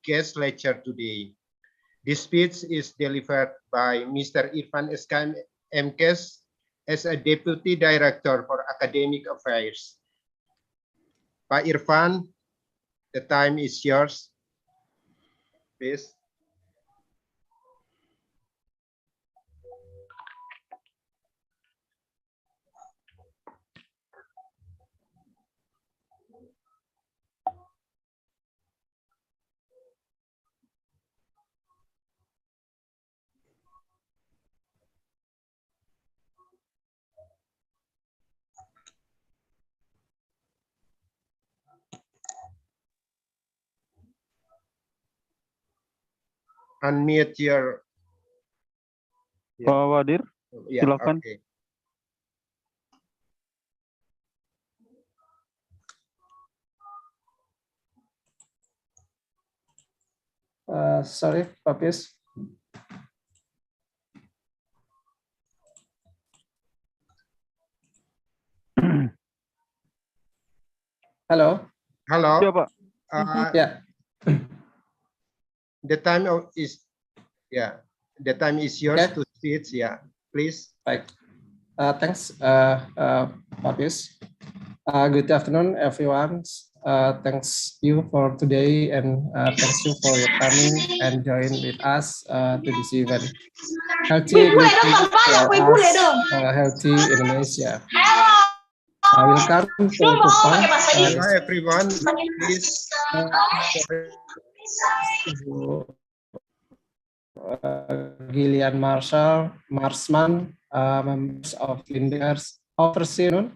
guest lecture today. This speech is delivered by Mr. Irfan Kemenkes as a Deputy Director for Academic Affairs. Pak Irfan, the time is yours, please. Unmute your. Pak Wadir, silakan. Okay. Sorry, Papis. Hello. Hello. Ya, Pak. Yeah. The time is yours to speak. Yeah, please. Baik. Thanks, Papis. Good afternoon, everyone. Thanks you for today, and thanks you for your coming and join with us to this event. Healthy beauty for us, healthy Indonesia. Welcome to Kupang. Hello, everyone. Please. Gillian Marsman, members of Linders Overseer,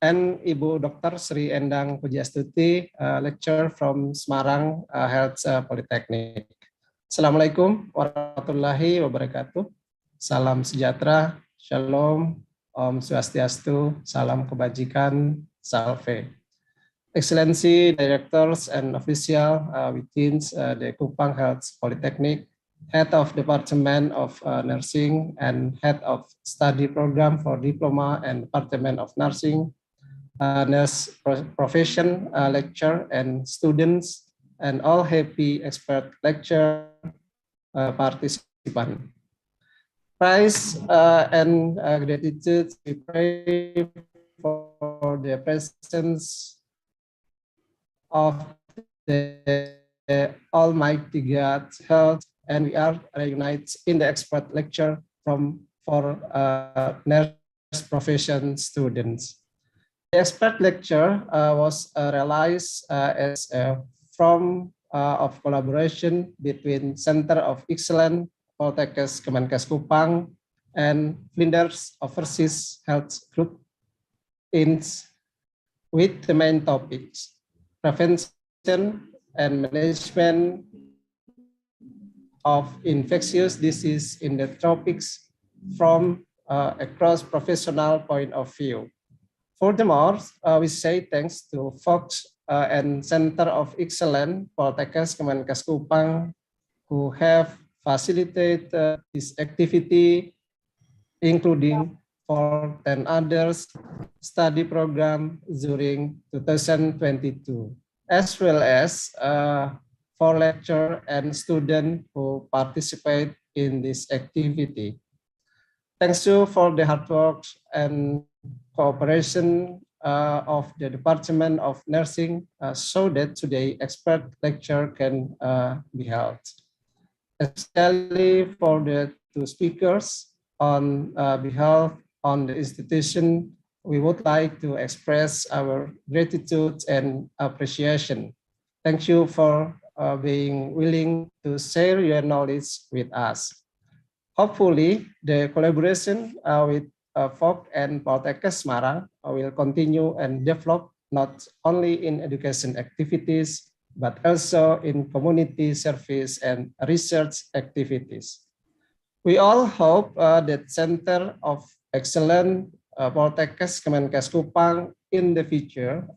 and Ibu Dr. Sri Endang Pujastuti, lecturer from Semarang Health Polytechnic. Assalamualaikum warahmatullahi wabarakatuh. Salam sejahtera, shalom, Om Swastiastu, salam kebajikan, salve. Excellency, directors and official within the Kupang Health Polytechnic, Head of Department of Nursing and Head of Study Program for Diploma and Department of Nursing, nurse profession lecturer and students, and all happy expert lecture participants. Praise and gratitude we pray for the presence of the Almighty God, health, and we are reunited in the expert lecture for nurse profession students. The expert lecture was realized as a form of collaboration between Center of Excellence Poltekkes Kemenkes Kupang and Flinders Overseas Health Group with the main topics: prevention and management of infectious disease in the tropics from a cross-professional point of view. Furthermore, we say thanks to folks and Center of Excellence Poltekkes Kemenkes Kupang who have facilitated this activity, including for 10 others study program during 2022, as well as for lecturer and student who participate in this activity. Thanks you for the hard work and cooperation of the Department of Nursing so that today expert lecture can be held. Especially for the two speakers on behalf of the institution, we would like to express our gratitude and appreciation. Thank you for being willing to share your knowledge with us. Hopefully, the collaboration with FOC and Poltekkes Semarang will continue and develop not only in education activities, but also in community service and research activities. We all hope that Center of Excellence Poltekkes Kemenkes Kupang in the future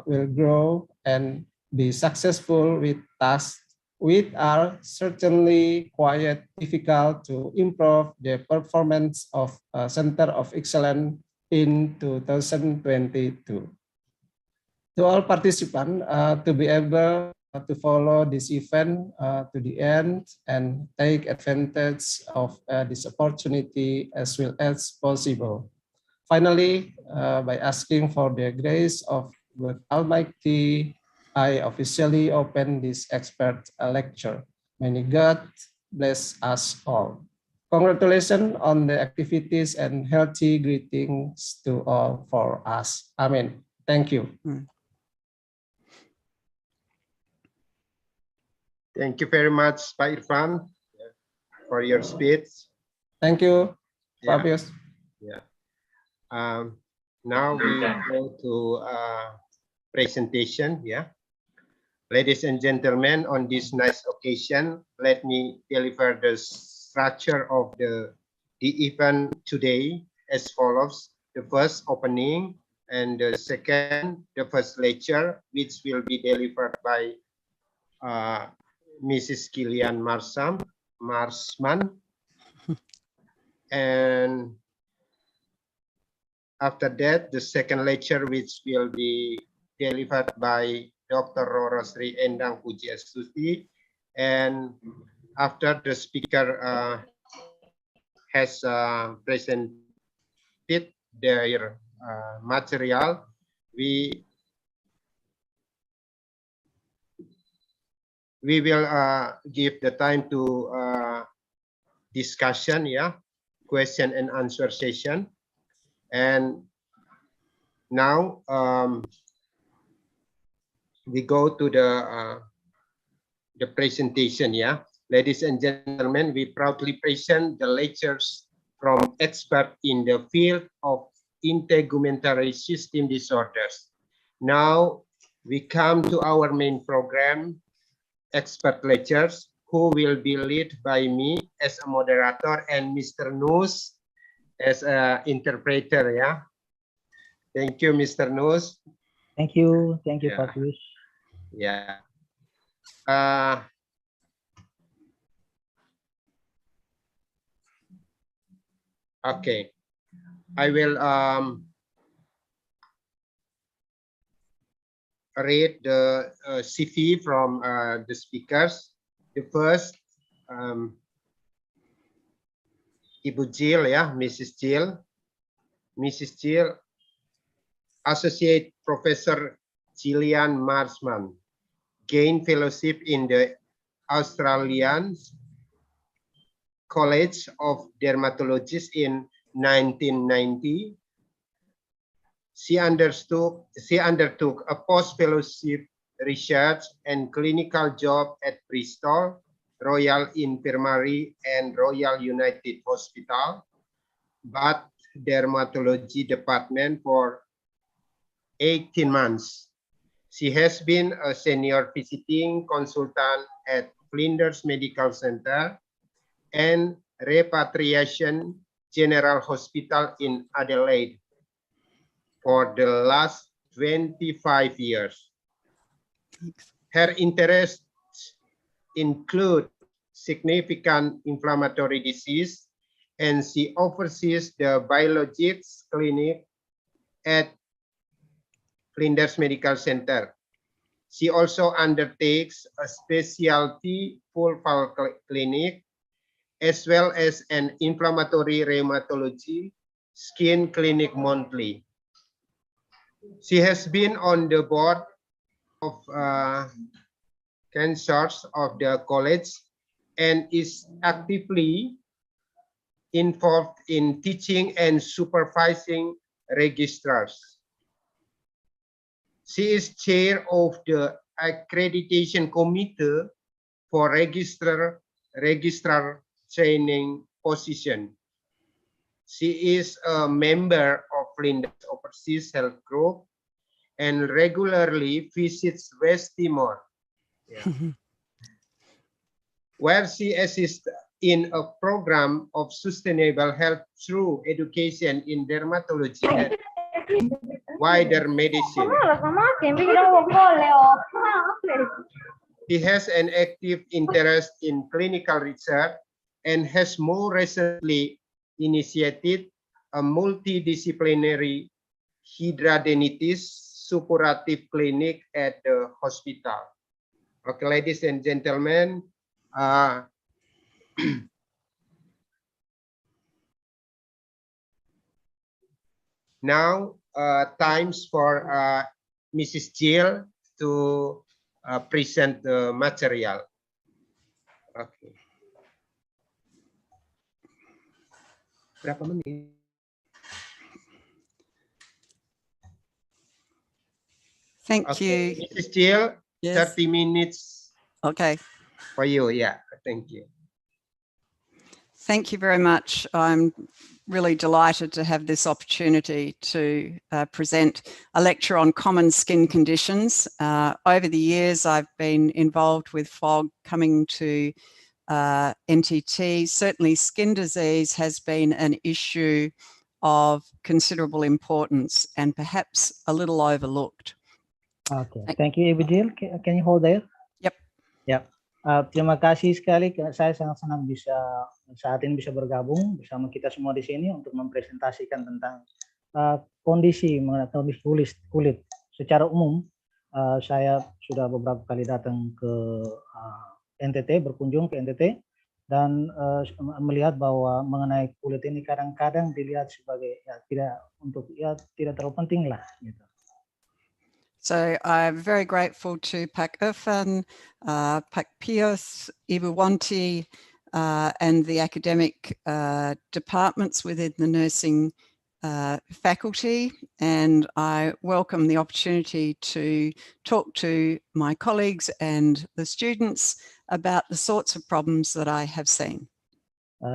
will grow and be successful with tasks which are certainly quite difficult to improve the performance of Center of Excellence in 2022. To all participants, to be able to follow this event to the end and take advantage of this opportunity as well as possible. Finally, by asking for the grace of God Almighty, I officially open this expert lecture. May God bless us all. Congratulations on the activities and healthy greetings to all for us. Amen. Thank you. Thank you very much, Pak Irfan, for your speech. Thank you, Yeah. Fabius. Yeah. Now we go to presentation. Yeah. Ladies and gentlemen, on this nice occasion, let me deliver the structure of the event today as follows. The first opening, and the second, the first lecture, which will be delivered by Mrs. Kilian Marsman. And after that, the second lecture, which will be delivered by Dr. Rorosri Endang Pujiastuti. And after the speaker has presented their material, we will give the time to discussion, yeah, question and answer session. And now we go to the presentation, yeah. Ladies and gentlemen, we proudly present the lectures from experts in the field of integumentary system disorders. Now we come to our main program, expert lectures, who will be led by me as a moderator and Mr. Nus as an interpreter. Yeah. Thank you, Mr. Nus. Thank you, Yeah. Pak Yus. Yeah. Okay. I will read the CV from the speakers. The first, Ibu Jill, yeah, Mrs. Jill. Mrs. Jill, Associate Professor Gillian Marsman, gained fellowship in the Australian College of Dermatologists in 1990. She undertook a post-fellowship research and clinical job at Bristol, Royal Infirmary and Royal United Hospital, but dermatology department for 18 months. She has been a senior visiting consultant at Flinders Medical Center and Repatriation General Hospital in Adelaide for the last 25 years. Her interests include significant inflammatory disease, and she oversees the biologics clinic at Flinders Medical Center. She also undertakes a specialty full-file clinic as well as an inflammatory rheumatology skin clinic monthly. She has been on the board of cancers of the college and is actively involved in teaching and supervising registrars. She is chair of the accreditation committee for registrar training position. She is a member of Flinders Overseas Health Group and regularly visits West Timor, where she assists in a program of sustainable health through education in dermatology and wider medicine. He has an active interest in clinical research and has more recently initiated a multidisciplinary hidradenitis suppurative clinic at the hospital. Okay, ladies and gentlemen, now times for Mrs. Jill to present the material. Okay. Berapa menit? Thank Okay, you. Mrs. Jill, Yes. 30 minutes Okay. for you. Yeah, thank you. Thank you very much. I'm really delighted to have this opportunity to present a lecture on common skin conditions. Over the years, I've been involved with FOG coming to NTT. Certainly skin disease has been an issue of considerable importance and perhaps a little overlooked. Okay, thank you, Ibu Jill. Can you hold there? Yep. Yep. Terima kasih sekali. Saya sangat senang bisa saat ini bisa bergabung bersama kita semua di sini untuk mempresentasikan tentang kondisi kulit. Secara umum, saya sudah beberapa kali datang ke NTT, berkunjung ke NTT, dan melihat bahwa mengenai kulit ini kadang-kadang dilihat sebagai tidak terlalu penting lah gitu. So I'm very grateful to Pak Irfan, Pak Pius, Ibu Wanti, and the academic departments within the nursing faculty. And I welcome the opportunity to talk to my colleagues and the students about the sorts of problems that I have seen.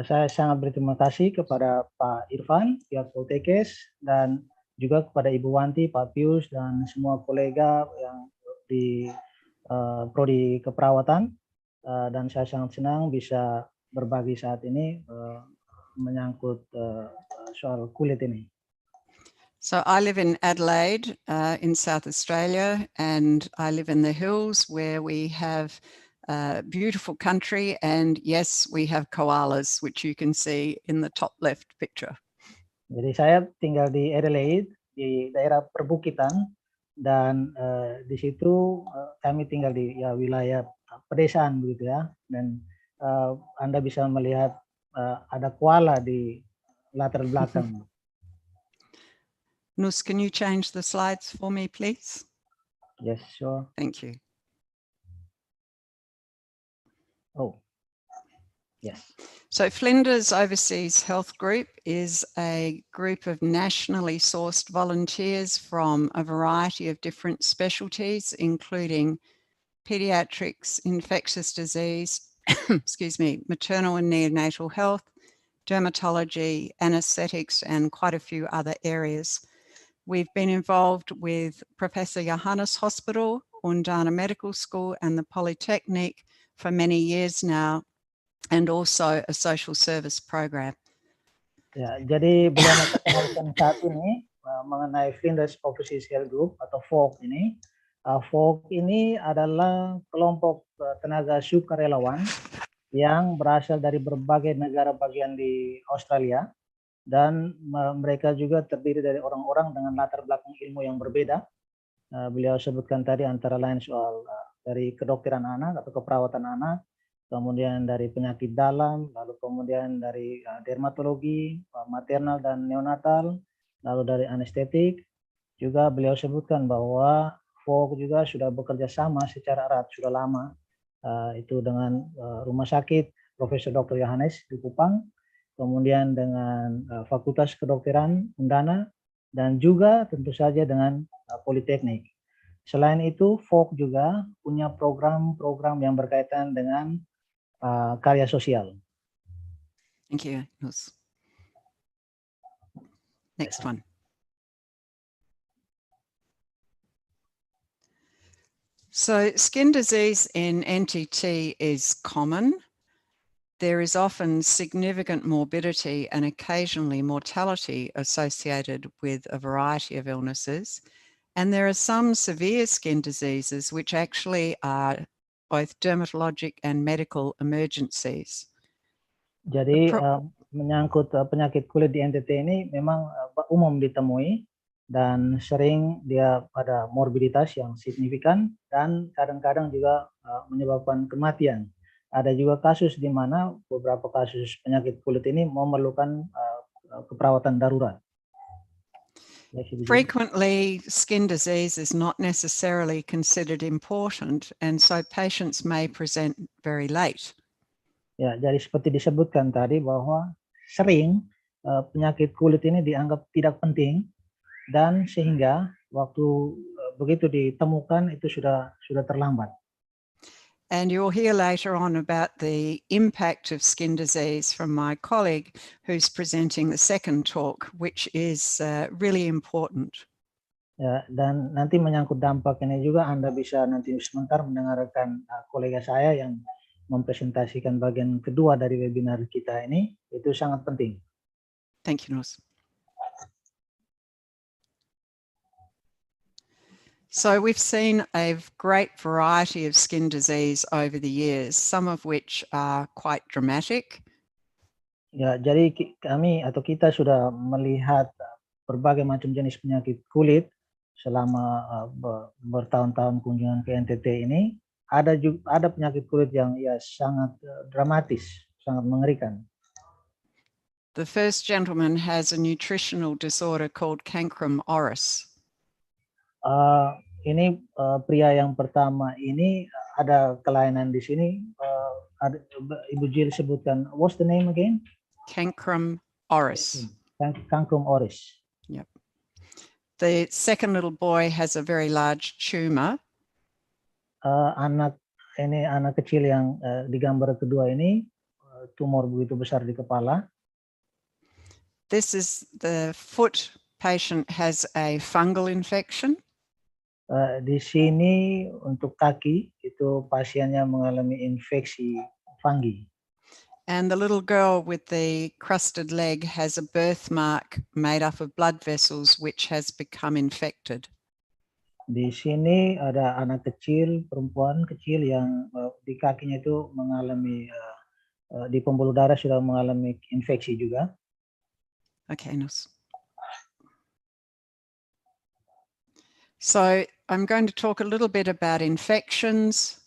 Saya sangat berterima kasih kepada Pak Irfan, pihak Poltekkes, dan juga kepada Ibu Wanti, Pak Pius, dan semua kolega yang di Prodi Keperawatan. Dan saya sangat senang bisa berbagi saat ini menyangkut soal kulit ini. So I live in Adelaide in South Australia, and I live in the hills where we have a beautiful country, and yes, we have koalas, which you can see in the top left picture. Jadi saya tinggal di Adelaide, di daerah perbukitan, dan di situ kami tinggal di wilayah pedesaan begitu ya. Dan Anda bisa melihat ada koala di latar belakang. Nus, can you change the slides for me, please? Yes, sure. Thank you. Oh, yes. So Flinders Overseas Health Group is a group of nationally sourced volunteers from a variety of different specialties, including pediatrics, infectious disease, excuse me, maternal and neonatal health, dermatology, anesthetics, and quite a few other areas. We've been involved with Professor Johannes Hospital, Undana Medical School, and the Polytechnic for many years now, and also a social service program. Ya, jadi bagaimana perkenalkan saat ini mengenai Flinders Overseas Health Group atau FOG ini. FOG ini adalah kelompok tenaga sukarelawan yang berasal dari berbagai negara bagian di Australia, dan mereka juga terdiri dari orang-orang dengan latar belakang ilmu yang berbeda. Beliau sebutkan tadi antara lain soal dari kedokteran anak atau keperawatan anak, kemudian dari penyakit dalam, lalu kemudian dari dermatologi, maternal dan neonatal, lalu dari anestetik. Juga beliau sebutkan bahwa FOG juga sudah bekerja sama secara erat sudah lama, itu dengan Rumah Sakit Profesor Dr. Johannes di Kupang, kemudian dengan Fakultas Kedokteran Undana, dan juga tentu saja dengan Politeknik. Selain itu, FOG juga punya program-program yang berkaitan dengan karya sosial. Thank you, Nus. Next one. So skin disease in NTT is common. There is often significant morbidity and occasionally mortality associated with a variety of illnesses. And there are some severe skin diseases which actually are both dermatologic and medical emergencies. Jadi menyangkut penyakit kulit di NTT ini memang umum ditemui, dan sering dia pada morbiditas yang signifikan dan kadang-kadang juga menyebabkan kematian. Ada juga kasus di mana beberapa kasus penyakit kulit ini memerlukan keperawatan darurat. Frequently, skin disease is not necessarily considered important, and so patients may present very late. Ya, jadi seperti disebutkan tadi bahwa sering penyakit kulit ini dianggap tidak penting dan sehingga waktu begitu ditemukan itu sudah terlambat. And you'll hear later on about the impact of skin disease from my colleague who's presenting the second talk, which is really important. Ya, dan nanti menyangkut dampak ini juga Anda bisa nanti sebentar mendengarkan kolega saya yang mempresentasikan bagian kedua dari webinar kita ini, itu sangat penting. Thank you, Nus. So we've seen a great variety of skin disease over the years, some of which are quite dramatic. Ya, jadi kami atau kita sudah melihat berbagai macam jenis penyakit kulit selama bertahun-tahun kunjungan ke NTT ini. Ada penyakit kulit yang ya sangat dramatis, sangat mengerikan. The first gentleman has a nutritional disorder called cancrum oris. Ini pria yang pertama ini ada kelainan di sini. Ibu Jill sebutkan, what's the name again? Cancrum oris. Cancrum oris. Yep. The second little boy has a very large tumor. Anak kecil yang di gambar kedua ini tumor begitu besar di kepala. This is the foot patient has a fungal infection. Di sini untuk kaki itu pasiennya mengalami infeksi fungi. And the little girl with the crusted leg has a birthmark made up of blood vessels which has become infected. Di sini ada anak kecil, perempuan kecil yang di kakinya itu mengalami di pembuluh darah sudah mengalami infeksi juga. Okay, Nus. So I'm going to talk a little bit about infections,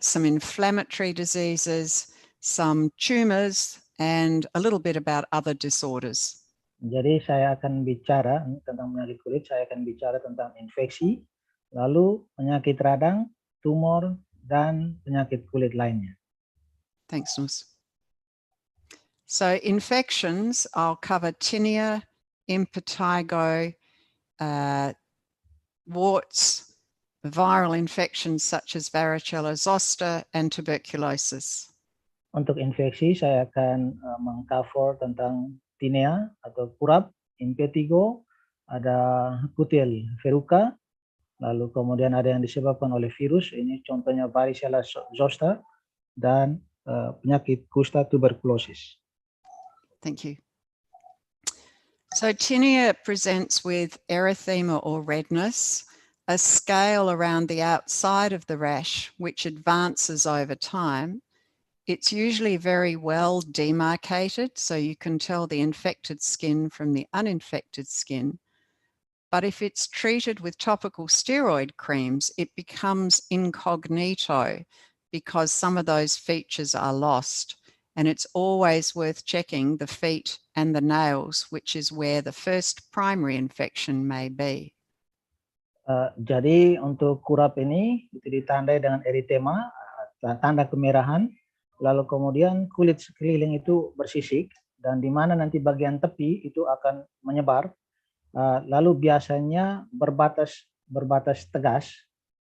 some inflammatory diseases, some tumors, and a little bit about other disorders. Jadi saya akan bicara tentang penyakit kulit, saya akan bicara tentang infeksi, lalu penyakit radang, tumor, dan penyakit kulit lainnya. Thanks, Nus. So infections, I'll cover tinea, impetigo, warts, viral infections such as varicella zoster, and tuberculosis. Untuk infeksi, saya akan mengcover tentang tinea atau kurap, impetigo, ada kutil verruca, lalu kemudian ada yang disebabkan oleh virus, ini contohnya varicella zoster, dan penyakit kusta tuberculosis. Thank you. So tinea presents with erythema or redness, a scale around the outside of the rash, which advances over time. It's usually very well demarcated, so you can tell the infected skin from the uninfected skin. But if it's treated with topical steroid creams, it becomes incognito because some of those features are lost. And it's always worth checking the feet and the nails, which is where the first primary infection may be. Jadi untuk kurap ini itu ditandai dengan eritema, tanda kemerahan, lalu kemudian kulit sekeliling itu bersisik, dan di mana nanti bagian tepi itu akan menyebar, lalu biasanya berbatas tegas.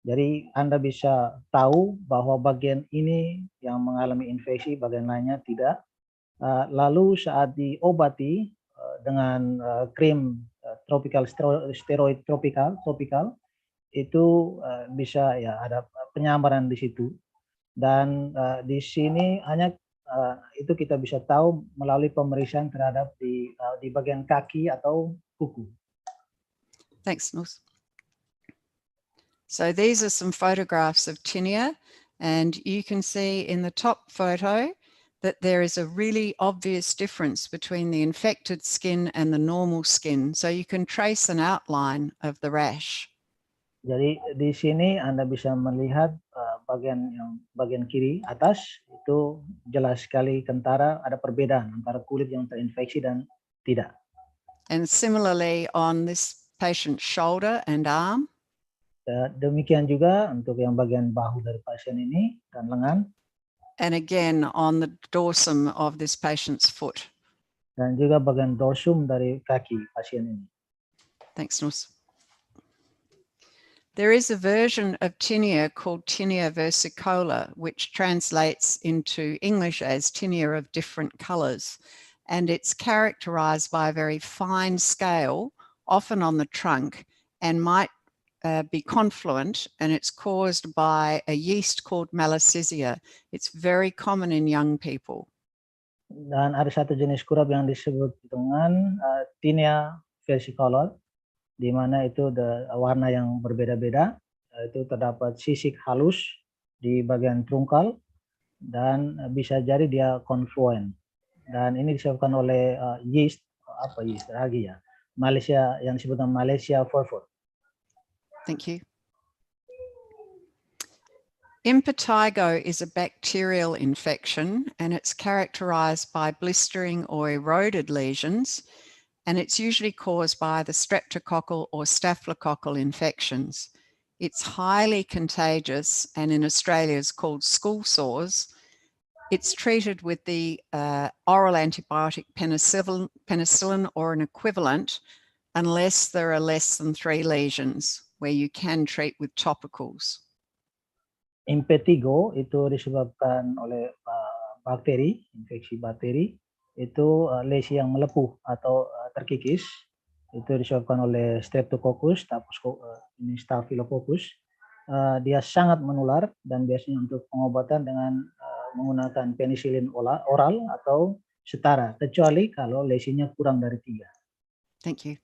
Jadi Anda bisa tahu bahwa bagian ini yang mengalami infeksi, bagian lainnya tidak. Lalu saat diobati dengan krim steroid tropikal itu bisa ya ada penyamaran di situ. Dan di sini hanya itu kita bisa tahu melalui pemeriksaan terhadap di bagian kaki atau kuku. Thanks, Nus. So these are some photographs of tinea, and you can see in the top photo that there is a really obvious difference between the infected skin and the normal skin. So you can trace an outline of the rash. Jadi di sini Anda bisa melihat bagian kiri atas itu jelas sekali kentara, ada perbedaan antara kulit yang terinfeksi dan tidak. And similarly on this patient's shoulder and arm. Demikian juga untuk yang bagian bahu dari pasien ini dan lengan. And again on the dorsum of this patient's foot. Dan juga bagian dorsum dari kaki pasien ini. Thanks, Nus. There is a version of tinea called Tinea Versacola, which translates into English as tinea of different colours. And it's characterised by a very fine scale, often on the trunk, and might be confluent, and it's caused by a yeast called Malassezia. It's very common in young people. Dan ada satu jenis kurap yang disebut dengan Tinea Versacola, di mana itu warna yang berbeda-beda. Itu terdapat sisik halus di bagian trungkal dan bisa jadi dia confluent. Dan ini disebabkan oleh yeast lagi ya, Malaysia yang disebut Malaysia furfur. Thank you. Impetigo is a bacterial infection, and it's characterized by blistering or eroded lesions, and it's usually caused by the streptococcal or staphylococcal infections. It's highly contagious, and in Australia is called school sores. It's treated with the oral antibiotic penicillin or an equivalent, unless there are less than 3 lesions, where you can treat with topicals. Impetigo itu disebabkan oleh bakteri, infeksi bakteri, itu lesi yang melepuh atau terkikis, itu disebabkan oleh Streptococcus, Staphylococcus. Dia sangat menular dan biasanya untuk pengobatan dengan menggunakan penisilin oral atau setara, kecuali kalau lesinya kurang dari 3. Thank you.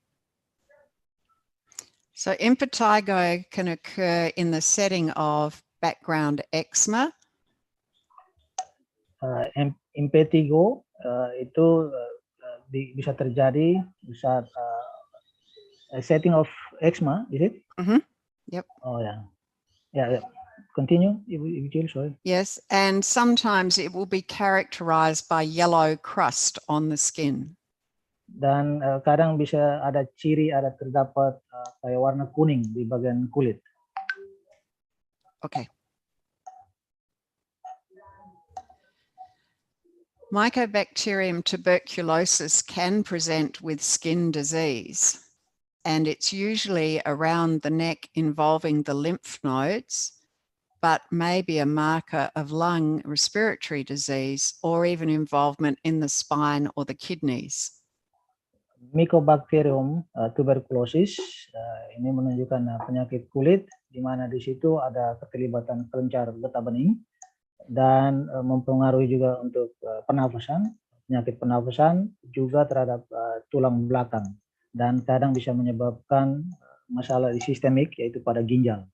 So impetigo can occur in the setting of background eczema. Impetigo itu bisa terjadi saat setting of eczema, is it? Mm-hmm. Yep. Oh yeah. Yeah. Continue, Ibu Jill, sorry. Yes, and sometimes it will be characterized by yellow crust on the skin. Dan kadang bisa ada terdapat kayak warna kuning di bagian kulit. Okay. Mycobacterium tuberculosis can present with skin disease, and it's usually around the neck involving the lymph nodes, but may be a marker of lung respiratory disease or even involvement in the spine or the kidneys. Mycobacterium tuberculosis ini menunjukkan penyakit kulit, di mana di situ ada keterlibatan kelenjar getah bening dan mempengaruhi juga untuk pernafasan, penyakit pernafasan juga terhadap tulang belakang, dan kadang bisa menyebabkan masalah di sistemik, yaitu pada ginjal.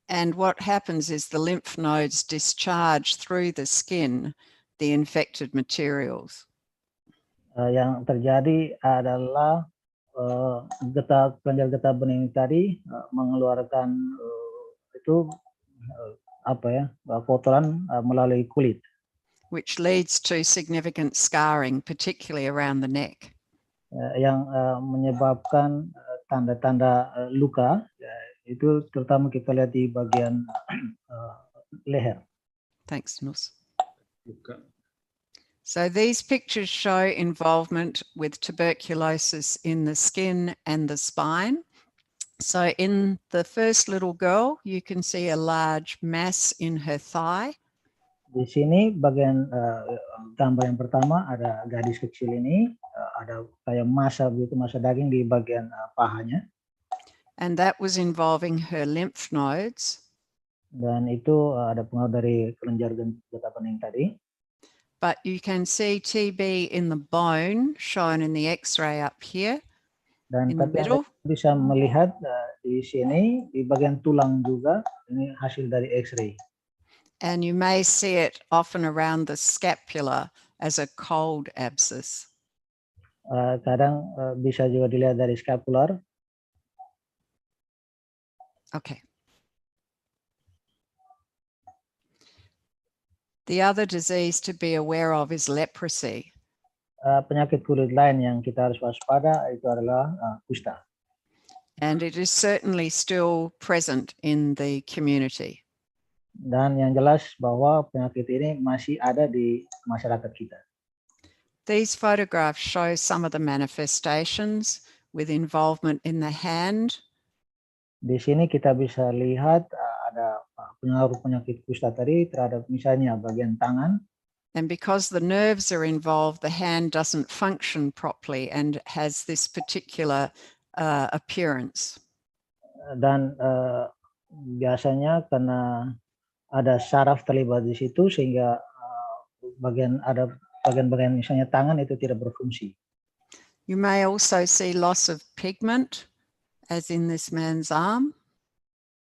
And what happens is the lymph nodes discharge through the skin the infected materials. Yang terjadi adalah kelenjar getah bening tadi mengeluarkan kotoran melalui kulit, which leads to significant scarring, particularly around the neck. Yang menyebabkan tanda-tanda luka, itu terutama kita lihat di bagian leher. Thanks, Nus. So these pictures show involvement with tuberculosis in the skin and the spine. So in the first little girl, you can see a large mass in her thigh. Di sini bagian gambar yang pertama ada gadis kecil ini, ada kayak massa daging di bagian pahanya. And that was involving her lymph nodes. Dan itu ada pengaruh dari kelenjar getah bening tadi. But you can see TB in the bone shown in the X-ray up here. Dan in the middle. Bisa melihat di sini di bagian tulang juga, ini hasil dari X-ray. And you may see it often around the scapula as a cold abscess. Kadang bisa juga dilihat dari scapular. Okay. The other disease to be aware of is leprosy. Penyakit kulit lain yang kita harus waspada itu adalah kusta. And it is certainly still present in the community. Dan yang jelas bahwa penyakit ini masih ada di masyarakat kita. These photographs show some of the manifestations with involvement in the hand. Di sini kita bisa lihat ada pengaruh penyakit kusta tadi terhadap misalnya bagian tangan. And because the nerves are involved, the hand doesn't function properly and has this particular appearance. Dan biasanya karena ada saraf terlibat di situ sehingga bagian-bagian misalnya tangan itu tidak berfungsi. You may also see loss of pigment, as in this man's arm.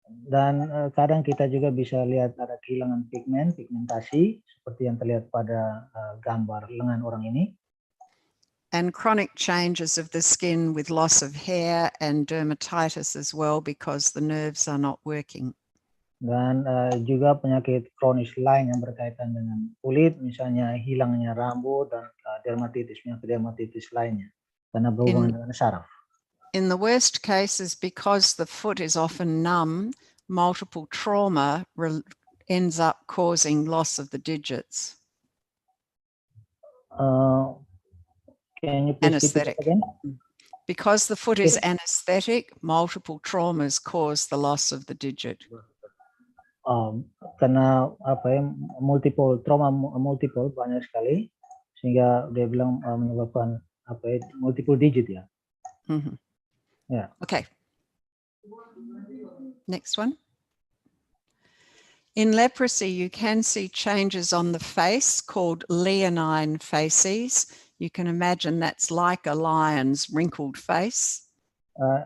Dan kadang kita juga bisa lihat ada kehilangan pigmentasi seperti yang terlihat pada gambar lengan orang ini. And chronic changes of the skin with loss of hair and dermatitis as well, because the nerves are not working. Dan juga penyakit kronis lain yang berkaitan dengan kulit, misalnya hilangnya rambut dan penyakit dermatitis lainnya karena berhubungan dengan saraf. In the worst cases, because the foot is often numb, multiple trauma ends up causing loss of the digits. Can you please repeat it again? Because the foot is anesthetic, multiple traumas cause the loss of the digit. Karena multiple banyak sekali sehingga dia bilang menyebabkan multiple digit ya. Mm-hmm. Yeah. Okay. Next one. In leprosy, you can see changes on the face called leonine facies. You can imagine that's like a lion's wrinkled face.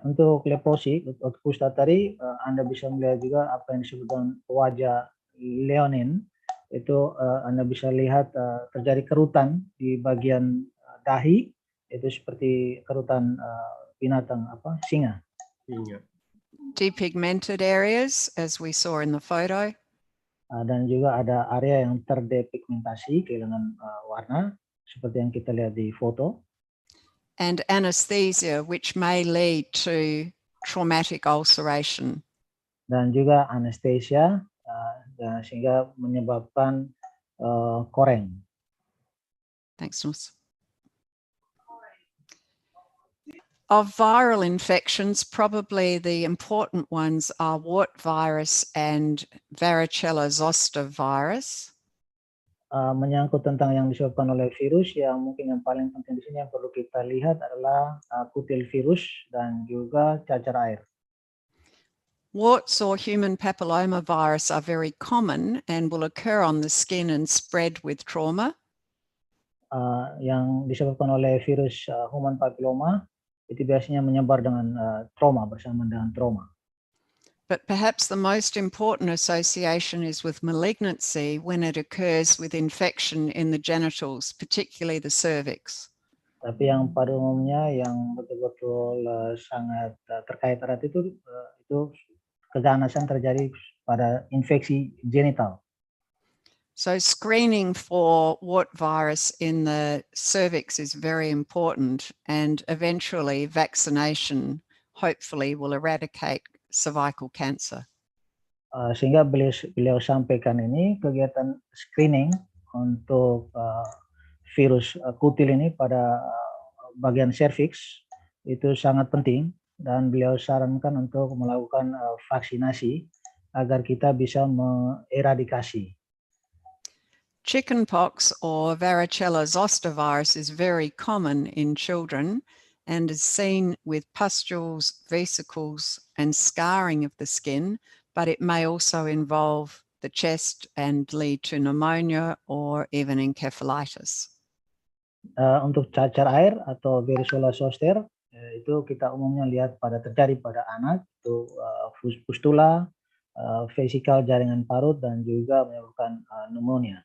Untuk leprosy, untuk kusta tadi, Anda bisa melihat juga apa yang disebut dengan wajah leonin. Itu Anda bisa lihat terjadi kerutan di bagian dahi, itu seperti kerutan binatang singa. Depigmented areas, as we saw in the photo. Dan juga ada area yang terdepigmentasi, kehilangan warna, seperti yang kita lihat di foto. And anesthesia, which may lead to traumatic ulceration. Dan juga anesthesia, sehingga menyebabkan koreng. Thanks, Nus. Of viral infections, probably the important ones are wart virus and varicella zoster virus. Menyangkut tentang yang disebabkan oleh virus, yang mungkin yang paling penting di sini yang perlu kita lihat adalah kutil virus dan juga cacar air. Warts or human papillomavirus are very common and will occur on the skin and spread with trauma. Yang disebabkan oleh virus human papilloma itu biasanya menyebar dengan trauma, bersama dengan trauma. But perhaps the most important association is with malignancy when it occurs with infection in the genitals, particularly the cervix. Tapi yang pada umumnya yang betul-betul sangat terkait erat itu keganasan terjadi pada infeksi genital. So screening for wart virus in the cervix is very important, and eventually vaccination hopefully will eradicate cervical cancer. Sehingga beliau sampaikan ini kegiatan screening untuk virus kutil ini pada bagian cervix itu sangat penting, dan beliau sarankan untuk melakukan vaksinasi agar kita bisa mengeradikasi. Chickenpox or varicella zoster virus is very common in children and is seen with pustules, vesicles, and scarring of the skin, but it may also involve the chest and lead to pneumonia or even encephalitis. Untuk cacar air atau varicella zoster itu kita umumnya lihat terjadi pada anak, itu pustula, vesikel jaringan parut dan juga menyebabkan pneumonia.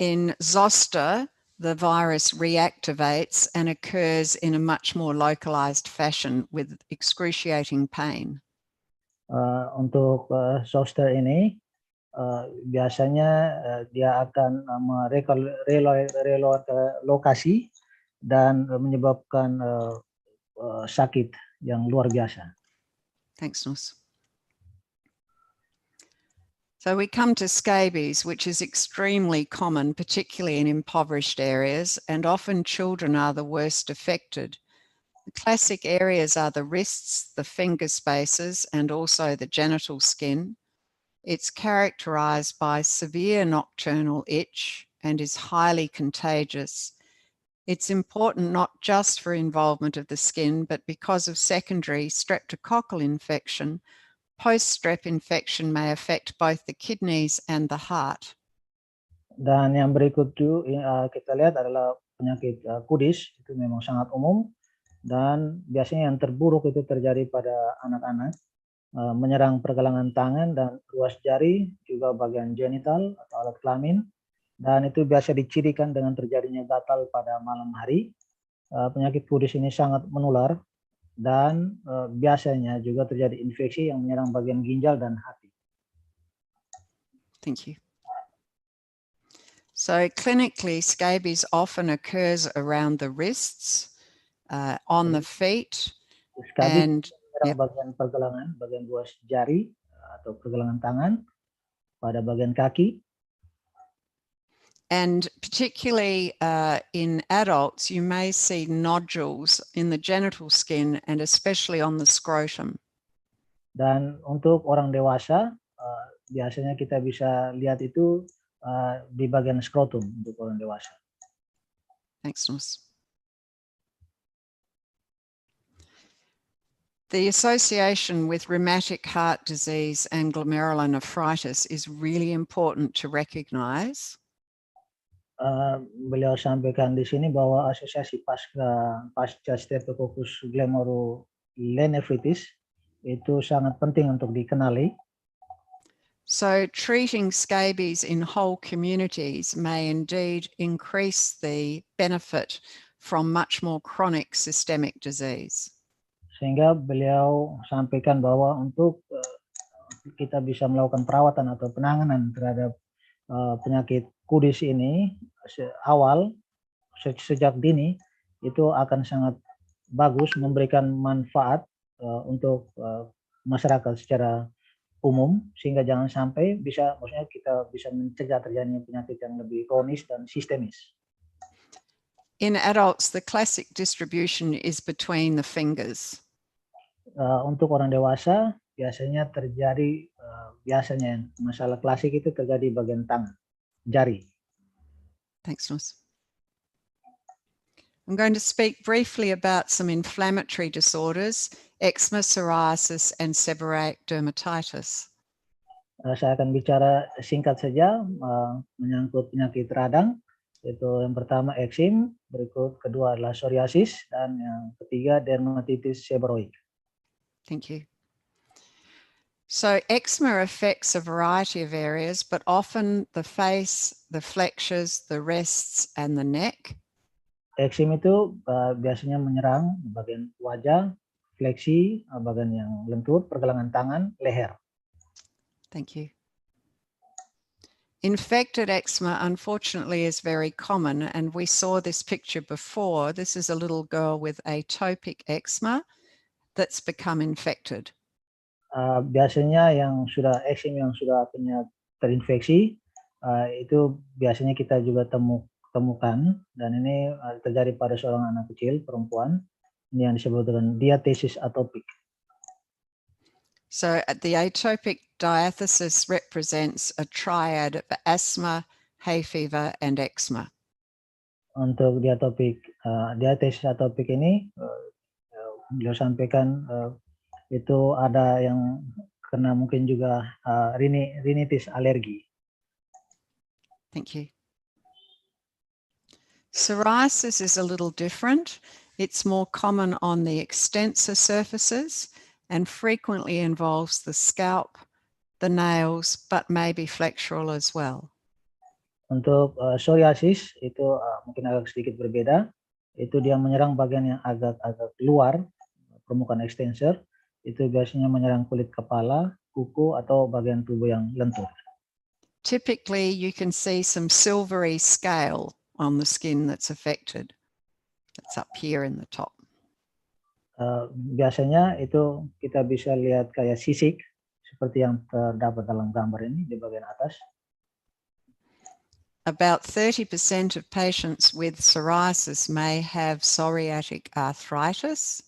In zoster, the virus reactivates and occurs in a much more localized fashion with excruciating pain. Untuk zoster ini biasanya dia akan relokasi dan menyebabkan sakit yang luar biasa. Thanks, Nus. So we come to scabies, which is extremely common, particularly in impoverished areas, and often children are the worst affected. The classic areas are the wrists, the finger spaces, and also the genital skin. It's characterized by severe nocturnal itch and is highly contagious. It's important not just for involvement of the skin, but because of secondary streptococcal infection. Post-strep infection may affect both the kidneys and the heart. Dan yang berikut itu kita lihat adalah penyakit kudis, itu memang sangat umum dan biasanya yang terburuk itu terjadi pada anak-anak, menyerang pergelangan tangan dan ruas jari, juga bagian genital atau alat kelamin, dan itu biasa dicirikan dengan terjadinya gatal pada malam hari. Penyakit kudis ini sangat menular. Dan biasanya juga terjadi infeksi yang menyerang bagian ginjal dan hati. Thank you. So clinically, scabies often occurs around the wrists, on the feet, and bagian pergelangan, bagian ruas jari atau pergelangan tangan, pada bagian kaki. And particularly in adults, you may see nodules in the genital skin and especially on the scrotum. Dan untuk orang dewasa, biasanya kita bisa lihat itu di bagian skrotum untuk orang dewasa. Thanks, Nus. The association with rheumatic heart disease and glomerulonephritis is really important to recognize. Beliau sampaikan di sini bahwa asosiasi pasca Streptococcus glomerulonephritis itu sangat penting untuk dikenali. So treating scabies in whole communities may indeed increase the benefit from much more chronic systemic disease. Sehingga beliau sampaikan bahwa untuk kita bisa melakukan perawatan atau penanganan terhadap penyakit kudis ini awal sejak dini itu akan sangat bagus, memberikan manfaat untuk masyarakat secara umum, sehingga jangan sampai maksudnya kita bisa mencegah terjadinya penyakit yang lebih kronis dan sistemis. In adults, the classic distribution is between the fingers. Untuk orang dewasa biasanya terjadi masalah klasik itu terjadi bagian tangan, jari. Thanks, Nus. I'm going to speak briefly about some inflammatory disorders, eczema, psoriasis, and seborrheic dermatitis. Saya akan bicara singkat saja menyangkut penyakit radang. Itu yang pertama eczema, berikut kedua adalah psoriasis, dan yang ketiga dermatitis seborrheic. Thank you. So eczema affects a variety of areas, but often the face, the flexures, the wrists, and the neck. Eczema itu biasanya menyerang bagian wajah, fleksi, bagian yang lentur, pergelangan tangan, leher. Thank you. Infected eczema, unfortunately, is very common, and we saw this picture before. This is a little girl with atopic eczema that's become infected. Biasanya yang sudah eczema yang sudah terinfeksi itu biasanya kita juga temukan, dan ini terjadi pada seorang anak kecil perempuan, ini yang disebut dengan diathesis atopic. So the atopic diathesis represents a triad of asthma, hay fever, and eczema. Untuk diathesis atopic ini beliau sampaikan itu ada yang kena mungkin juga rinitis alergi. Thank you. Psoriasis is a little different. It's more common on the extensor surfaces, and frequently involves the scalp, the nails, but maybe flexural as well. Untuk psoriasis itu mungkin agak sedikit berbeda. Itu dia menyerang bagian yang agak luar permukaan extensor. Itu biasanya menyerang kulit kepala, kuku, atau bagian tubuh yang lentur. Typically, you can see some silvery scale on the skin that's affected. That's up here in the top. Biasanya itu kita bisa lihat kayak sisik seperti yang terdapat dalam gambar ini di bagian atas. About 30% of patients with psoriasis may have psoriatic arthritis.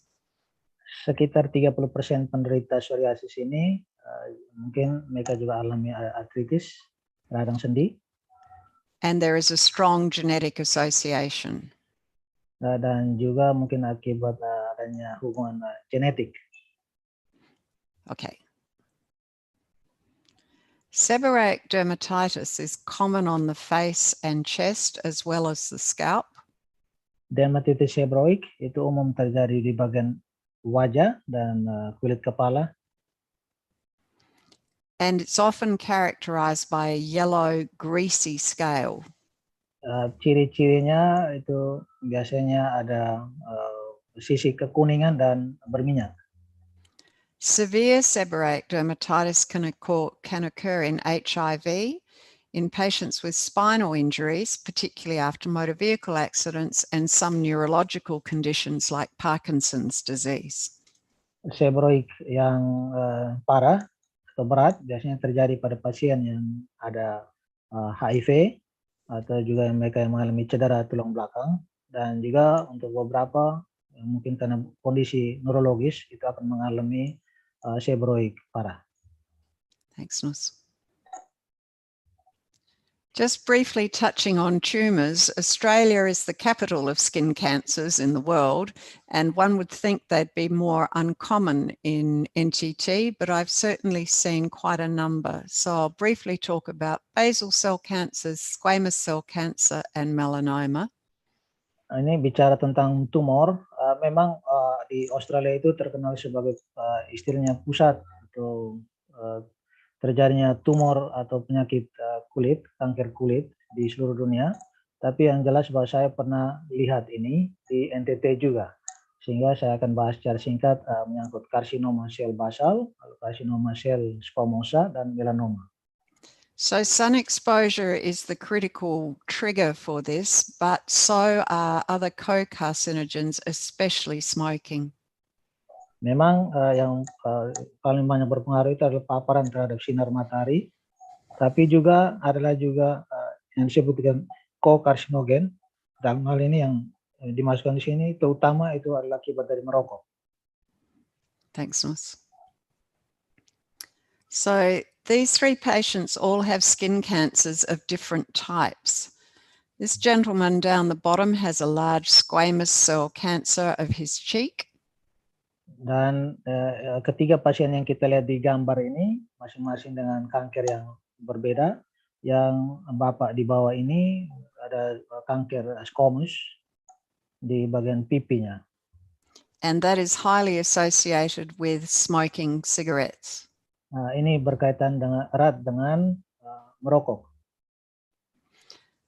Sekitar 30% penderita psoriasis ini mungkin mereka juga alami arthritis, radang sendi. And there is a strong genetic association. Dan juga mungkin akibat adanya hubungan genetik. Okay. Seborrheic dermatitis is common on the face and chest as well as the scalp. Dermatitis seborrheic itu umum terjadi di bagian wajah dan kulit kepala. And it's often characterized by a yellow, greasy scale. Ciri-cirinya itu biasanya ada sisi kekuningan dan berminyak. Severe seborrheic dermatitis can occur in HIV, in patients with spinal injuries, particularly after motor vehicle accidents, and some neurological conditions like Parkinson's disease. Seborrheic yang parah atau berat biasanya terjadi pada pasien yang ada HIV atau juga mereka yang mengalami cedera tulang belakang, dan juga untuk beberapa yang mungkin karena kondisi neurologis itu akan mengalami seborrheic parah. Thanks, Nus. Just briefly touching on tumours, Australia is the capital of skin cancers in the world, and one would think they'd be more uncommon in NTT, but I've certainly seen quite a number. So I'll briefly talk about basal cell cancers, squamous cell cancer, and melanoma. Ini bicara tentang tumor, memang di Australia itu terkenal sebagai istilahnya pusat atau terjadinya tumor atau penyakit kulit, kanker kulit di seluruh dunia. Tapi yang jelas bahwa saya pernah lihat ini di NTT juga. Sehingga saya akan bahas secara singkat menyangkut karsinoma sel basal, karsinoma sel squamosa, dan melanoma. So sun exposure is the critical trigger for this, but so are other co-carcinogens, especially smoking. Memang yang paling banyak berpengaruh itu adalah paparan terhadap sinar matahari, tapi juga adalah yang disebutkan co-karsinogen. Dalam hal ini yang dimasukkan di sini terutama itu adalah akibat dari merokok. Thanks, Nus. So these three patients all have skin cancers of different types. This gentleman down the bottom has a large squamous cell cancer of his cheek. Dan ketiga pasien yang kita lihat di gambar ini masing-masing dengan kanker yang berbeda. Yang bapak di bawah ini ada kanker squamous di bagian pipinya. And that is highly associated with smoking cigarettes. Ini berkaitan erat dengan merokok.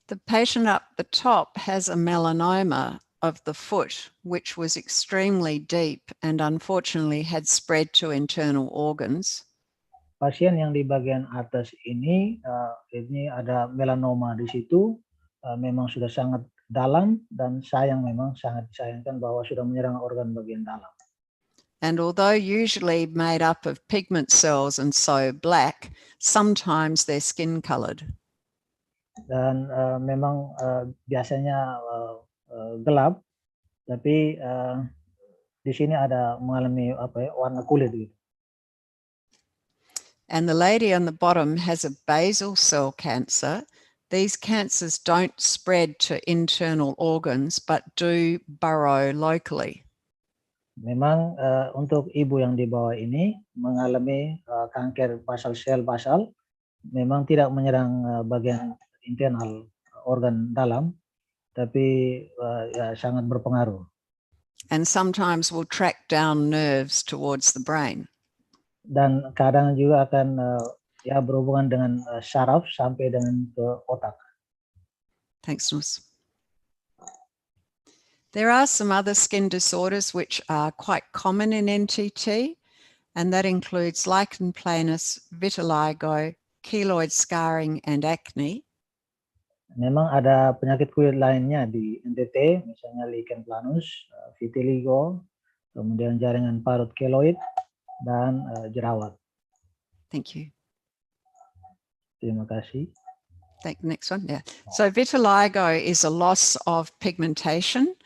The patient up the top has a melanoma of the foot, which was extremely deep and unfortunately had spread to internal organs. Pasien yang di bagian atas ini ada melanoma di situ, memang sudah sangat dalam dan memang sangat disayangkan bahwa sudah menyerang organ bagian dalam. And although usually made up of pigment cells and so black, sometimes they're skin colored. Dan memang biasanya gelap, tapi di sini ada mengalami warna kulit gitu. And the lady on the bottom has a basal cell cancer. These cancers don't spread to internal organs, but do burrow locally. Memang untuk ibu yang di bawah ini mengalami kanker sel basal, memang tidak menyerang bagian internal organ dalam, tapi sangat berpengaruh. And sometimes will track down nerves towards the brain. Dan kadang juga akan ya berhubungan dengan saraf sampai dengan ke otak. Thanks, Nus. There are some other skin disorders which are quite common in NTT, and that includes lichen planus, vitiligo, keloid scarring, and acne. Memang ada penyakit kulit lainnya di NTT, misalnya lichen planus, vitiligo, kemudian jaringan parut keloid, dan jerawat. Thank you. Terima kasih. Next one, yeah. So vitiligo is a loss of pigmentation.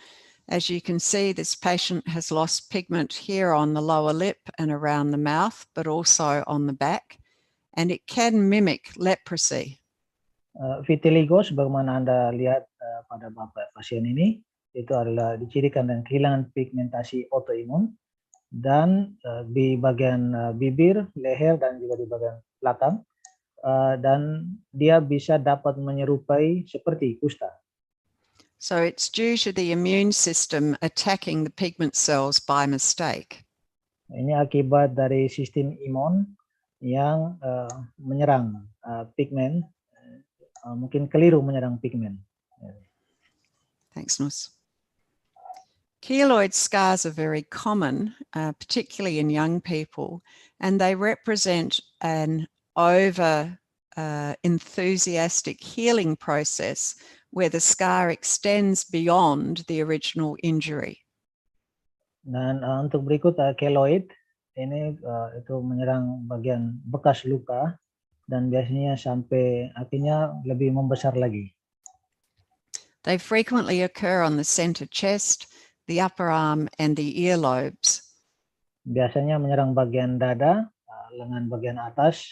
As you can see, this patient has lost pigment here on the lower lip and around the mouth, but also on the back, and it can mimic leprosy. Vitiligo, sebagaimana Anda lihat pada bapak pasien ini, itu adalah dicirikan dengan kehilangan pigmentasi autoimun, dan di bagian bibir, leher, dan juga di bagian belakang, dan dia bisa dapat menyerupai seperti kusta. So it's due to the immune system attacking the pigment cells by mistake. Ini akibat dari sistem imun yang menyerang pigmen, mungkin keliru menyerang pigmen. Thanks, Nus. Keloid scars are very common, particularly in young people, and they represent an enthusiastic healing process where the scar extends beyond the original injury. Dan untuk berikut keloid ini itu menyerang bagian bekas luka dan biasanya sampai akhirnya lebih membesar lagi. They frequently occur on the center chest, the upper arm, and the earlobes. Biasanya menyerang bagian dada, lengan bagian atas,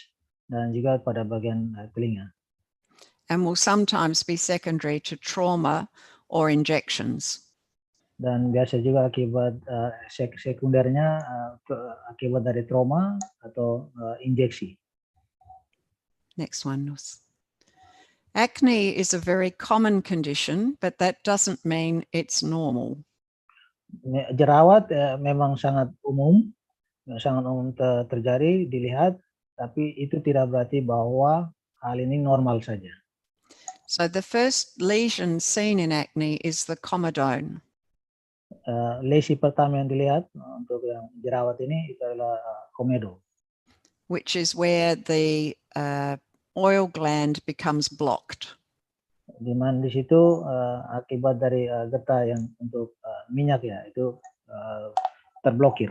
dan juga pada bagian telinga. And will sometimes be secondary to trauma or injections. Dan biasa juga akibat sekundernya akibat dari trauma atau injeksi. Next one, Nus. Acne is a very common condition, but that doesn't mean it's normal. Jerawat memang sangat umum terjadi, dilihat, tapi itu tidak berarti bahwa hal ini normal saja. So the first lesion seen in acne is the comedone. Lesi pertama yang dilihat untuk yang jerawat ini itu adalah komedo, which is where the oil gland becomes blocked. Di mana di situ akibat dari getah yang untuk minyak ya itu terblokir.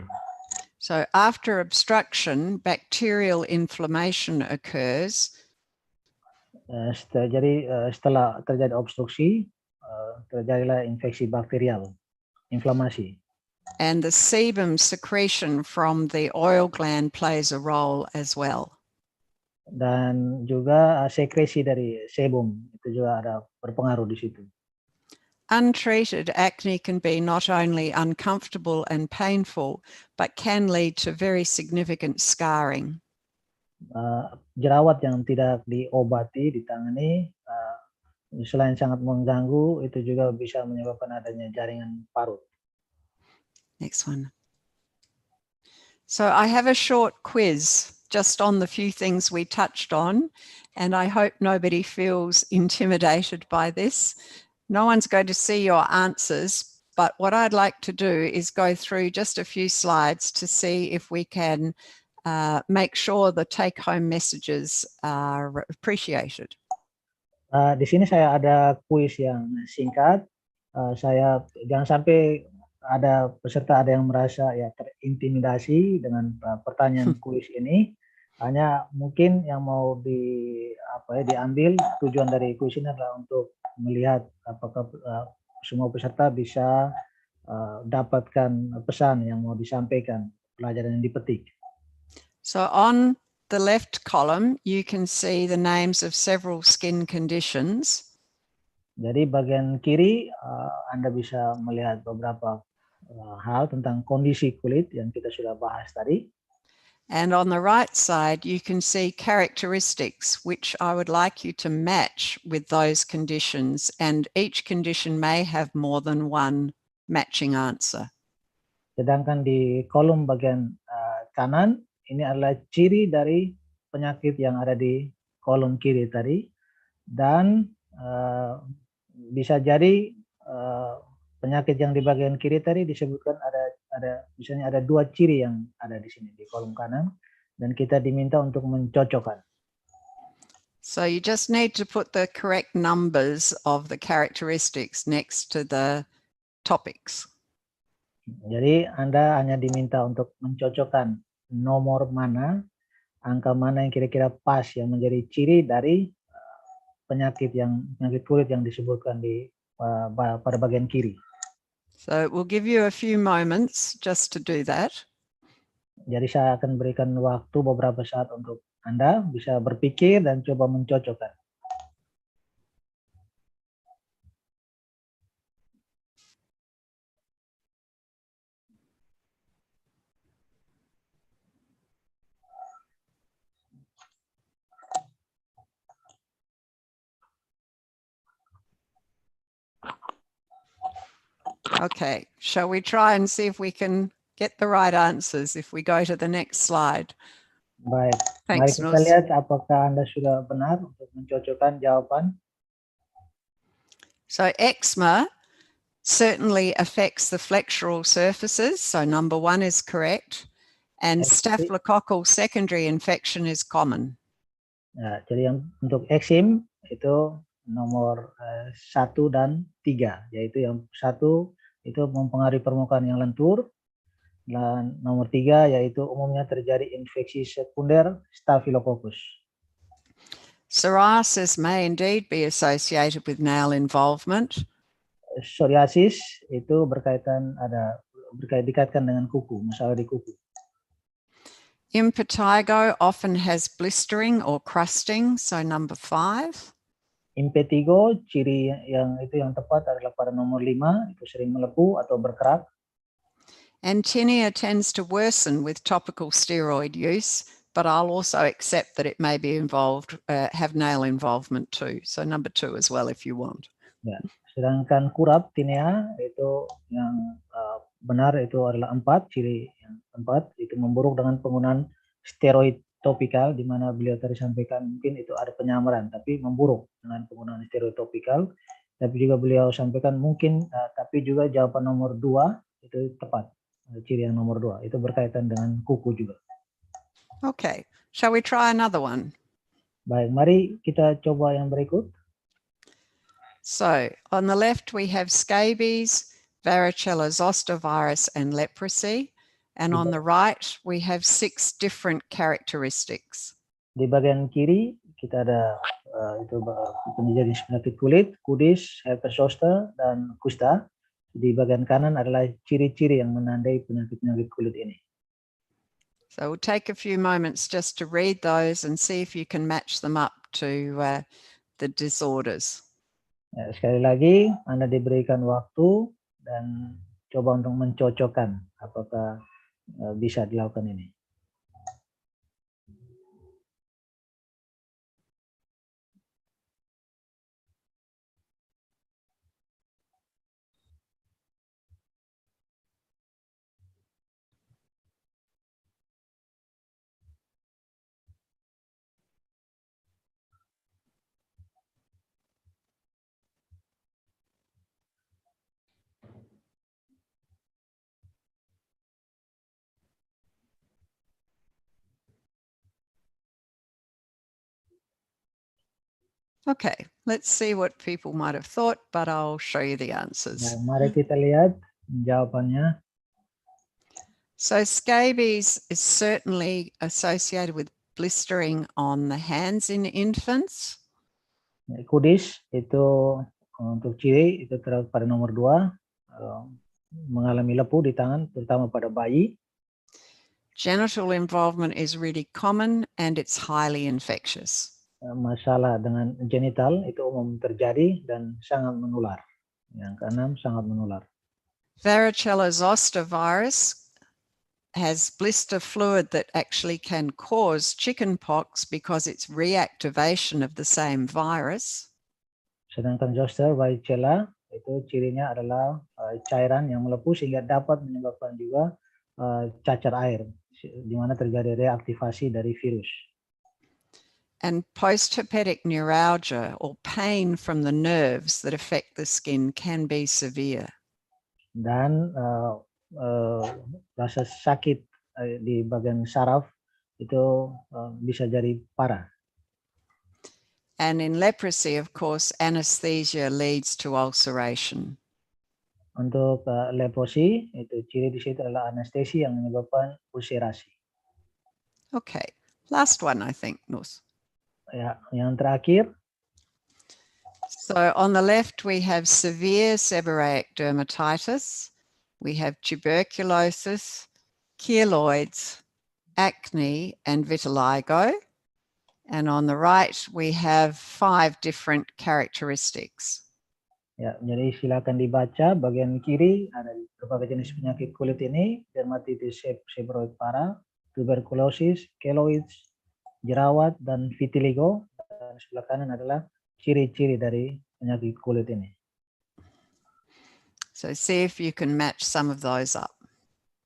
So after obstruction, bacterial inflammation occurs. Setelah terjadi obstruksi, terjadilah infeksi bakterial, inflamasi. And the sebum secretion from the oil gland plays a role as well. Dan juga sekresi dari sebum itu juga ada berpengaruh di situ. Untreated acne can be not only uncomfortable and painful, but can lead to very significant scarring. Jerawat yang tidak diobati, ditangani, selain sangat mengganggu, itu juga bisa menyebabkan adanya jaringan parut. Next one. So I have a short quiz just on the few things we touched on, and I hope nobody feels intimidated by this. No one's going to see your answers, but what I'd like to do is go through just a few slides to see if we can make sure the take-home messages are appreciated. Di sini saya ada kuis yang singkat. Saya jangan sampai ada peserta ada yang merasa ya terintimidasi dengan pertanyaan kuis ini. Hanya mungkin yang mau diambil tujuan dari kuis ini adalah untuk melihat apakah semua peserta bisa dapatkan pesan yang mau disampaikan, pelajaran yang dipetik. So on the left column, you can see the names of several skin conditions. Jadi bagian kiri Anda bisa melihat beberapa hal tentang kondisi kulit yang kita sudah bahas tadi. And on the right side, you can see characteristics which I would like you to match with those conditions, and each condition may have more than one matching answer. Sedangkan di kolom bagian kanan ini adalah ciri dari penyakit yang ada di kolom kiri tadi, dan bisa jadi penyakit yang di bagian kiri tadi disebutkan misalnya ada 2 ciri yang ada di sini di kolom kanan, dan kita diminta untuk mencocokkan. So you just need to put the correct numbers of the characteristics next to the topics. Jadi Anda hanya diminta untuk mencocokkan nomor mana, angka mana yang kira-kira pas yang menjadi ciri dari penyakit kulit yang disebutkan di pada bagian kiri. So we'll give you a few moments just to do that. Jadi saya akan berikan waktu beberapa saat untuk Anda bisa berpikir dan coba mencocokkan. Okay, shall we try and see if we can get the right answers if we go to the next slide? Baik, Thanks, mari kita Nus. lihat apakah Anda sudah benar untuk mencocokkan jawaban. So eczema certainly affects the flexural surfaces. So number 1 is correct. And staphylococcal secondary infection is common. Ya, jadi yang untuk eksim itu nomor 1 dan 3, yaitu yang 1 itu mempengaruhi permukaan yang lentur, dan nomor 3 yaitu umumnya terjadi infeksi sekunder Staphylococcus. Psoriasis may indeed be associated with nail involvement. Psoriasis itu dikaitkan dengan kuku, masalah di kuku. Impetigo often has blistering or crusting, so number 5. Impetigo, ciri yang tepat adalah pada nomor 5, itu sering melepuh atau berkerak. And tinea tends to worsen with topical steroid use, but I'll also accept that it may be have nail involvement too. So number 2 as well if you want. Ya, sedangkan kurap tinea itu yang benar itu adalah 4, ciri yang 4 itu memburuk dengan penggunaan steroid topikal, di mana beliau tadi sampaikan mungkin itu ada penyamaran tapi memburuk dengan penggunaan steroid topikal. Tapi juga beliau sampaikan mungkin tapi juga jawaban nomor 2 itu tepat. Ciri yang nomor 2 itu berkaitan dengan kuku juga. Okay, shall we try another one? Baik, mari kita coba yang berikut. So on the left we have scabies, varicella zoster virus and leprosy. And on the right we have 6 different characteristics. Di bagian kiri kita ada itu jenis penyakit kulit, kudis, herpes zoster, dan kusta. Di bagian kanan adalah ciri-ciri yang menandai penyakit-penyakit kulit ini. So we'll take a few moments just to read those and see if you can match them up to the disorders. Ya, sekali lagi Anda diberikan waktu dan coba untuk mencocokkan apakah bisa dilakukan ini. Okay, let's see what people might have thought, but I'll show you the answers. Nah, mari kita lihat jawabannya. So scabies is certainly associated with blistering on the hands in infants. Kudis itu untuk ciri itu terdapat pada nomor 2, mengalami lepuh di tangan terutama pada bayi. Genital involvement is really common and it's highly infectious. Masalah dengan genital itu umum terjadi dan sangat menular. Yang keenam, sangat menular. Varicella zoster virus has blister fluid that actually can cause chickenpox because it's reactivation of the same virus. Sedangkan zoster varicella itu cirinya adalah cairan yang melepuh sehingga dapat menyebabkan juga cacar air, di mana terjadi reaktivasi dari virus. And post-herpetic neuralgia or pain from the nerves that affect the skin can be severe. Dan rasa sakit di bagian saraf itu bisa jadi parah. And in leprosy, of course, anesthesia leads to ulceration. Untuk leprosy, itu ciri di situ adalah anestesi yang menyebabkan ulcerasi. Okay, last one, I think, Nus. Ya, yang terakhir. So on the left, we have severe seborrheic dermatitis. We have tuberculosis, keloids, acne, and vitiligo. And on the right, we have 5 different characteristics. Ya, jadi silakan dibaca bagian kiri ada berbagai jenis penyakit kulit ini, dermatitis seborrheic parah, tuberkulosis, keloids, jerawat, dan vitiligo. Dan sebelah kanan adalah ciri-ciri dari penyakit kulit ini. So see if you can match some of those up.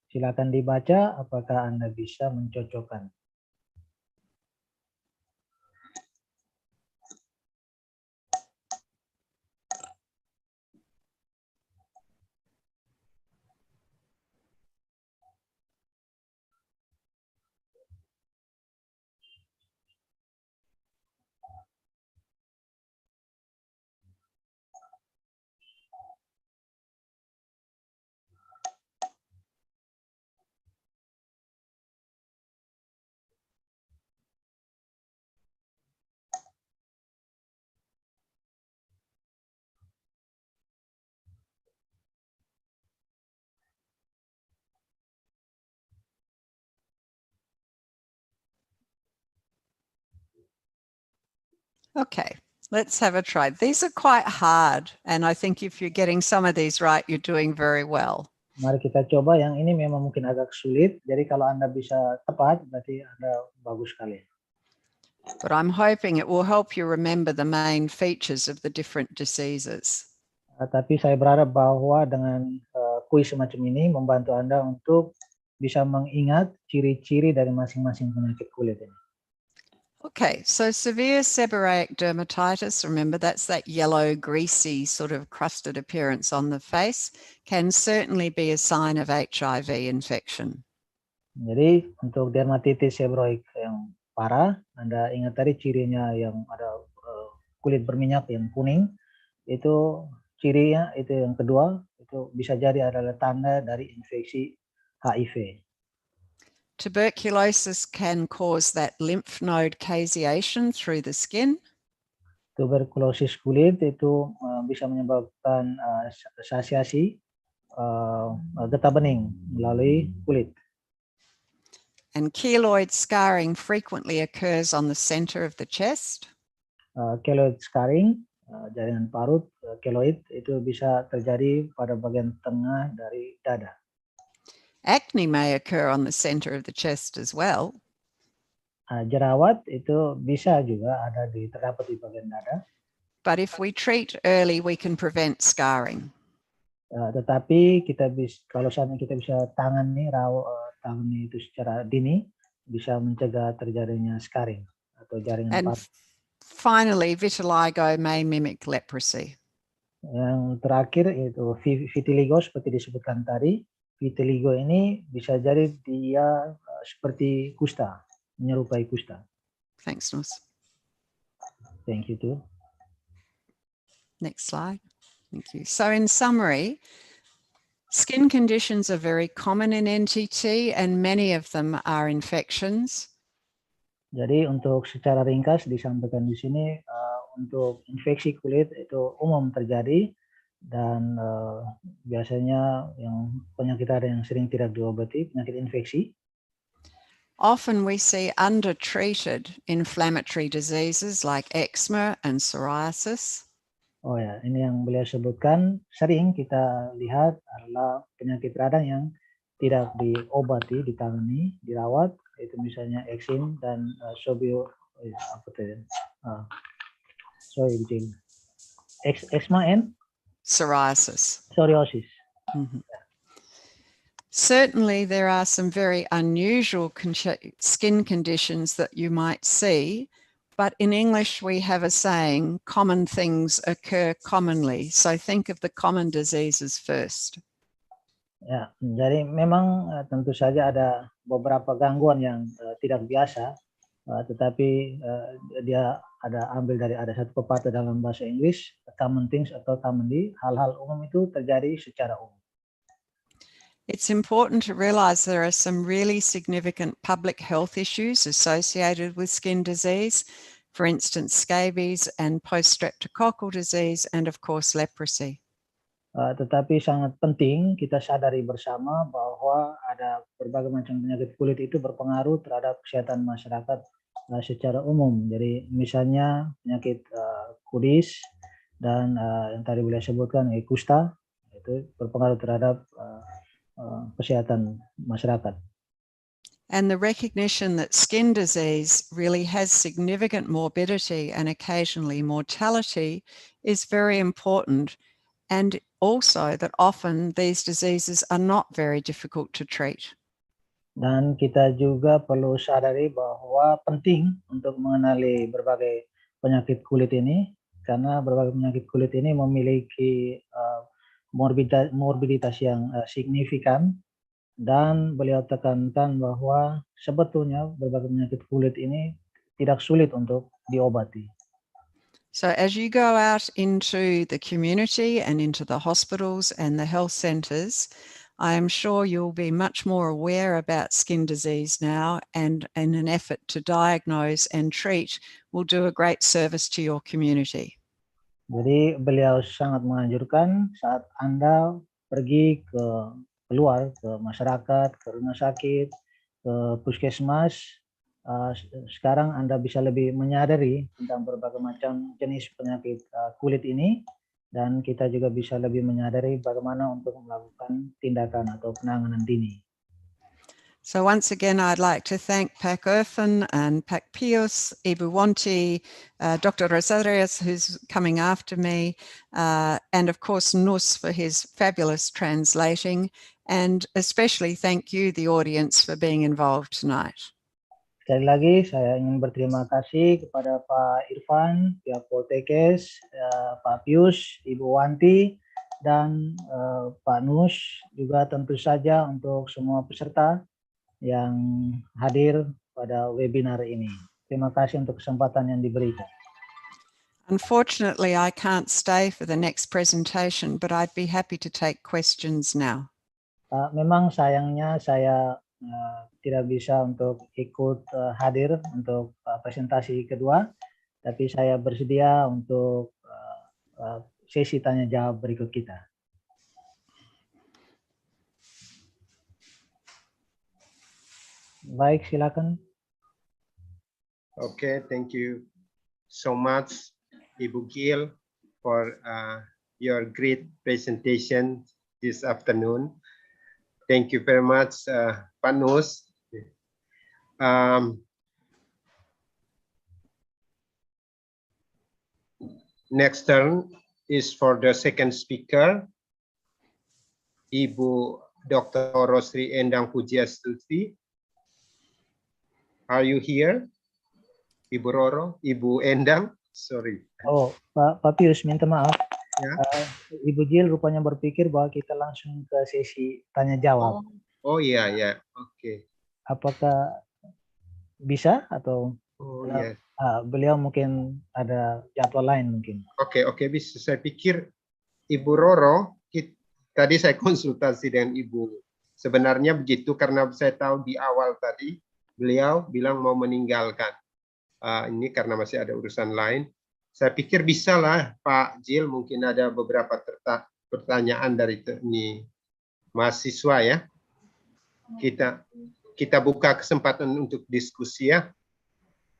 Silakan dibaca apakah Anda bisa mencocokkan. Okay, let's have a try. These are quite hard, and I think if you're getting some of these right, you're doing very well. Mari kita coba, yang ini memang mungkin agak sulit. Jadi kalau Anda bisa tepat, berarti Anda bagus sekali. But I'm hoping it will help you remember the main features of the different diseases. Tapi saya berharap bahwa dengan kuis semacam ini membantu Anda untuk bisa mengingat ciri-ciri dari masing-masing penyakit kulit ini. Okay, so severe seborrheic dermatitis, remember that's that yellow, greasy sort of crusted appearance on the face, can certainly be a sign of HIV infection. Jadi untuk dermatitis seborrheic yang parah, Anda ingat tadi cirinya yang ada kulit berminyak yang kuning, itu cirinya itu yang kedua, itu bisa jadi adalah tanda dari infeksi HIV. Tuberculosis can cause that lymph node caseation through the skin. Tuberkulosis kulit itu bisa menyebabkan sasiasi getah bening melalui kulit. And keloid scarring frequently occurs on the center of the chest. Keloid scarring, jaringan parut, keloid itu bisa terjadi pada bagian tengah dari dada. Acne may occur on the center of the chest as well. Jerawat itu bisa juga terdapat di bagian dada. But if we treat early, we can prevent scarring. Tetapi kita bisa, kalau saatnya kita bisa tangani itu secara dini, bisa mencegah terjadinya scarring atau jaringan parut. Finally, vitiligo may mimic leprosy. Yang terakhir itu vitiligo seperti disebutkan tadi. Vitiligo ini bisa jadi dia seperti kusta, menyerupai kusta. Thanks, Nus. Thank you too. Next slide. Thank you. So in summary, skin conditions are very common in NTT and many of them are infections. Jadi untuk secara ringkas disampaikan di sini untuk infeksi kulit itu umum terjadi. Dan biasanya yang penyakit ada yang sering tidak diobati, penyakit infeksi. Often we see undertreated inflammatory diseases like eczema and psoriasis. Oh ya, ini yang beliau sebutkan, sering kita lihat adalah penyakit radang yang tidak diobati, ditangani, dirawat, itu misalnya eczema dan eczema and Psoriasis. Psoriasis. Certainly, there are some very unusual skin conditions that you might see, but in English we have a saying, common things occur commonly. So think of the common diseases first. Ya, jadi memang tentu saja ada beberapa gangguan yang tidak biasa, tetapi dia ada satu pepatah dalam bahasa Inggris, common things atau commonly, hal-hal umum itu terjadi secara umum. It's important to realize there are some really significant public health issues associated with skin disease, for instance, scabies and post-streptococcal disease, and of course, leprosy. Tetapi sangat penting kita sadari bersama bahwa ada berbagai macam penyakit kulit itu berpengaruh terhadap kesehatan masyarakat secara umum. Jadi misalnya penyakit kudis dan yang tadi beliau sebutkan kusta itu berpengaruh terhadap kesehatan masyarakat. And the recognition that skin disease really has significant morbidity and occasionally mortality is very important, and also that often these diseases are not very difficult to treat. Dan kita juga perlu sadari bahwa penting untuk mengenali berbagai penyakit kulit ini, karena berbagai penyakit kulit ini memiliki morbiditas yang signifikan, dan beliau tekankan bahwa sebetulnya berbagai penyakit kulit ini tidak sulit untuk diobati. So as you go out into the community and into the hospitals and the health centres, I am sure you'll be much more aware about skin disease now, and in an effort to diagnose and treat will do a great service to your community. Jadi beliau sangat menganjurkan saat Anda pergi keluar ke masyarakat, ke rumah sakit, ke puskesmas, sekarang Anda bisa lebih menyadari tentang berbagai macam jenis penyakit kulit ini, dan kita juga bisa lebih menyadari bagaimana untuk melakukan tindakan atau penanganan dini. So once again, I'd like to thank Pak Irfan and Pak Pius, Ibu Wanti, Dr. Rosarius, who's coming after me, and of course Nus for his fabulous translating, and especially thank you, the audience, for being involved tonight. Sekali lagi saya ingin berterima kasih kepada Pak Irfan, pihak Poltekkes, Pak Pius, Ibu Wanti, dan Pak Nus, juga tentu saja untuk semua peserta yang hadir pada webinar ini. Terima kasih untuk kesempatan yang diberikan. Unfortunately, I can't stay for the next presentation, but I'd be happy to take questions now. Memang sayangnya saya tidak bisa untuk ikut hadir untuk presentasi kedua, tapi saya bersedia untuk sesi tanya jawab berikut kita. Baik, silakan. Okay, thank you so much, Ibu Gil, for your great presentation this afternoon. Thank you very much, Pak Nus. Next turn is for the second speaker, Ibu Dr. Rosri Endang Pujiastuti. Are you here, Ibu Roro, Ibu Endang? Sorry. Oh, Pak Pius, minta maaf. Ya. Ibu Jil rupanya berpikir bahwa kita langsung ke sesi tanya jawab. Oh iya ya, oke. Apakah bisa atau? Oh iya. Beliau mungkin ada jadwal lain mungkin. Oke, bisa. Saya pikir Ibu Roro, tadi saya konsultasi dengan Ibu. Sebenarnya begitu, karena saya tahu di awal tadi beliau bilang mau meninggalkan ini karena masih ada urusan lain. Saya pikir bisa lah Pak Jil, mungkin ada beberapa pertanyaan dari ini mahasiswa ya. Kita buka kesempatan untuk diskusi ya.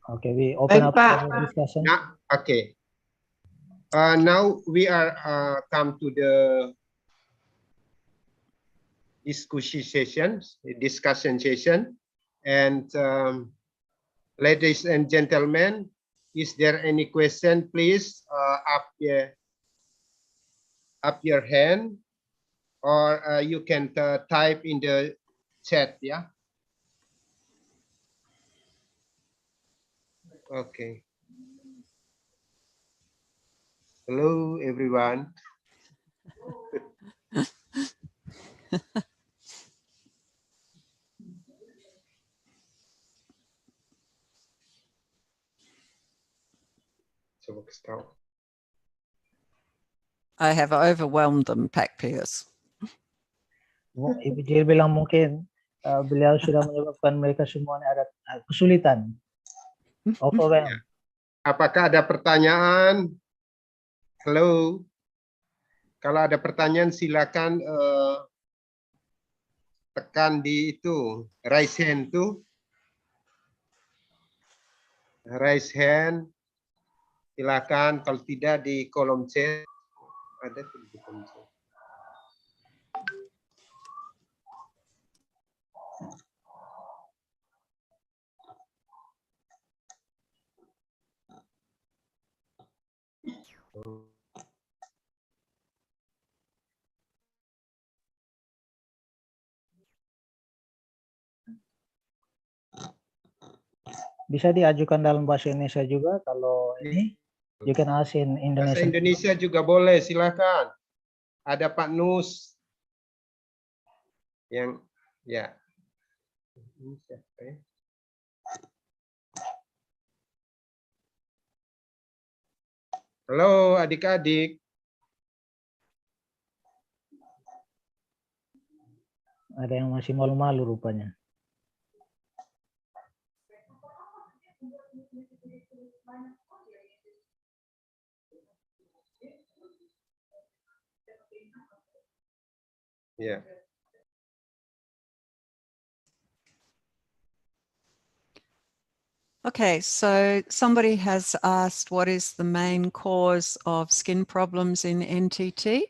Oke, we open up for discussion. Nah, oke. Now we are come to the discussion session. And ladies and gentlemen, is there any question? Please up your hand, or you can type in the chat, yeah? Okay. Hello, everyone. Coba kasih tahu. I have overwhelmed them, Pakpiers. Ibu Jill bilang mungkin beliau sudah menyebabkan mereka semua ada kesulitan. Overwhelmed. Apakah ada pertanyaan? Halo. Kalau ada pertanyaan silakan tekan di itu raise hand tuh. Raise hand. Silakan, kalau tidak di kolom chat ada tuh di kolom chat. Bisa diajukan dalam bahasa Indonesia juga kalau ini. You can ask in Indonesian. Bahasa Indonesia juga boleh, silakan. Ada Pak Nus yang ya. Ini siapa ya? Halo adik-adik. Ada yang masih malu-malu rupanya. Yeah. Okay, so somebody has asked what is the main cause of skin problems in NTT?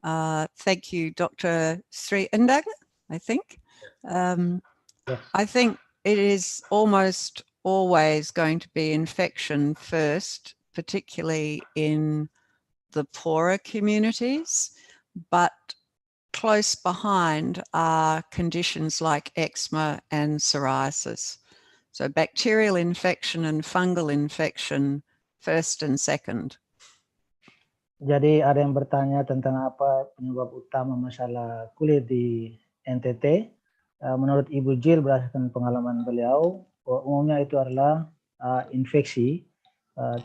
Thank you, Dr. Sri Endang, I think. I think it is almost always going to be infection first, particularly in the poorer communities, but close behind are conditions like eczema and psoriasis. So bacterial infection and fungal infection first and second. Jadi ada yang bertanya tentang apa penyebab utama masalah kulit di NTT. Menurut Ibu Jill berdasarkan pengalaman beliau, umumnya itu adalah infeksi,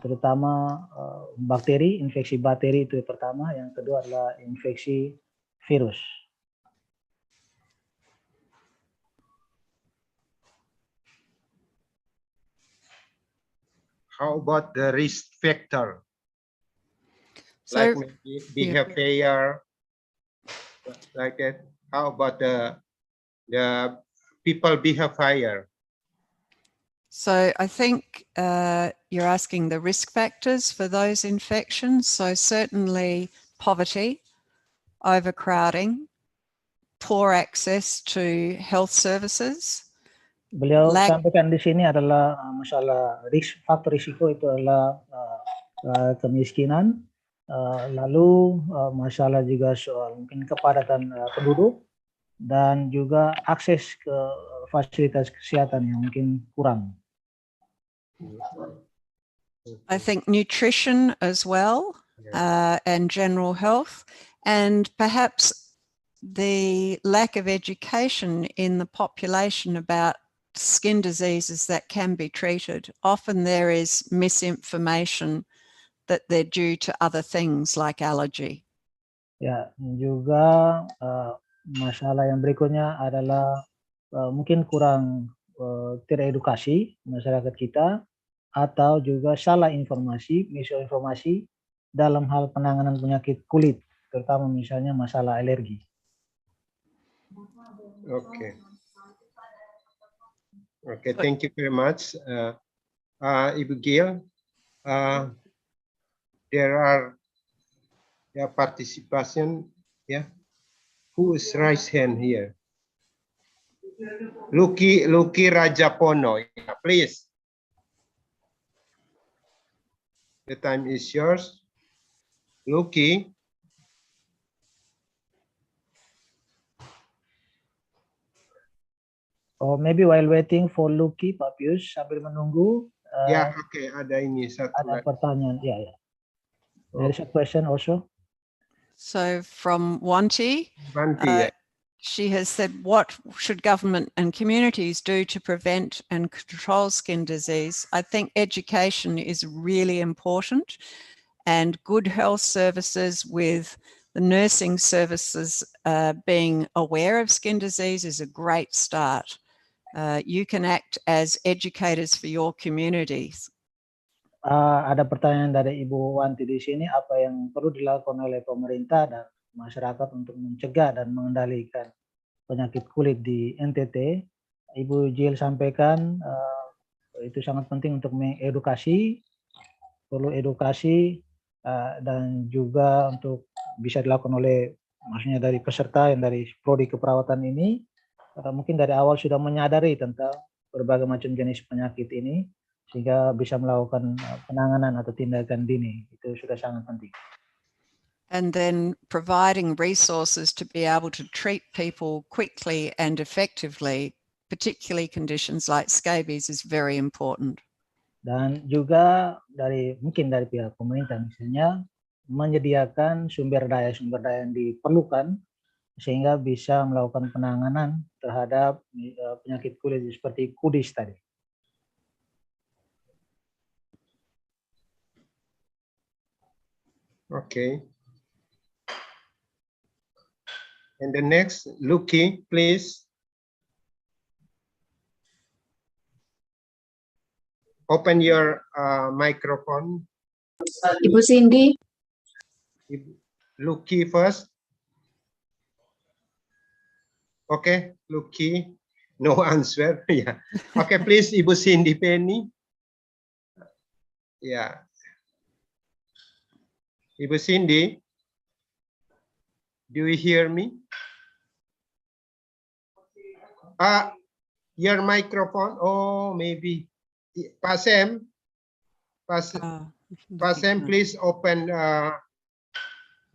terutama bakteri, infeksi bakteri itu yang pertama, yang kedua adalah infeksi virus. How about the risk factor? So, like maybe behavior, like that. How about the people behavior? So I think you're asking the risk factors for those infections. So certainly poverty, overcrowding, poor access to health services. Beliau sampaikan di sini adalah masalah faktor risiko itu adalah kemiskinan, lalu masalah juga soal mungkin kepadatan penduduk dan juga akses ke fasilitas kesehatan yang mungkin kurang. I think nutrition as well, and general health, and perhaps the lack of education in the population about skin diseases that can be treated. Often there is misinformation that they're due to other things like allergy. Ya, juga masalah yang berikutnya adalah mungkin kurang teredukasi masyarakat kita, atau juga salah informasi, misinformasi dalam hal penanganan penyakit kulit, terutama misalnya masalah alergi. Okay. Okay, thank you very much, Ibu Gil. There are participation. Who is raised hand here? Lucky Rajapono. Please. The time is yours. Lucky. Or maybe while waiting for Lucky, Pak Pius, sambil menunggu. Ya, oke, ada ini satu Ada lagi. pertanyaan, ya. There is a question also. So from Wanti, Banti, ya. she has said, what should government and communities do to prevent and control skin disease? I think education is really important, and good health services with the nursing services being aware of skin disease is a great start. You can act as educators for your communities. Ada pertanyaan dari Ibu Wanti di sini, apa yang perlu dilakukan oleh pemerintah dan masyarakat untuk mencegah dan mengendalikan penyakit kulit di NTT. Ibu Jill sampaikan itu sangat penting untuk mengedukasi, perlu edukasi dan juga untuk bisa dilakukan oleh maksudnya dari peserta yang dari prodi keperawatan ini mungkin dari awal sudah menyadari tentang berbagai macam jenis penyakit ini sehingga bisa melakukan penanganan atau tindakan dini. Itu sudah sangat penting. And then providing resources to be able to treat people quickly and effectively, particularly conditions like scabies, is very important. Dan juga mungkin dari pihak pemerintah misalnya menyediakan sumber daya yang diperlukan sehingga bisa melakukan penanganan terhadap penyakit kulit seperti kudis tadi. Okay. And the next, Lucky, please. Open your microphone. Ibu Cindy. Lucky first. Okay, Lucky, no answer. Yeah. Okay, please, Ibu Cindy Penny. Yeah. Ibu Cindy, do you hear me? Your microphone. Oh, maybe. Pak Sam, please open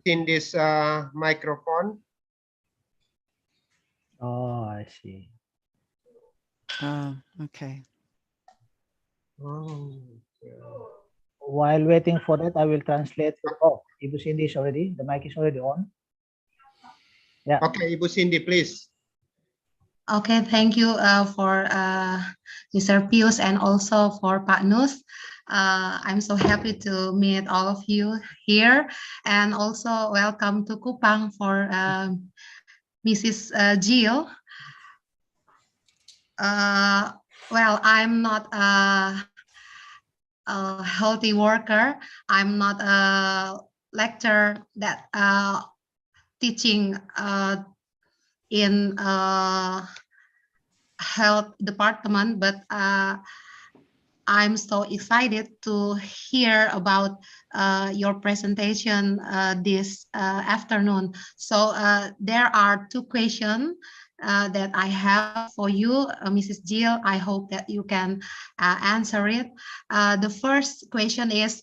in this microphone. Oh, I see. Okay. Oh. While waiting for that, I will translate. Oh, Ibu Cindy is already, the mic is already on. Yeah. Okay, Ibu Cindy, please. Okay, thank you for Mr. Pius and also for Pak Nus. I'm so happy to meet all of you here, and also welcome to Kupang for Mrs. Jill. Well, I'm not a healthy worker. I'm not a lecturer that teaching in health department, but I'm so excited to hear about your presentation this afternoon. So there are two questions that I have for you, Mrs. Jill. I hope that you can answer it. The first question is,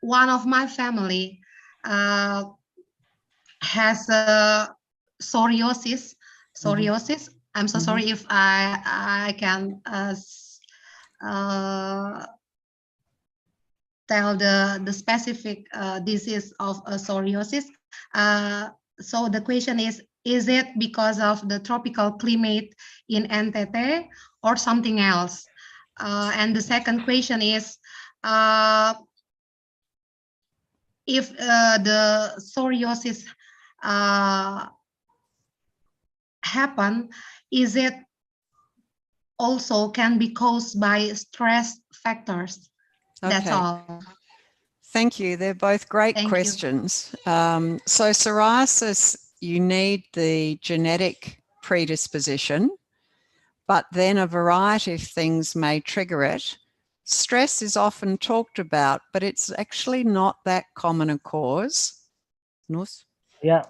one of my family has psoriasis. I'm so sorry if I can tell the specific disease of psoriasis. So the question is it because of the tropical climate in NTT or something else? And the second question is, if the psoriasis happen, is it also can be caused by stress factors? Okay. That's all. Thank you. They're both great questions. So psoriasis, you need the genetic predisposition, but then a variety of things may trigger it. Stress is often talked about, but it's actually not that common a cause. Nus? Ya,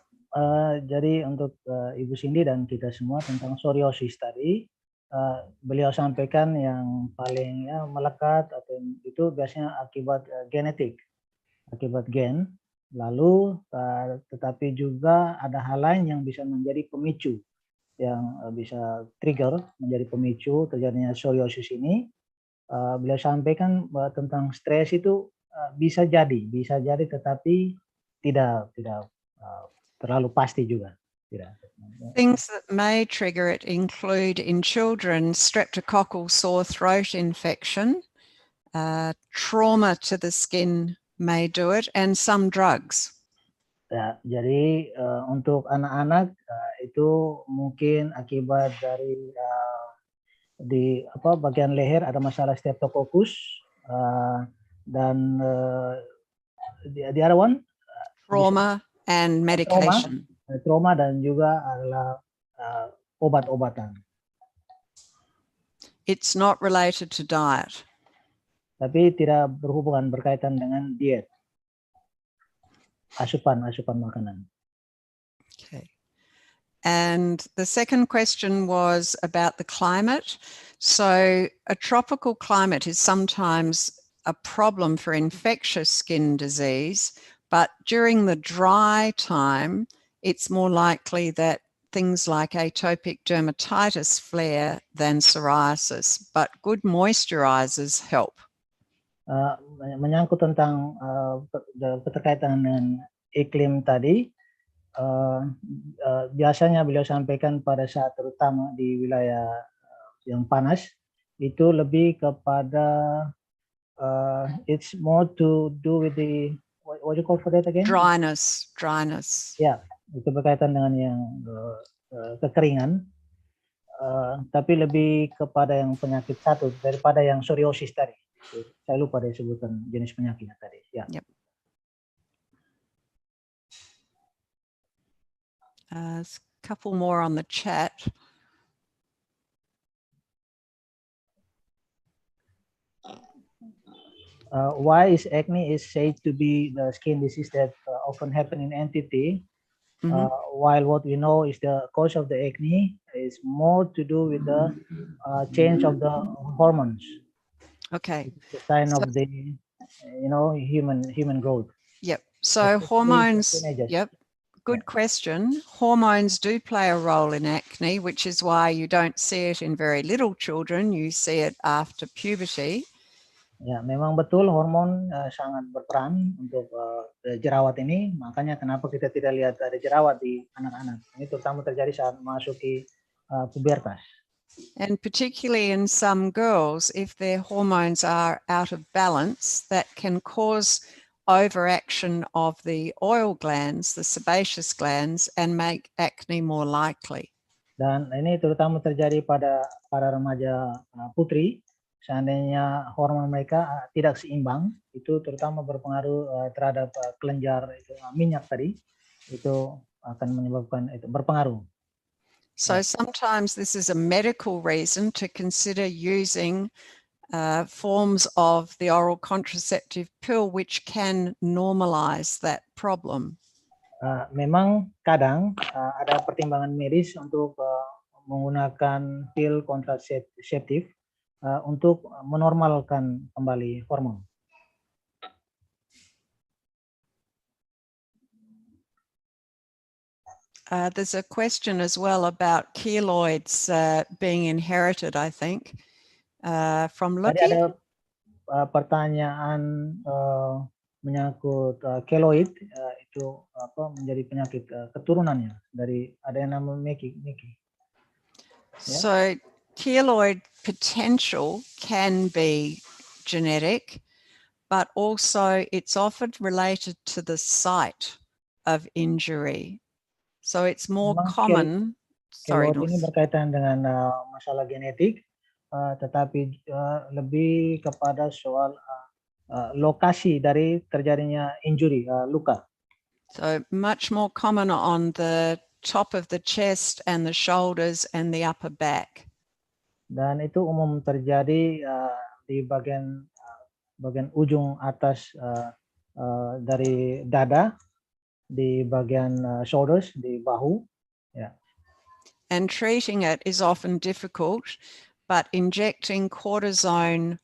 jadi untuk Ibu Cindy dan kita semua tentang psoriasis tadi, beliau sampaikan yang paling melekat atau itu biasanya akibat genetik, akibat gen. Lalu tetapi juga ada hal lain yang bisa menjadi pemicu. yang bisa trigger menjadi pemicu terjadinya psoriasis ini. Beliau sampaikan tentang stres itu bisa jadi tetapi tidak terlalu pasti juga. Tidak. Things that may trigger it include in children streptococcal sore throat infection, trauma to the skin may do it, and some drugs. Ya, jadi untuk anak-anak itu mungkin akibat dari di bagian leher ada masalah streptococcus dan the other one trauma and medication. Trauma dan juga adalah obat-obatan. It's not related to diet. Tapi tidak berkaitan dengan diet. Asupan makanan. Okay. And the second question was about the climate. So a tropical climate is sometimes a problem for infectious skin disease, but during the dry time, it's more likely that things like atopic dermatitis flare than psoriasis, but good moisturizers help. Menyangkut tentang keterkaitan dengan iklim tadi, biasanya beliau sampaikan pada saat terutama di wilayah yang panas itu lebih kepada it's more to do with the what you call for that again? Dryness. Ya, itu berkaitan dengan yang kekeringan, tapi lebih kepada yang penyakit satu daripada yang psoriasis tadi. Saya lupa disebutkan jenis penyakitnya tadi. Ya. Yep. A couple more on the chat. Why is acne said to be the skin disease that often happen in entity, while what we know is the cause of the acne is more to do with the change of the hormones. Okay. The sign of the human growth. Yep. So hormones. Yep. Good question. Hormones do play a role in acne, which is why you don't see it in very little children. You see it after puberty. Ya, memang betul hormon sangat berperan untuk jerawat ini. Makanya kenapa kita tidak lihat ada jerawat di anak-anak. Ini terutama terjadi saat masuki pubertas. And particularly in some girls, if their hormones are out of balance, that can cause overaction of the oil glands, the sebaceous glands, and make acne more likely. Dan ini terutama terjadi pada para remaja putri. Seandainya hormon mereka tidak seimbang, itu terutama berpengaruh terhadap kelenjar minyak tadi, itu akan menyebabkan itu berpengaruh. So sometimes this is a medical reason to consider using forms of the oral contraceptive pill which can normalize that problem. Memang kadang ada pertimbangan medis untuk menggunakan pil kontraseptif untuk menormalkan kembali hormon. There's a question as well about keloids being inherited, I think, from Lucky. Tadi ada pertanyaan menyangkut keloid, itu menjadi penyakit keturunannya dari ada yang nama Miki. So keloid potential can be genetic, but also it's often related to the site of injury. So it's more common. Keloid ini berkaitan dengan masalah genetik, tetapi lebih kepada soal lokasi dari terjadinya injury, luka. So much more common on the top of the chest and the shoulders and the upper back. Dan itu umum terjadi di bagian ujung atas dari dada, di bagian shoulders, di bahu. Yeah. And treating it is often difficult, but injecting cortisone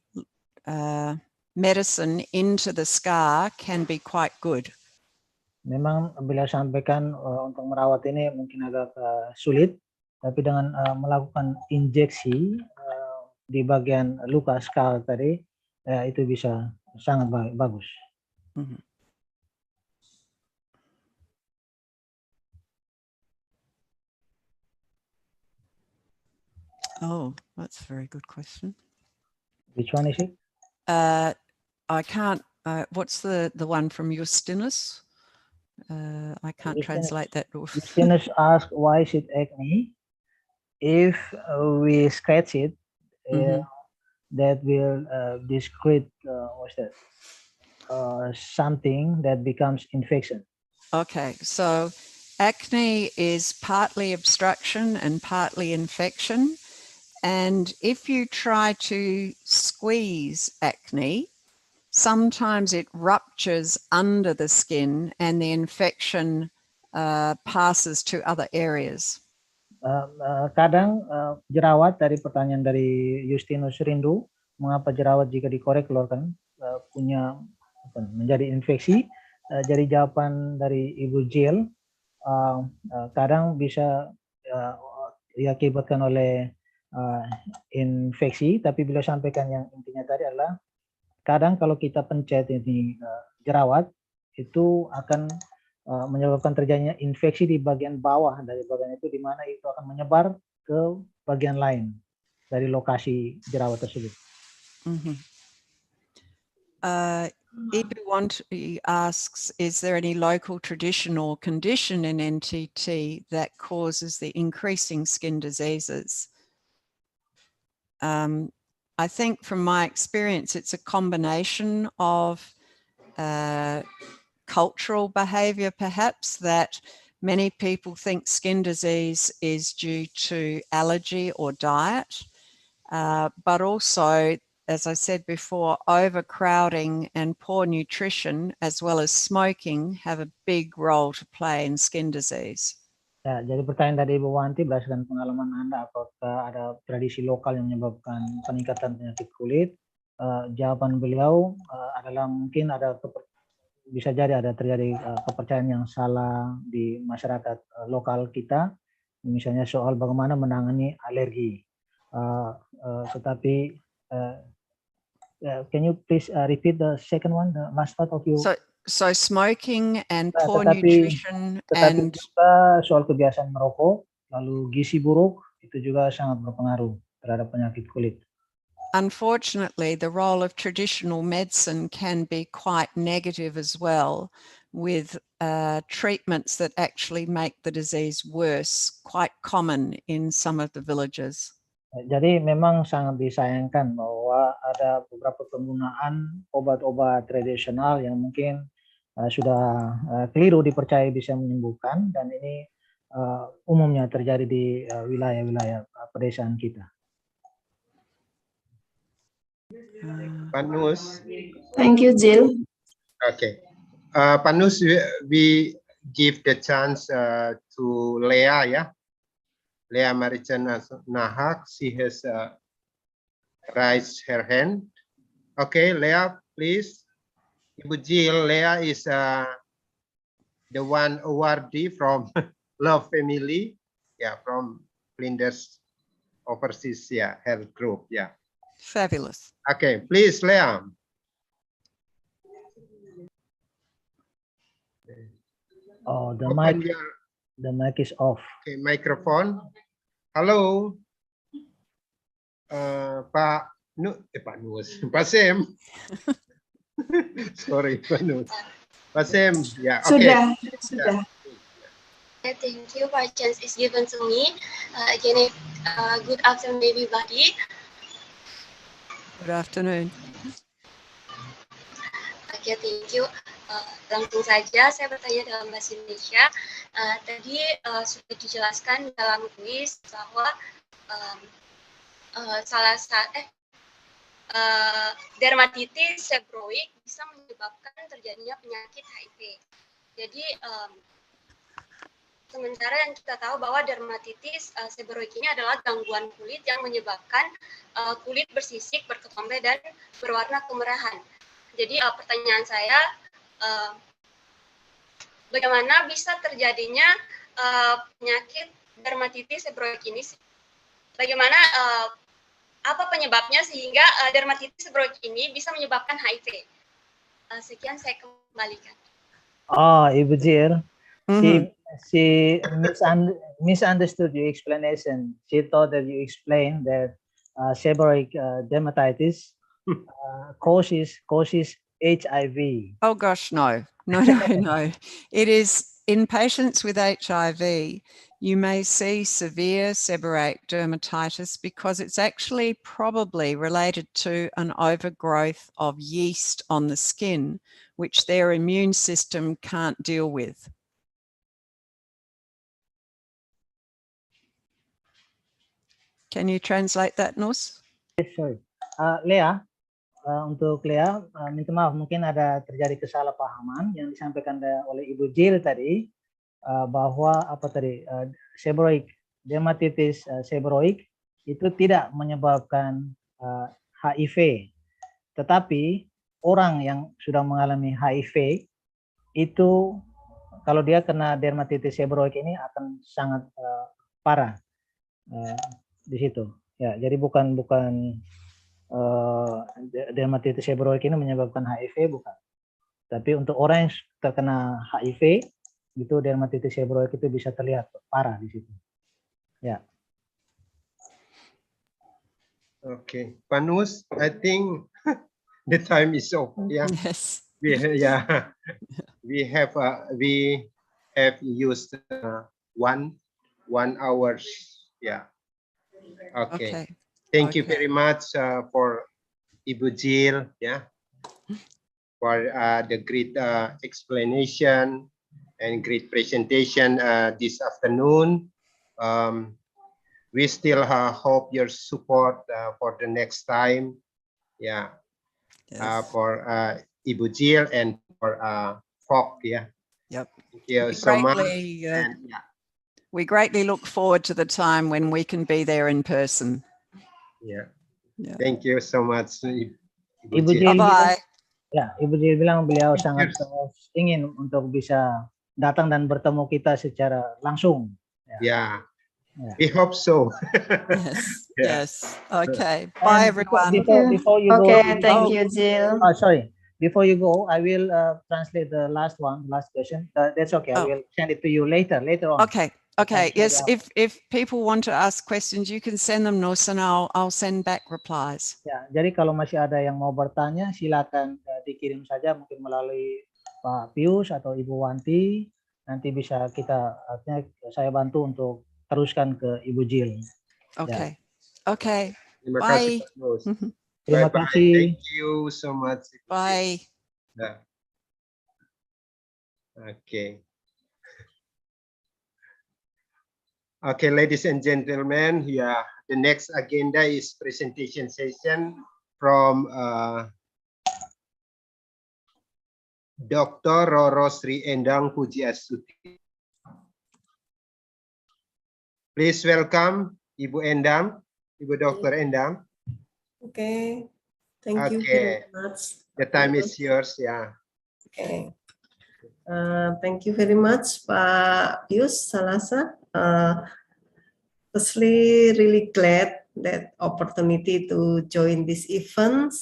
medicine into the scar can be quite good. Memang beliau sampaikan untuk merawat ini mungkin agak sulit, Tapi dengan melakukan injeksi di bagian luka skal tadi, itu bisa sangat bagus. Oh, that's a very good question. Which one is it? I can't. What's the one from Justinus? I can't translate that. Justinus asked, why is it acne? If we scratch it, that will discrete what's that? Something that becomes infection. Okay, so acne is partly obstruction and partly infection. And if you try to squeeze acne, sometimes it ruptures under the skin and the infection passes to other areas. Kadang jerawat, dari pertanyaan dari Justinus Rindu, mengapa jerawat jika dikorek keluarkan punya menjadi infeksi? Jadi jawaban dari Ibu Jill, kadang bisa diakibatkan oleh infeksi, tapi beliau sampaikan yang intinya tadi adalah kadang kalau kita pencet ini jerawat, itu akan menyebabkan terjadinya infeksi di bagian bawah dari bagian itu, di mana itu akan menyebar ke bagian lain dari lokasi jerawat tersebut. Ibu asks, is there any local tradition or condition in NTT that causes the increasing skin diseases? I think from my experience, it's a combination of cultural behavior, perhaps, that many people think skin disease is due to allergy or diet, but also, as I said before, overcrowding and poor nutrition, as well as smoking, have a big role to play in skin disease. Ya, jadi pertanyaan dari Ibu Wanti, berdasarkan pengalaman Anda, apakah ada tradisi lokal yang menyebabkan peningkatan penyakit kulit? Jawaban beliau adalah mungkin ada bisa jadi ada terjadi kepercayaan yang salah di masyarakat lokal kita, misalnya soal bagaimana menangani alergi. Tetapi can you please repeat the second one, the last part of you? So smoking and poor nutrition and juga soal kebiasaan merokok, lalu gizi buruk, itu juga sangat berpengaruh terhadap penyakit kulit. Unfortunately, the role of traditional medicine can be quite negative as well, with treatments that actually make the disease worse, quite common in some of the villages. Jadi memang sangat disayangkan bahwa ada beberapa penggunaan obat-obat tradisional yang mungkin sudah keliru dipercaya bisa menyembuhkan, dan ini umumnya terjadi di wilayah-wilayah pedesaan kita. Panus. Thank you, Jill. Okay. Panus, we give the chance to Leah, yeah? Leah Maricana Nahak, she has raised her hand. Okay, Leah, please. Ibu Jill, Leah is the one awardee from Love Family, yeah, from Flinders Overseas, yeah, Health Group, yeah. Fabulous. Okay, please, Leah. Oh, the mic is off. Okay, microphone. Hello, Pak Nus, Pak Sem. Sorry, Pak Nus. Pak Sem, yeah. Okay. Sudah. Thank you for the chance is given to me. Again, good afternoon, everybody. Good afternoon. Oke, thank you. Langsung saja saya bertanya dalam bahasa Indonesia. Tadi sudah dijelaskan dalam kuis bahwa dermatitis seborrheic bisa menyebabkan terjadinya penyakit HIV. Jadi sementara yang kita tahu bahwa dermatitis seborrheic ini adalah gangguan kulit yang menyebabkan kulit bersisik, berketombe, dan berwarna kemerahan. Jadi pertanyaan saya, bagaimana bisa terjadinya penyakit dermatitis seborrheic ini, bagaimana apa penyebabnya sehingga dermatitis seborrheic ini bisa menyebabkan HIV. Sekian saya kembalikan. Oh, Ibu Jill, she misunderstood your explanation. She thought that you explained that seborrheic dermatitis causes HIV. Oh gosh, no. It is in patients with HIV, you may see severe seborrheic dermatitis because it's actually probably related to an overgrowth of yeast on the skin, which their immune system can't deal with. Can you translate that, Nus? Yes, sorry. Lea, untuk Lea, minta maaf, mungkin ada terjadi kesalahpahaman yang disampaikan oleh Ibu Jill tadi, bahwa seborrheic dermatitis seborrheic itu tidak menyebabkan HIV, tetapi orang yang sudah mengalami HIV itu kalau dia kena dermatitis seborrheic ini akan sangat parah di situ. Ya, jadi bukan dermatitis seborrheic ini menyebabkan HIV, bukan. Tapi untuk orang yang terkena HIV, itu dermatitis seborrheic itu bisa terlihat parah di situ. Ya. Okay, Panus, I think the time is over. Yeah. Yes. We have used 1 hour. Yeah. Okay. Thank you very much for Ibu Jill. Yeah. For the great explanation and great presentation this afternoon. We still hope your support for the next time. Yeah. Yes. For Ibu Jill and for Fok. Yeah. Yep. Thank you so much. We greatly look forward to the time when we can be there in person. Yeah. Thank you so much, Ibu Jill. Bye-bye. Ya, Ibu Jill bilang beliau sangat ingin untuk bisa datang dan bertemu kita secara langsung. Yeah. We hope so. Yes. Okay. Bye, everyone. Before you go. Thank you, Jill. Oh, sorry. Before you go, I will translate the last question. That's okay. I will send it to you later on. Okay. Yes. If people want to ask questions, you can send them, Nus, and I'll send back replies. Ya, jadi kalau masih ada yang mau bertanya, silakan dikirim saja mungkin melalui Pak Pius atau Ibu Wanti. Nanti bisa saya bantu untuk teruskan ke Ibu Jill. Okay. Ya. Okay. Terima Bye. kasih. Terima kasih. Thank you so much. Bye. Okay. Okay, ladies and gentlemen, the next agenda is presentation session from Dr. Roro Sri Endang Pujiastuti. Please welcome Ibu Endang, Ibu Dr. Endang. Okay, thank you very much. The time is yours, yeah. Okay. Thank you very much, Pak Pius Salasa. Firstly, really glad that opportunity to join this event.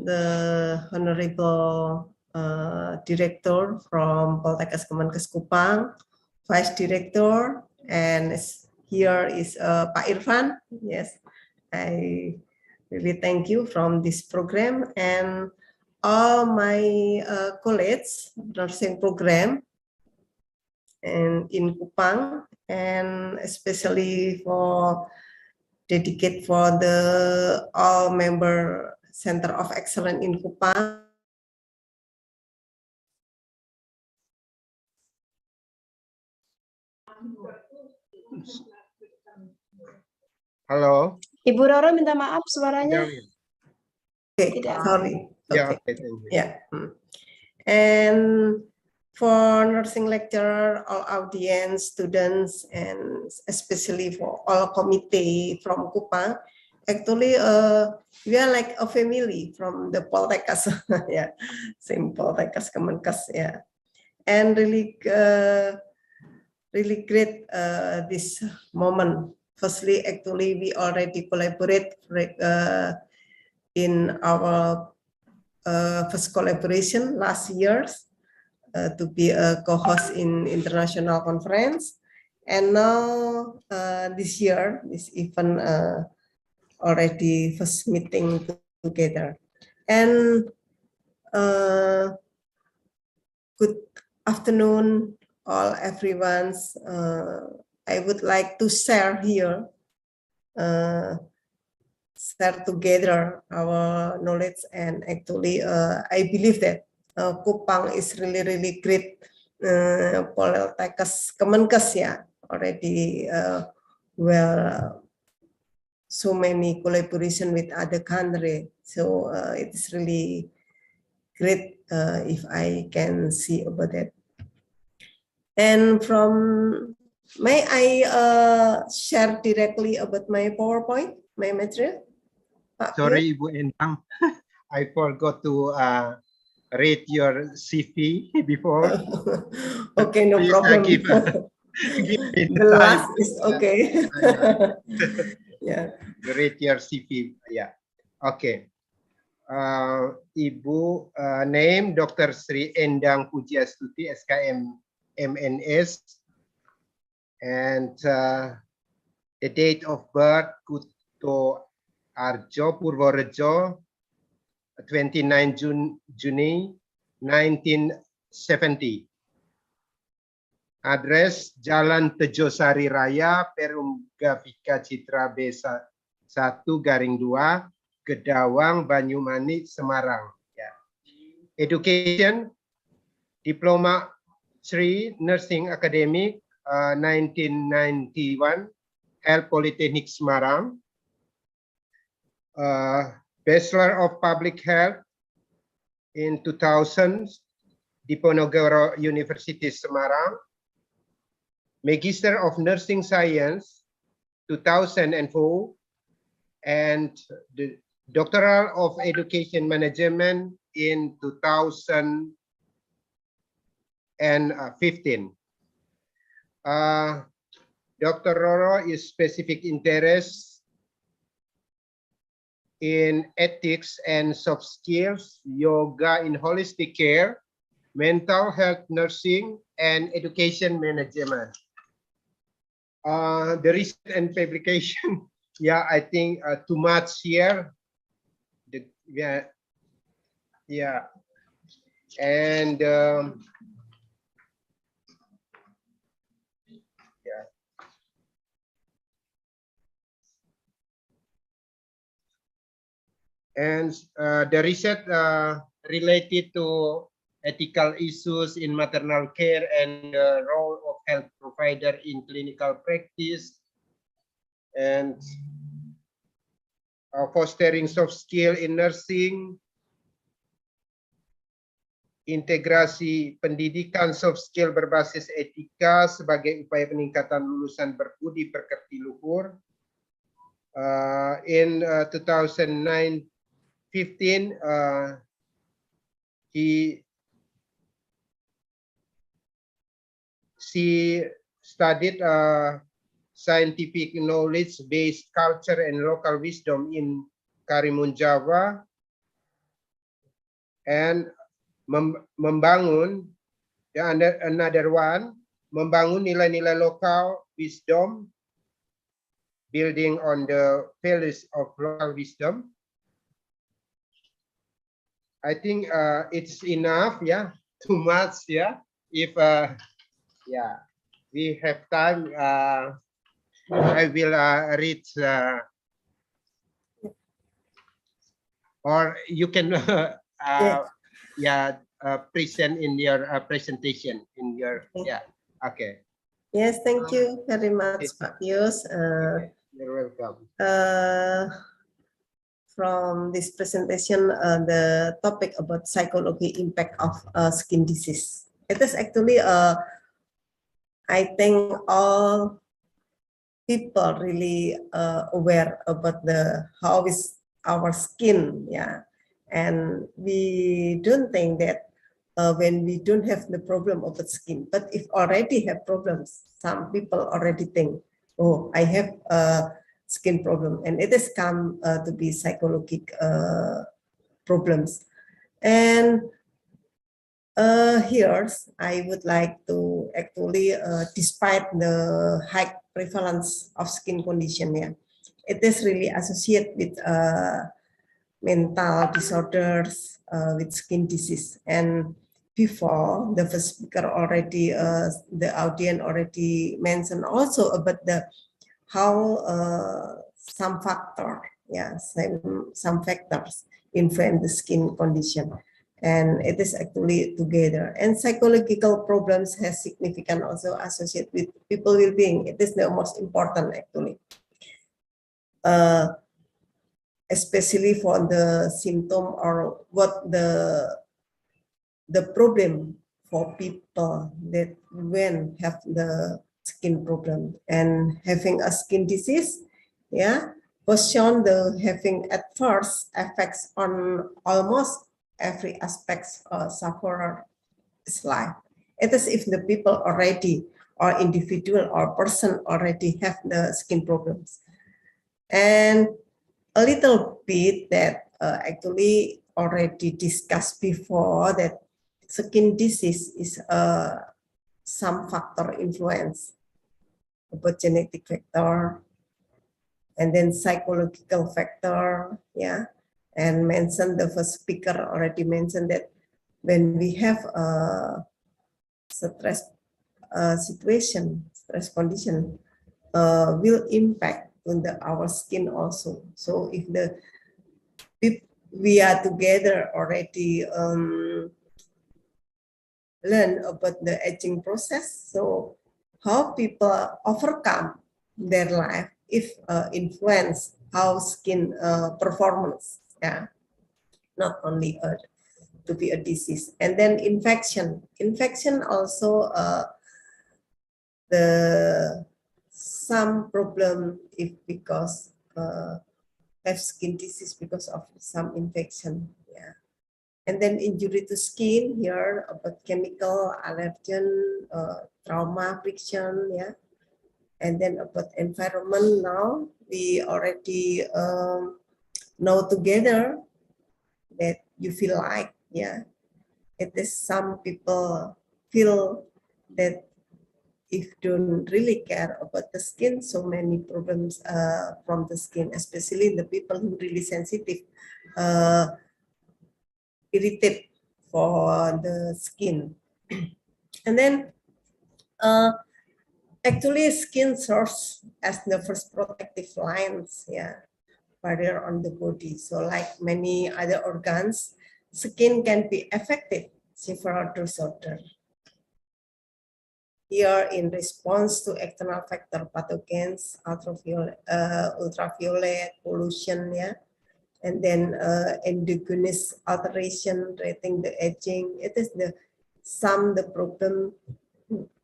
The Honorable Director from Poltekkes Kemenkes Kupang, Vice Director, and here is Pak Irfan. Yes, I really thank you from this program and all my colleagues nursing program and in Kupang, and especially for dedicate for the all member Center of Excellence in Kupang. Halo. Ibu Roro minta maaf suaranya. Okay, sorry. Yeah, okay. thank you. Yeah. And for nursing lecturer, all audience, students, and especially for all committee from Kupang, actually we are like a family from the Poltekkes, yeah, same Poltekkes Kemenkes, yeah, and really really great this moment. Firstly, actually, we already collaborate in our first collaboration last year to be a co-host in international conference. And now this year, this event already first meeting together. And good afternoon, all everyone's. I would like to share here, share together our knowledge, and actually, I believe that Kupang is really great. Poltekkes Kemenkes, yeah, already well, so many collaboration with other country. So it's really great if I can see about that. And from, may I share directly about my PowerPoint, my material? Sorry, Ibu Endang, I forgot to read your CV before. Okay, no problem. Give me the last is okay. Yeah. Read your CV. Yeah. Okay. Ibu name Dr. Sri Endang Pujiastuti, SKM MNS, and the date of birth Kuto Arjo Purworejo, 29 Juni 1970. Address Jalan Tejosari Raya, Perumgavika Citra B1 /2, Gedawang, Banyumanik, Semarang. Yeah. Education, Diploma 3 Nursing Academic 1991, Health Polytechnic Semarang. Bachelor of Public Health in 2000, Diponegoro University Semarang. Magister of Nursing Science 2004, and the Doctoral of Education Management in 2015. Dr. Roro is specific interest in ethics and soft skills, yoga in holistic care, mental health nursing, and education management. The research and publication, yeah, I think too much here. Yeah, and yeah. And the research related to ethical issues in maternal care and the role of health provider in clinical practice, and fostering soft skill in nursing, integrasi pendidikan soft skill berbasis etika sebagai upaya peningkatan lulusan berbudi pekerti luhur. In 2015, she studied scientific knowledge-based culture and local wisdom in Karimun Jawa, and membangun, another one, membangun nilai-nilai lokal wisdom, building on the values of local wisdom. I think it's enough, yeah, too much, yeah. If yeah, we have time, I will read, or you can, yeah, present in your presentation in your, yeah, okay. Yes, thank you very much, Pak Pius. You're welcome. From this presentation, the topic about psychology impact of skin disease. It is actually, I think all people really aware about how is our skin, yeah, and we don't think that when we don't have the problem of the skin. But if already have problems, some people already think, oh, I have a skin problem, and it has come to be psychological problems. And here I would like to actually, despite the high prevalence of skin condition, yeah, it is really associated with mental disorders, with skin disease. And before, the first speaker already, the audience already mentioned also about the how some factor, yeah, some factors influence the skin condition, and it is actually together. And psychological problems has significant also associated with people well-being. It is the most important actually, especially for the symptom or what the problem for people that when have the skin problem and having a skin disease, yeah, was shown the having adverse effects on almost every aspect of sufferer's life. It is if the people already or individual or person already have the skin problems. And a little bit that actually already discussed before, that skin disease is some factor influence about genetic factor, and then psychological factor, yeah. And mentioned, the first speaker already mentioned that when we have a stress situation, stress condition, will impact on our skin also. So if we are together already learn about the aging process, so how people overcome their life if influence how skin performance, yeah, not only to be a disease. And then infection also the some problem if because have skin disease because of some infection, yeah. And then injury to skin here about chemical, allergen, trauma, friction, yeah. And then about environment, now we already know together that you feel like, yeah, it is some people feel that if don't really care about the skin, so many problems from the skin, especially the people who really sensitive, irritate for the skin. And then actually skin serves as the first protective lines, yeah, barrier on the body. So like many other organs, skin can be affected several disorders. Here in response to external factor pathogens, ultraviolet, pollution, yeah, and then endogenous alteration, rating the aging. It is the problem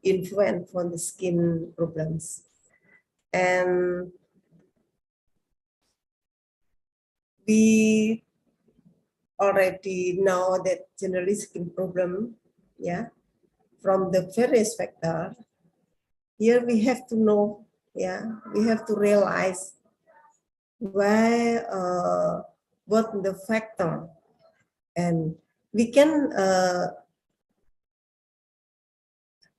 influence on the skin problems. And we already know that generally skin problem, yeah, from the various factors. Here we have to know, yeah, we have to realize why, what the factor, and we can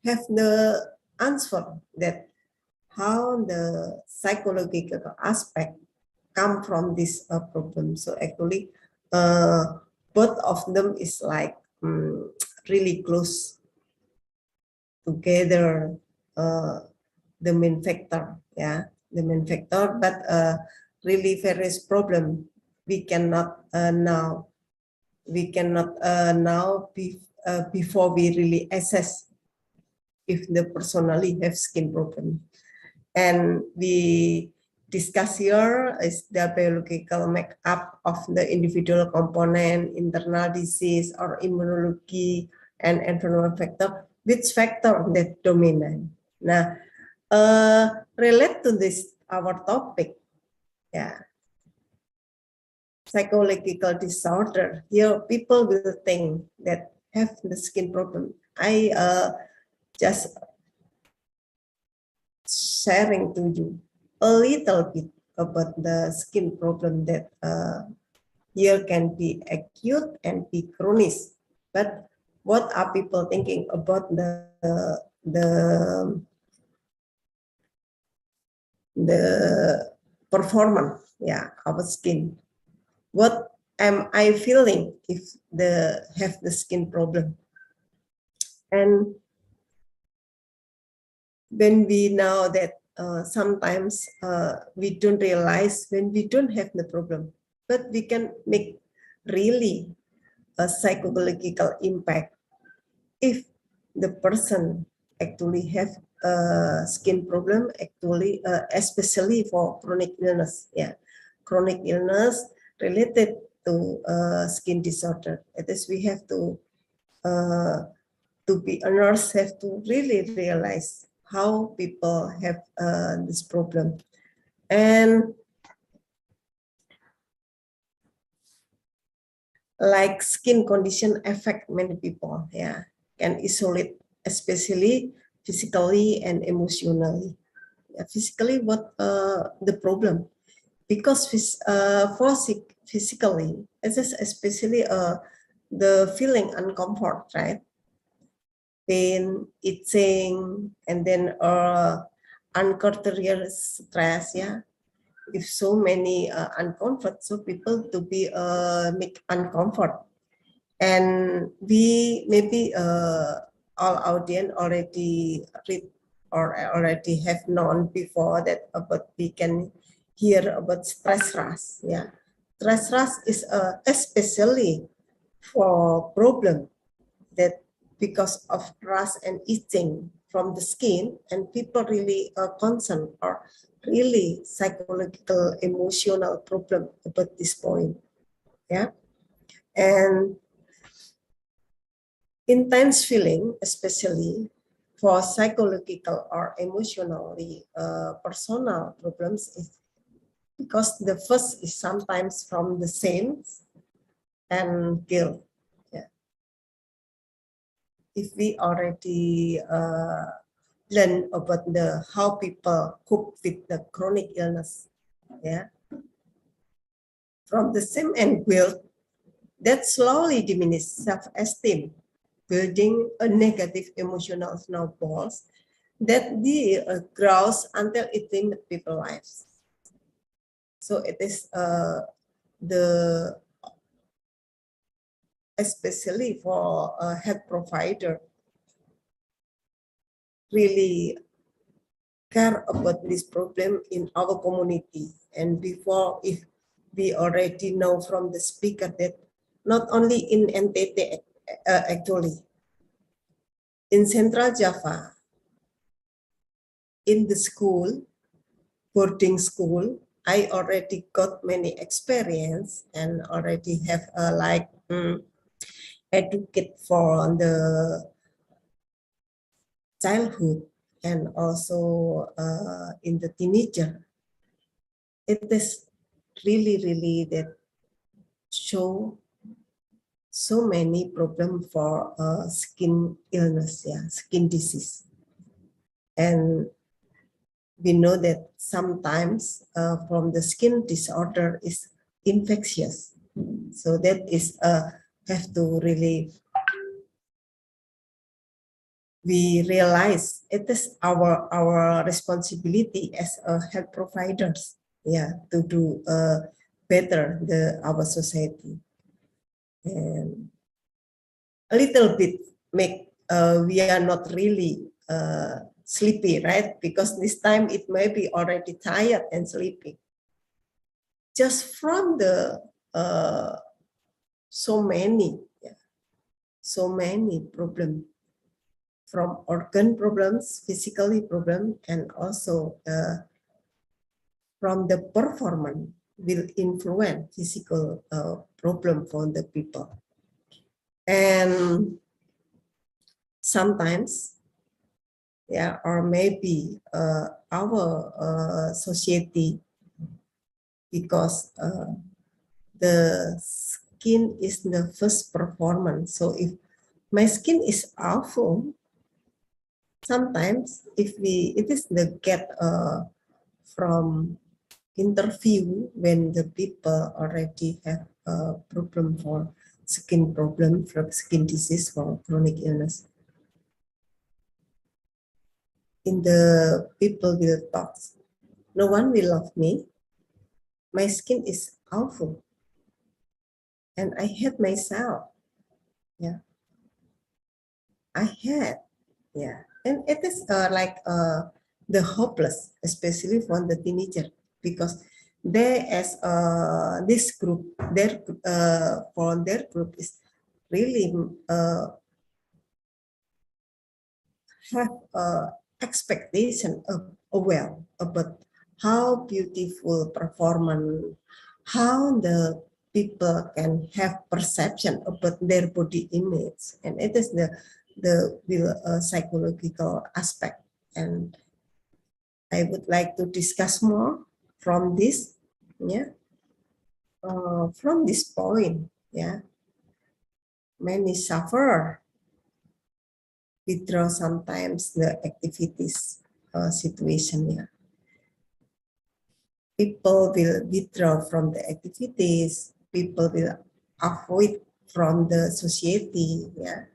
have the answer that how the psychological aspect come from this problem. So actually, both of them is like really close together, the main factor, yeah, the main factor, but really various problem we cannot now before we really assess if the personally have skin problem. And we discuss here is the biological makeup of the individual component, internal disease or immunology and environmental factor. Which factor that dominant? Now, relate to this our topic, yeah. Psychological disorder. Here, people will think that have the skin problem. I just sharing to you a little bit about the skin problem that here can be acute and be chronic. But what are people thinking about the performance, yeah, of skin? What am I feeling if have the skin problem? And when we know that sometimes we don't realize when we don't have the problem, but we can make really a psychological impact if the person actually have a skin problem, actually especially for chronic illness, yeah, chronic illness related to skin disorder. It is we have to be a nurse, have to really realize how people have this problem. And like skin condition affect many people, yeah, can isolate, especially physically and emotionally. Yeah, physically, what the problem? Because physically, it is especially the feeling uncomfort, right? Pain, itching, and then uncomfortable stress, yeah. If so many uncomfort, so people to be make uncomfort. And we maybe all audience already read or already have known before that about we can hear about stress rash, yeah. Stress rash is especially for problem that because of rash and itching from the skin, and people really concerned or really psychological, emotional problem about this point, yeah. And intense feeling, especially for psychological or emotionally personal problems, is because the first is sometimes from the shame and guilt. Yeah. If we already learn about how people cope with the chronic illness, yeah, from the shame and guilt, that slowly diminishes self-esteem, building a negative emotional snowballs that grows until it limits people's lives. So it is the especially for a health provider really care about this problem in our community. And before, if we already know from the speaker that not only in NTT actually, in Central Java, in the school, boarding school, I already got many experience and already have educate for the childhood and also in the teenager. It is really that show so many problems for skin illness, yeah, skin disease. And we know that sometimes from the skin disorder is infectious. So that is have to really, we realize it is our responsibility as health providers, yeah, to do better our society. And a little bit make we are not really sleepy, right? Because this time it may be already tired and sleepy. Just from the so many problems, from organ problems, physically problem, and also from the performance will influence physical problem for the people. And sometimes, yeah, or maybe our society, because the skin is the first performance. So if my skin is awful. Sometimes if it is the get from interview when the people already have a problem for skin problem, for skin disease, for chronic illness. In the people will talk, no one will love me. My skin is awful. And I hate myself. Yeah. I hate. Yeah. And it is like the hopeless, especially for the teenager, because they as this group, their for their group is really have expectation of about how beautiful performance, how the people can have perception about their body image, and it is the psychological aspect. And I would like to discuss more from this, yeah, from this point, yeah. Many suffer, withdraw sometimes the activities situation, yeah. People will withdraw from the activities, people will avoid from the society, yeah.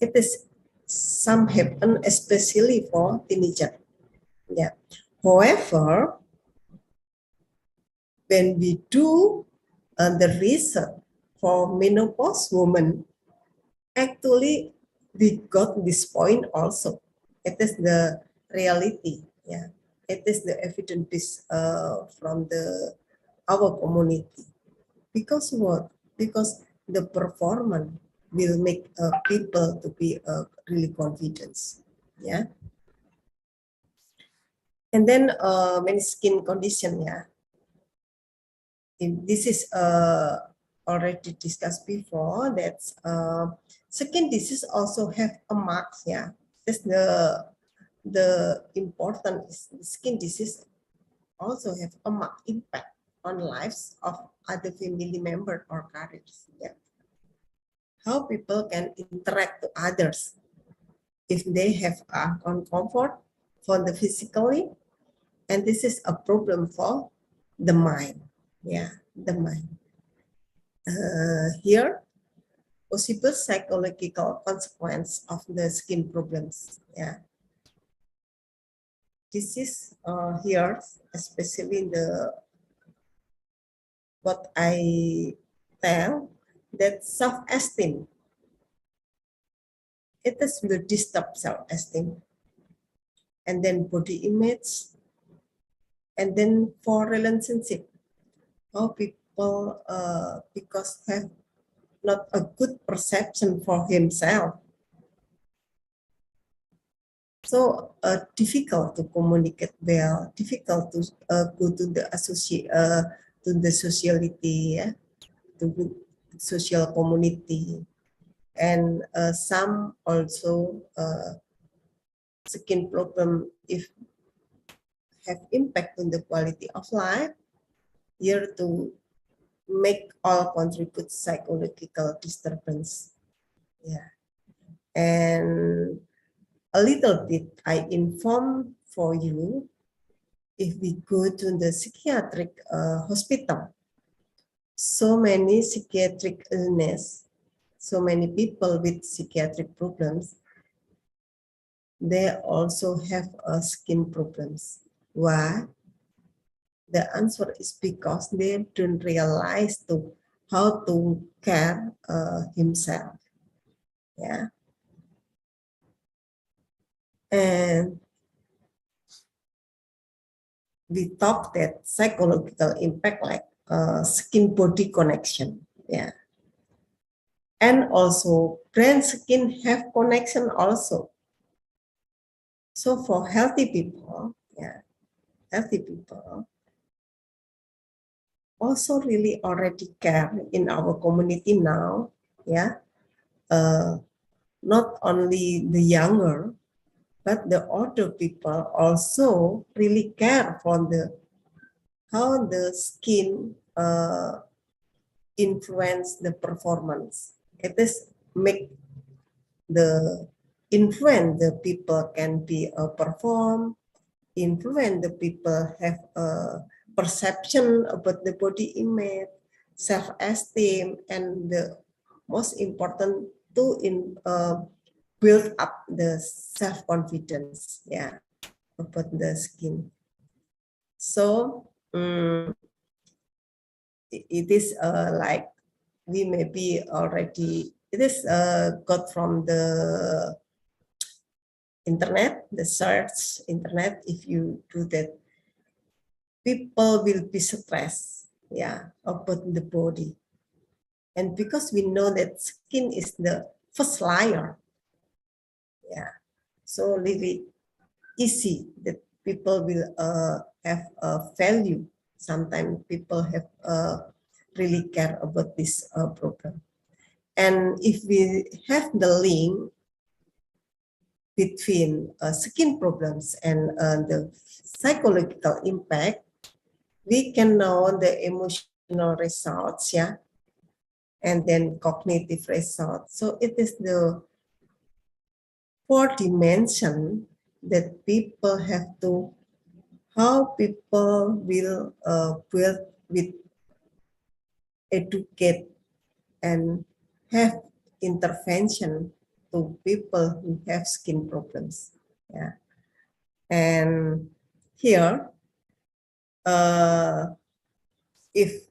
It is some happen especially for teenager, yeah. However, when we do the research for menopause women, actually we got this point also. It is the reality, yeah. It is the evidence from our community. Because what? Because the performance will make people to be really confident, yeah. And then many skin condition, yeah. This is already discussed before, that skin disease also have a mark, yeah. That's the important is the skin disease also have a marked impact on lives of other family members or colleagues, yeah. How people can interact to others if they have uncomfort for the physically, and this is a problem for the mind, yeah, the mind. Here, possible psychological consequence of the skin problems, yeah. This is here, especially the what I tell, that self-esteem. It is will disturb self-esteem, and then body image, and then for relationship, how people because have not a good perception for himself, so difficult to communicate well, difficult to go to the to the sociality, yeah, to social community, and some also skin problem if have impact on the quality of life, here to make all contribute psychological disturbance, yeah. And a little bit I inform for you, if we go to the psychiatric hospital, so many psychiatric illness, so many people with psychiatric problems, they also have skin problems. Why? The answer is because they don't realize how to care himself, yeah. And we talk that psychological impact like skin body connection, yeah. And also brain skin have connection also. So for healthy people, yeah, healthy people also really already care in our community now, yeah. Not only the younger, but the older people also really care for how the skin influence the performance. It is make the influence the people can be perform, influence the people have a perception about the body image, self-esteem, and the most important to build up the self-confidence, yeah, about the skin. So it is like we may be already, it is got from the internet, the search internet. If you do that, people will be stressed, yeah, about the body. And because we know that skin is the first layer, yeah, so really easy that people will have a value. Sometimes people have really care about this problem. And if we have the link between skin problems and the psychological impact, we can know the emotional results, yeah, and then cognitive results. So it is the 4 dimension that people have to, how people will build with, educate, and have intervention to people who have skin problems. Yeah, and here, if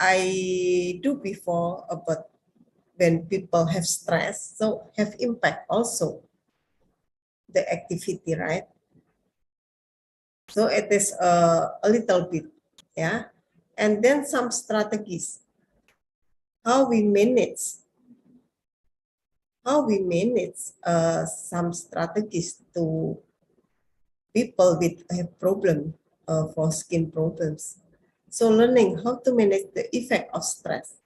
I do before about when people have stress, so have impact also the activity, right? So it is a little bit, yeah. And then some strategies, how we manage some strategies to people with a problem for skin problems. So learning how to manage the effect of stress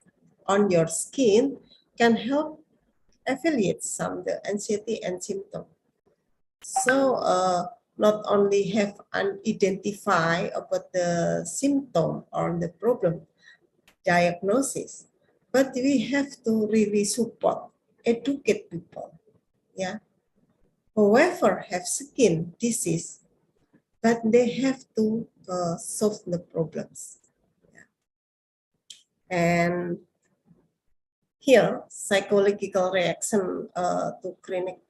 on your skin can help alleviate some the anxiety and symptoms. So not only have identify about the symptom or the problem diagnosis, but we have to really support, educate people, yeah. However, have skin disease, but they have to solve the problems. Yeah. And here, psychological reaction to chronic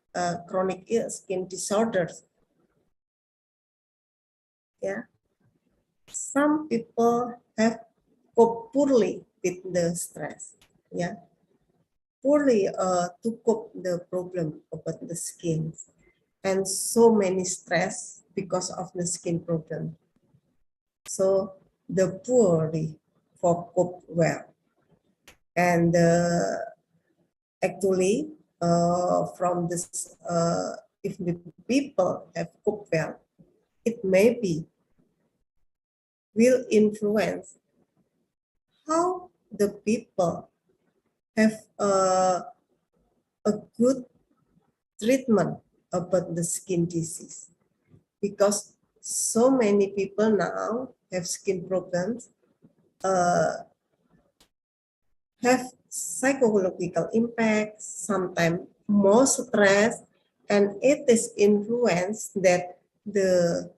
skin disorders. Yeah, some people have cope poorly with the stress. Yeah, poorly to cope the problem about the skin, and so many stress because of the skin problem. So the poorly for cope well, and actually from this, if the people have cope well, it may be will influence how the people have a good treatment about the skin disease, because so many people now have skin problems, have psychological impact, sometimes more stress, and it is influenced that the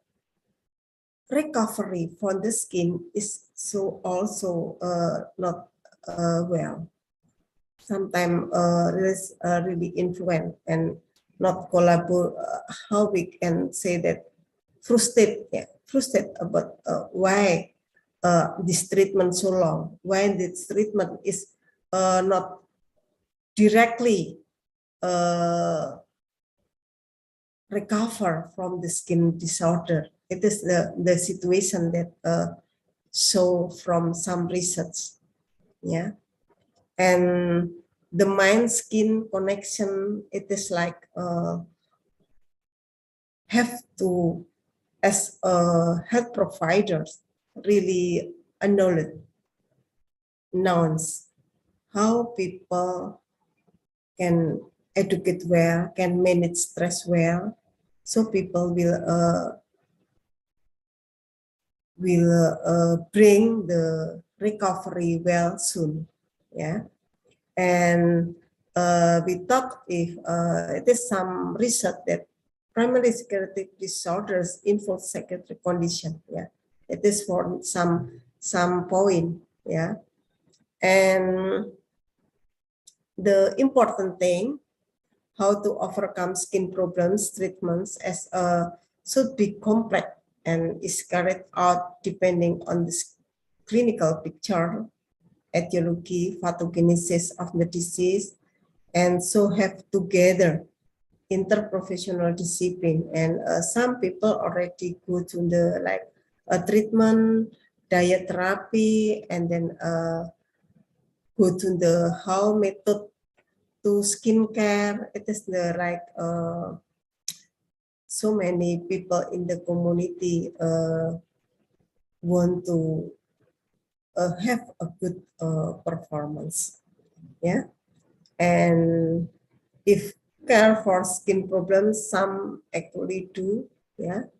recovery for the skin is so also not well. Sometimes really influence and not collaborate. How we can say that frustrated, yeah, frustrated about why this treatment so long, why this treatment is not directly recover from the skin disorder. It is the situation that show from some research, yeah. And the mind-skin connection, it is like have to, as health providers, really announce how people can educate well, can manage stress well, so people will bring the recovery well soon, yeah. And we thought if it is some research that primary psychiatric disorders involve psychiatric condition. Yeah, it is for some point. Yeah, and the important thing, how to overcome skin problems treatments as should be complex and is carried out depending on the clinical picture, etiology, pathogenesis of the disease, and so have together interprofessional discipline. And some people already go to the like treatment, diet therapy, and then go to the how method to skincare. It is the like so many people in the community want to have a good performance. Yeah, and if care for skin problems, some actually do. Yeah,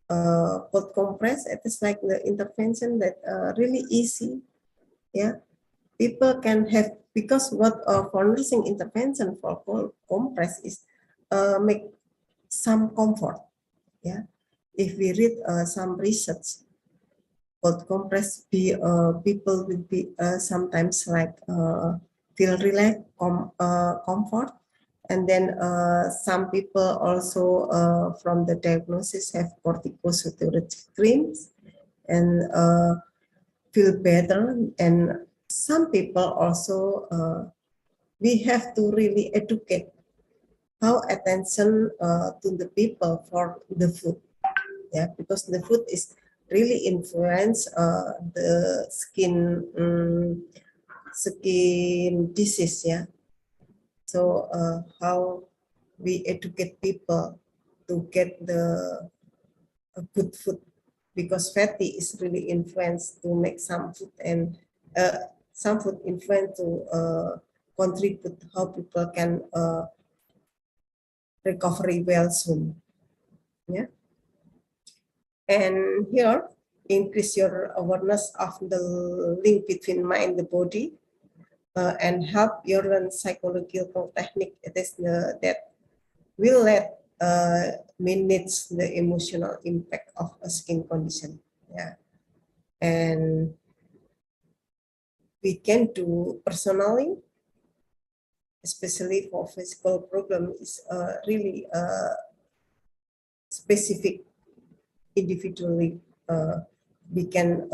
cold compress. It is like the intervention that really easy. Yeah, people can have, because what for nursing intervention for cold compress is make some comfort. Yeah, if we read some research, cold compress people will be sometimes like feel relaxed, comfort, and then some people also from the diagnosis have corticosteroid creams and feel better. And some people also we have to really educate how attention to the people for the food. Yeah, because the food is really influence the skin disease. Yeah, so how we educate people to get the good food, because fatty is really influenced to make some food, and some food influence to contribute how people can recovery well soon. Yeah, and here increase your awareness of the link between mind and the body, and help your learn psychological technique. It is that will let manage the emotional impact of a skin condition. Yeah, and we can do personally, especially for physical problem, is really specific individually. We can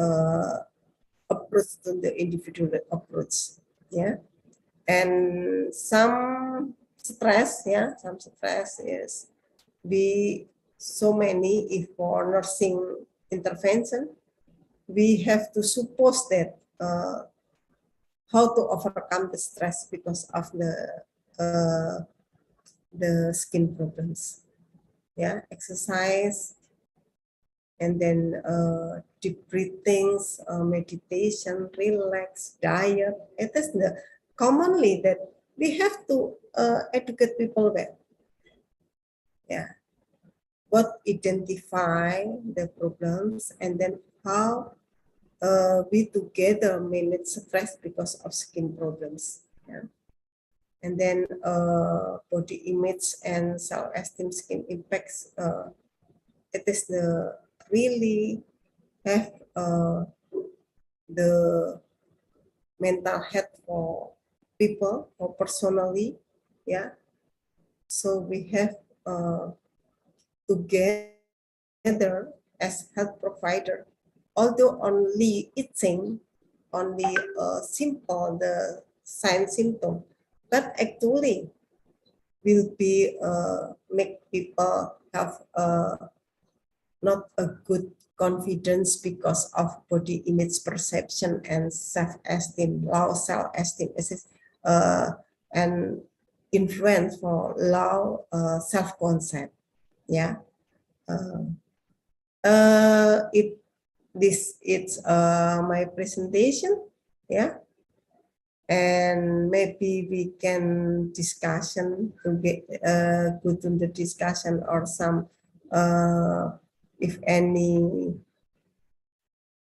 approach to the individual approach. Yeah, and some stress. Yeah, some stress is so many. If for nursing intervention, we have to suppose that how to overcome the stress because of the skin problems. Yeah, exercise, and then deep breathings, meditation, relax, diet. It is the commonly that we have to educate people well. Yeah, what identify the problems, and then how we together manage stress because of skin problems. Yeah. And then body image and self-esteem skin impacts. It is the really have the mental health for people, or personally. Yeah. So we have together as health provider, although only eating, only simple the sign symptom, but actually will be make people have not a good confidence because of body image perception and self-esteem, low self-esteem, and influence for low self-concept. Yeah. It's my presentation. Yeah, and maybe we can discussion to get go to the discussion, or some if any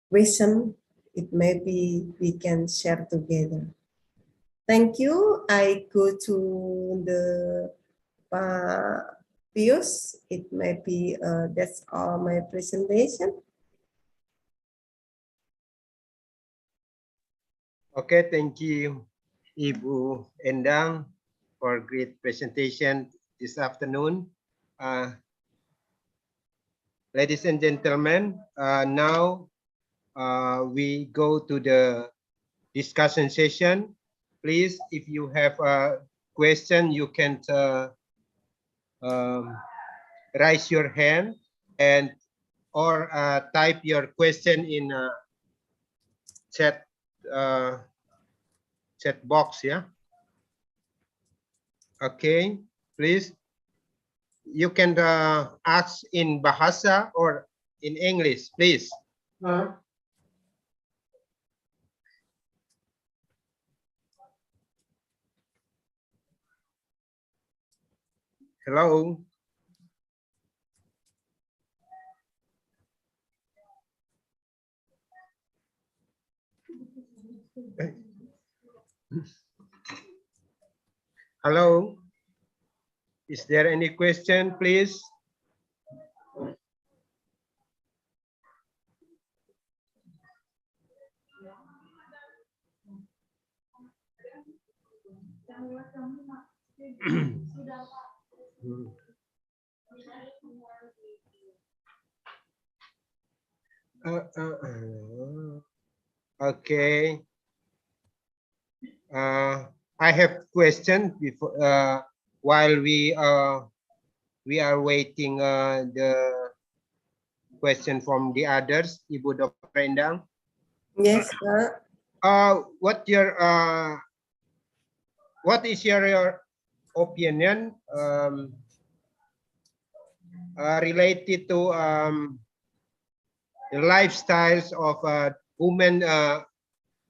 question, it maybe we can share together. Thank you. I go to the Pius. It may be that's all my presentation. Okay, thank you, Ibu Endang, for great presentation this afternoon. Ladies and gentlemen, now we go to the discussion session. Please, if you have a question, you can raise your hand and or type your question in chat chat box. Yeah. Okay. Please, you can ask in Bahasa or in English, please. Hello. Hello. Is there any question, please? Okay. I have question before while we are waiting the question from the others, Ibu Dr. Endang. Yes, what is your opinion related to the lifestyles of women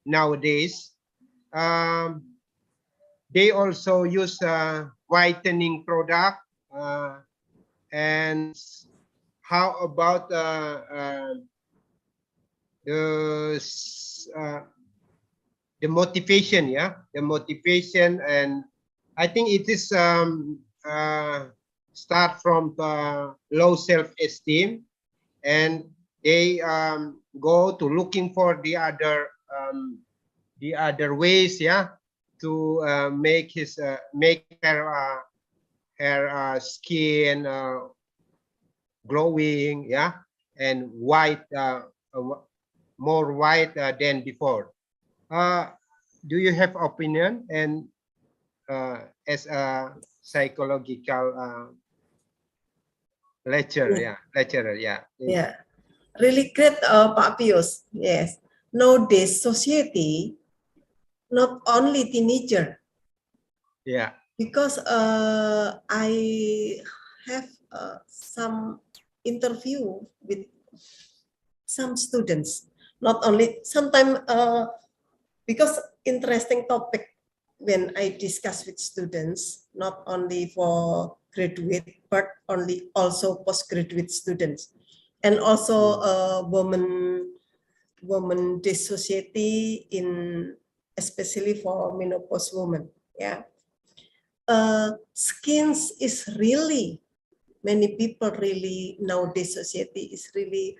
nowadays? They also use whitening product, and how about the motivation? Yeah, the motivation, and I think it is start from low self-esteem, and they go to looking for the other ways, yeah, to make her skin glowing, yeah, and white, more white than before. Do you have opinion, and as a psychological lecturer, yeah. Yeah, really great, Pak Pius. Yes, nowadays society, not only teenager. Yeah. Because I have some interview with some students, not only sometimes because interesting topic when I discuss with students, not only for graduate, but also postgraduate students, and also women dissociety in especially for menopause women. Yeah. Skins is really, many people really nowadays society is really,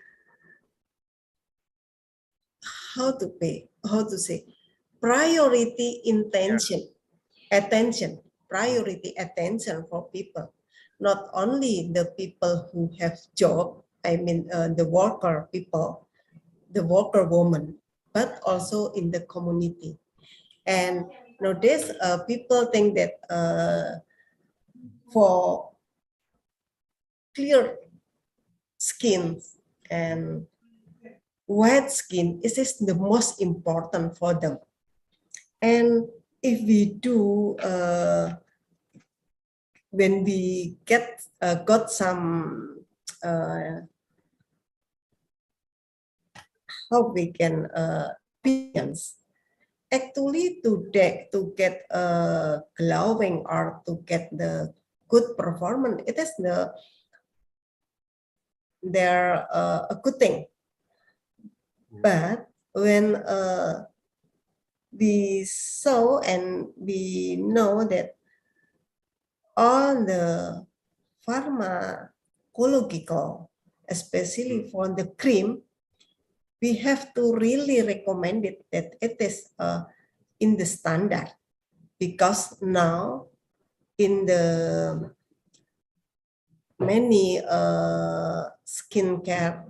how to say, priority intention, attention, priority attention for people, not only the people who have job, I mean the worker people, the worker woman, but also in the community. And nowadays people think that for clear skin and white skin, it is the most important for them. And if we do, when we got some, how we can opinions, actually to get glowing or to get the good performance, it is a good thing. But when we saw and we know that all the pharmacological, especially for the cream, we have to really recommend it that it is in the standard, because now in the many skincare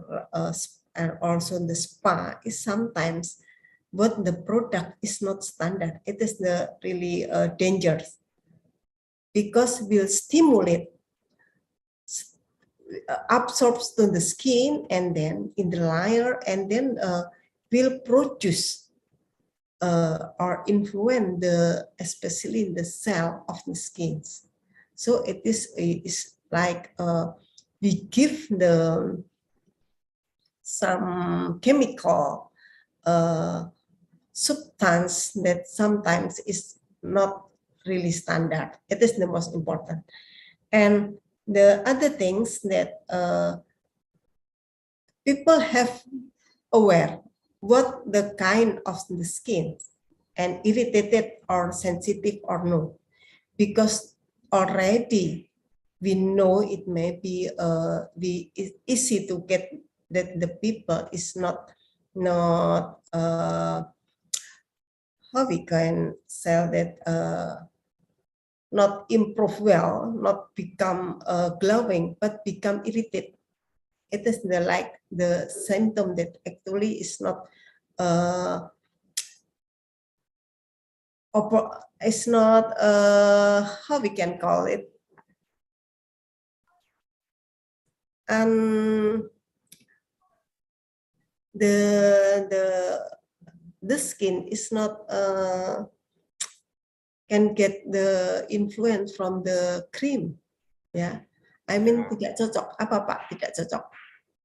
and also the spa is sometimes what the product is not standard. It is the really dangerous, because will stimulate absorbs to the skin and then in the layer, and then will produce or influence the especially the cell of the skins. So it is like we give the some chemical substance that sometimes is not really standard. It is the most important. And the other things that people have aware what the kind of the skin and irritated or sensitive or no, because already we know it may be easy to get that the people is not how we can say that not improve well, not become glowing, but become irritated. It is the like the symptom that actually is not it's not how we can call it, and the skin is not can get the influence from the cream, ya. I mean tidak cocok. Apa Pak tidak cocok?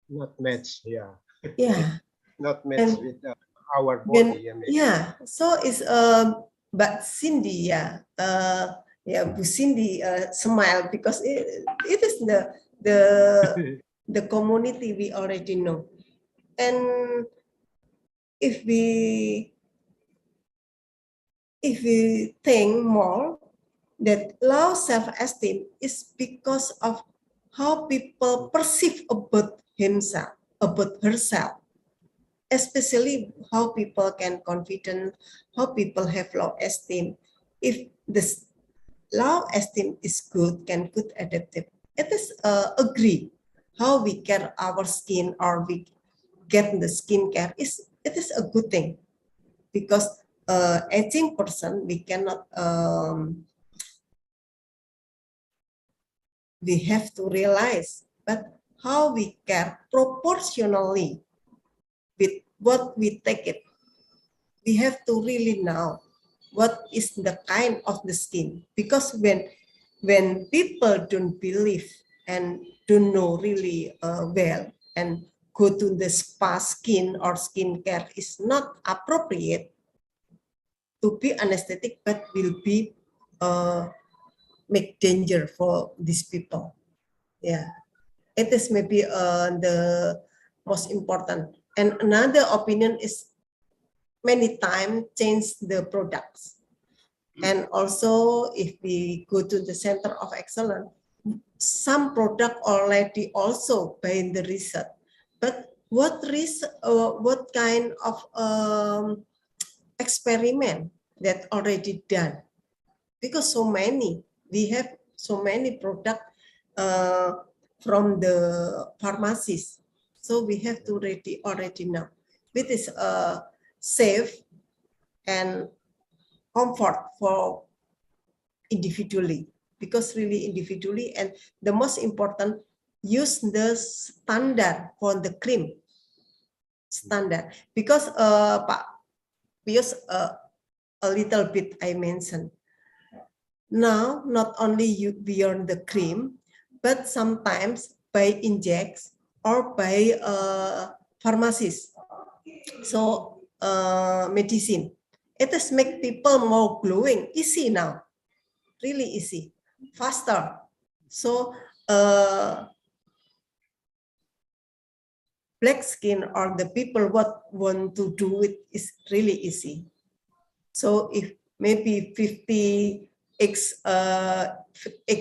Not match, yeah. Yeah. Not match with our body. Yeah. So it's Mbak Cindy, yeah. Bu Cindy smile because it is the community we already know, and if we think more that low self-esteem is because of how people perceive about himself, about herself, especially how people can confident, how people have low esteem. If this low esteem is good, can good adaptive, it is agree how we care our skin or we get the skincare it is a good thing, because aging person we cannot we have to realize, but how we care proportionally with what we take it. We have to really know what is the kind of the skin, because when people don't believe and don't know really well and go to the spa skin or skincare is not appropriate to be anesthetic, but will be make danger for these people. Yeah, it is maybe the most important. And another opinion is many times change the products. And also if we go to the center of excellence, some product already also by the research, but what kind of experiment that already done? Because so many, we have so many products from the pharmacies, so we have to already know which is safe and comfort for individually, because really individually, and the most important, use the standard for the cream standard, because Pak Pius a little bit I mentioned now, not only you beyond the cream, but sometimes by injects or by pharmacies. So medicine, it has make people more glowing, easy now, really easy, faster. So black skin or the people what want to do it is really easy. So if maybe 58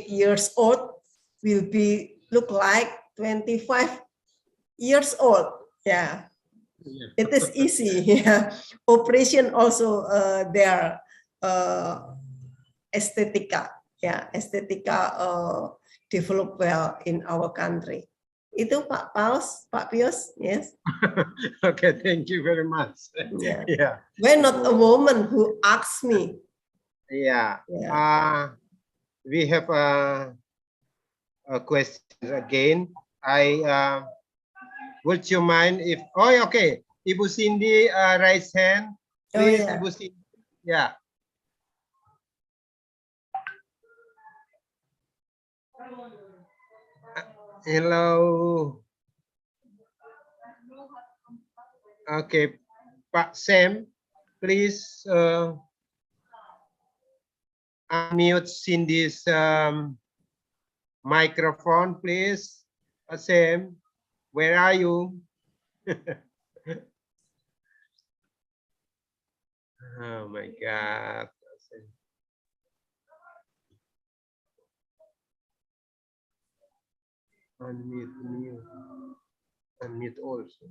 years old will be look like 25 years old. Yeah, it is easy. Yeah, operation also there estetika. Yeah, estetika develop well in our country. Itu Pak Pius, yes. Okay, thank you very much. Yeah. Yeah. Why not a woman who asks me? Yeah. Yeah. We have a question again. Would you mind if? Oh, okay. Ibu Cindy, raise hand, please. Oh, yeah. Ibu Cindy. Yeah. Hello. Okay, Pak Sam, please unmute Cindy's microphone, please. Pak Sam, where are you? Oh my God. Unmute also.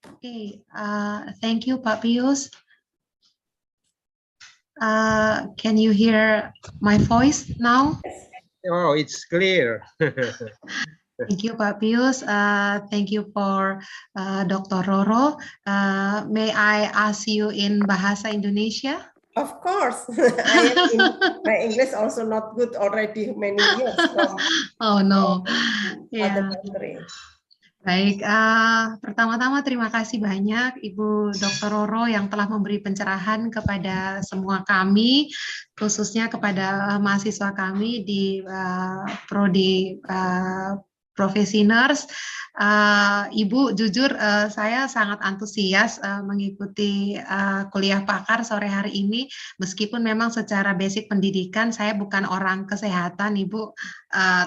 Okay, thank you, Pak Pius. Can you hear my voice now? Oh, it's clear. Thank you, Pak Pius. Thank you for Dr. Roro. May I ask you in Bahasa Indonesia? Of course, my English also not good already many years from oh no, other country. Baik, pertama-tama terima kasih banyak Ibu Dr. Roro yang telah memberi pencerahan kepada semua kami, khususnya kepada mahasiswa kami di Prodi Profesi Nurse. Ibu, jujur saya sangat antusias mengikuti kuliah pakar sore hari ini, meskipun memang secara basic pendidikan saya bukan orang kesehatan, Ibu,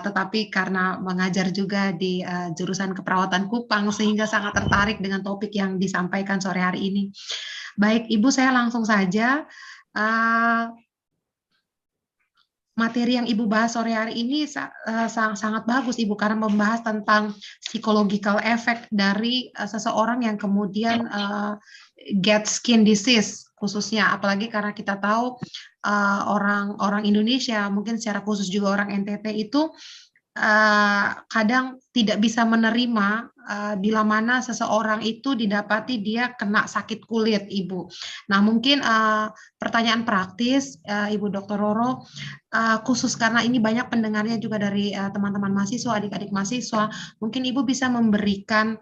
tetapi karena mengajar juga di jurusan keperawatan Kupang, sehingga sangat tertarik dengan topik yang disampaikan sore hari ini. Baik, Ibu, saya langsung saja. Materi yang Ibu bahas sore hari ini sangat bagus, Ibu, karena membahas tentang psychological effect dari seseorang yang kemudian get skin disease, khususnya, apalagi karena kita tahu orang Indonesia, mungkin secara khusus juga orang NTT itu kadang tidak bisa menerima bila mana seseorang itu didapati dia kena sakit kulit, Ibu. Nah, mungkin pertanyaan praktis, Ibu Dr. Roro, khusus karena ini banyak pendengarnya juga dari teman-teman mahasiswa, adik-adik mahasiswa, mungkin Ibu bisa memberikan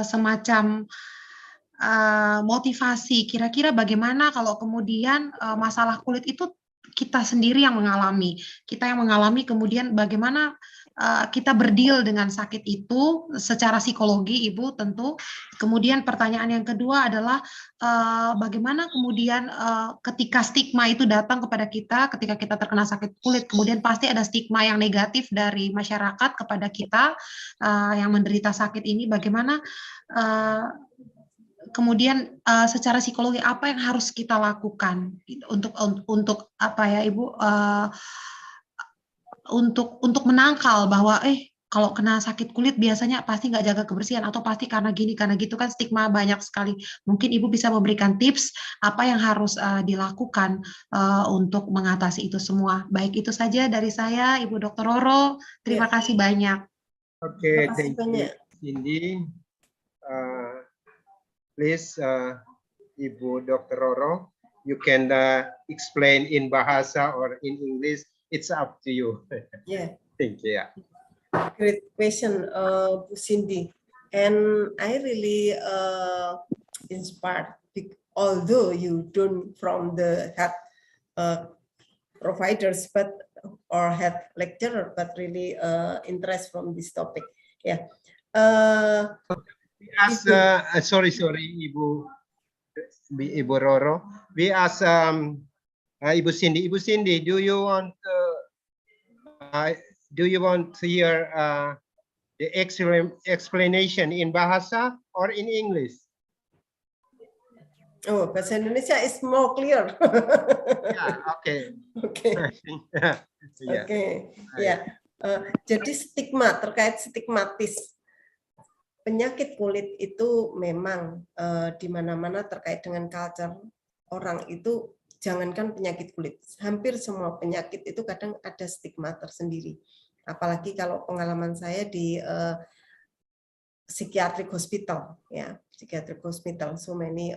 semacam motivasi, kira-kira bagaimana kalau kemudian masalah kulit itu kita sendiri yang mengalami, kemudian bagaimana kita berdeal dengan sakit itu secara psikologi, Ibu, tentu. Kemudian pertanyaan yang kedua adalah bagaimana kemudian ketika stigma itu datang kepada kita, ketika kita terkena sakit kulit, kemudian pasti ada stigma yang negatif dari masyarakat kepada kita yang menderita sakit ini, bagaimana kemudian secara psikologi apa yang harus kita lakukan untuk apa ya, Ibu, untuk menangkal bahwa kalau kena sakit kulit biasanya pasti nggak jaga kebersihan atau pasti karena gini karena gitu, kan stigma banyak sekali. Mungkin Ibu bisa memberikan tips apa yang harus dilakukan untuk mengatasi itu semua. Baik, itu saja dari saya, Ibu Dr. Roro. Terima kasih banyak. Oke, thank you, Cindy. Please, Ibu Dr. Roro, you can explain in Bahasa or in English. It's up to you. Yeah. Thank you. Yeah. Great question, Bu Cindy. And I really inspired, although you don't from the head providers, or head lecturer, but really interest from this topic. Yeah. We ask, sorry, Ibu Roro. We ask Ibu Cindy. Ibu Cindy, do you want to hear the explanation in bahasa or in English? Oh, bahasa Indonesia is more clear. Yeah, okay. Oke. Yeah. Oke. Ya. Jadi stigma terkait stigmatis. Penyakit kulit itu memang di mana-mana terkait dengan culture orang itu, jangankan penyakit kulit, hampir semua penyakit itu kadang ada stigma tersendiri. Apalagi kalau pengalaman saya di psychiatric hospital, ya, psychiatric hospital, so many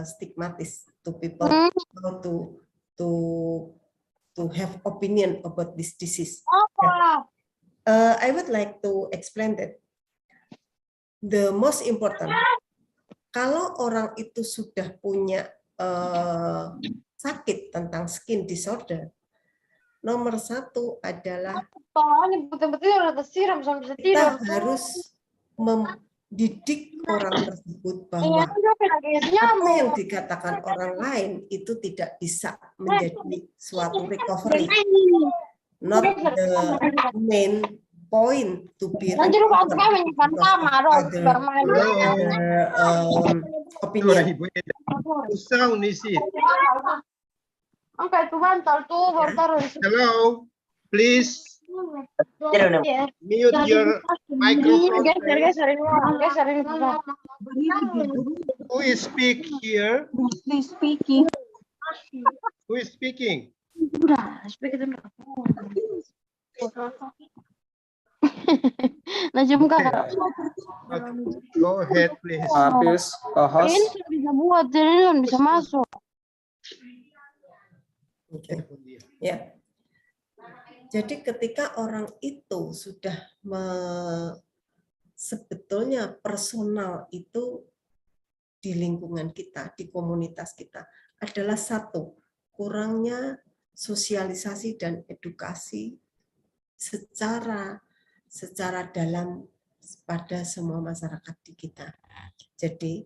stigmatis to people to have opinion about this disease. I would like to explain that the most important, kalau orang itu sudah punya sakit tentang skin disorder, nomor satu adalah kita harus mendidik orang tersebut bahwa apa yang dikatakan orang lain itu tidak bisa menjadi suatu recovery, not the main point to be opinion. Hello, please mute your microphone. Who is speaking here? Who is speaking? Go ahead, please. Bisa masuk. Ya. Jadi ketika orang itu sudah sebetulnya personal itu di lingkungan kita, di komunitas kita adalah satu, kurangnya sosialisasi dan edukasi secara dalam pada semua masyarakat di kita. Jadi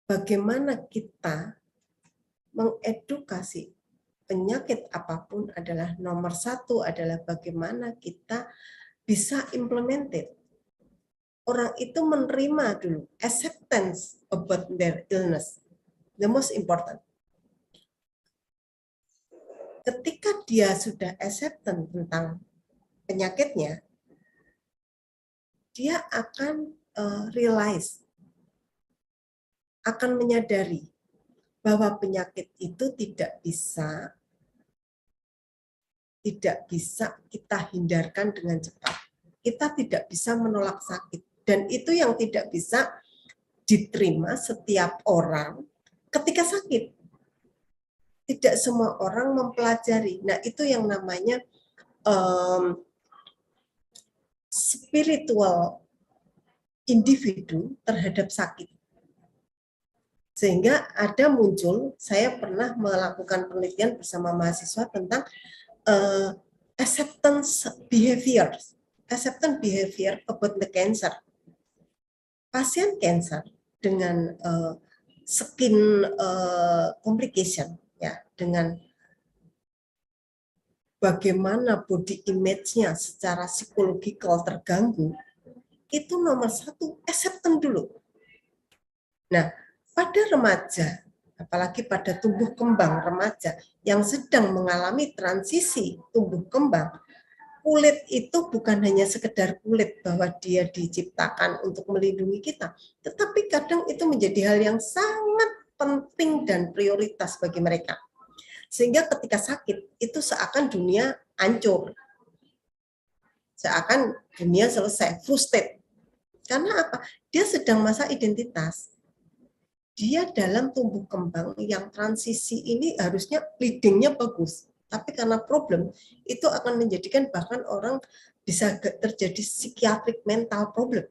bagaimana kita mengedukasi penyakit apapun adalah nomor satu adalah bagaimana kita bisa implemented. Orang itu menerima dulu, acceptance about their illness, the most important. Ketika dia sudah acceptance tentang penyakitnya, dia akan realize, akan menyadari bahwa penyakit itu tidak bisa kita hindarkan dengan cepat. Kita tidak bisa menolak sakit. Dan itu yang tidak bisa diterima setiap orang ketika sakit. Tidak semua orang mempelajari. Nah, itu yang namanya spiritual individu terhadap sakit. Sehingga ada muncul, saya pernah melakukan penelitian bersama mahasiswa tentang acceptance behavior about the cancer. Pasien cancer dengan skin complication, ya, dengan bagaimana body image-nya secara psikologikal terganggu, itu nomor satu, acceptance dulu. Nah, pada remaja, apalagi pada tumbuh kembang remaja yang sedang mengalami transisi tumbuh kembang, kulit itu bukan hanya sekedar kulit bahwa dia diciptakan untuk melindungi kita, tetapi kadang itu menjadi hal yang sangat penting dan prioritas bagi mereka. Sehingga ketika sakit, itu seakan dunia hancur. Seakan dunia selesai, frustrated. Karena apa? Dia sedang masa identitas. Dia dalam tumbuh kembang yang transisi ini harusnya leading-nya bagus. Tapi karena problem, itu akan menjadikan bahkan orang bisa terjadi psychiatric mental problem.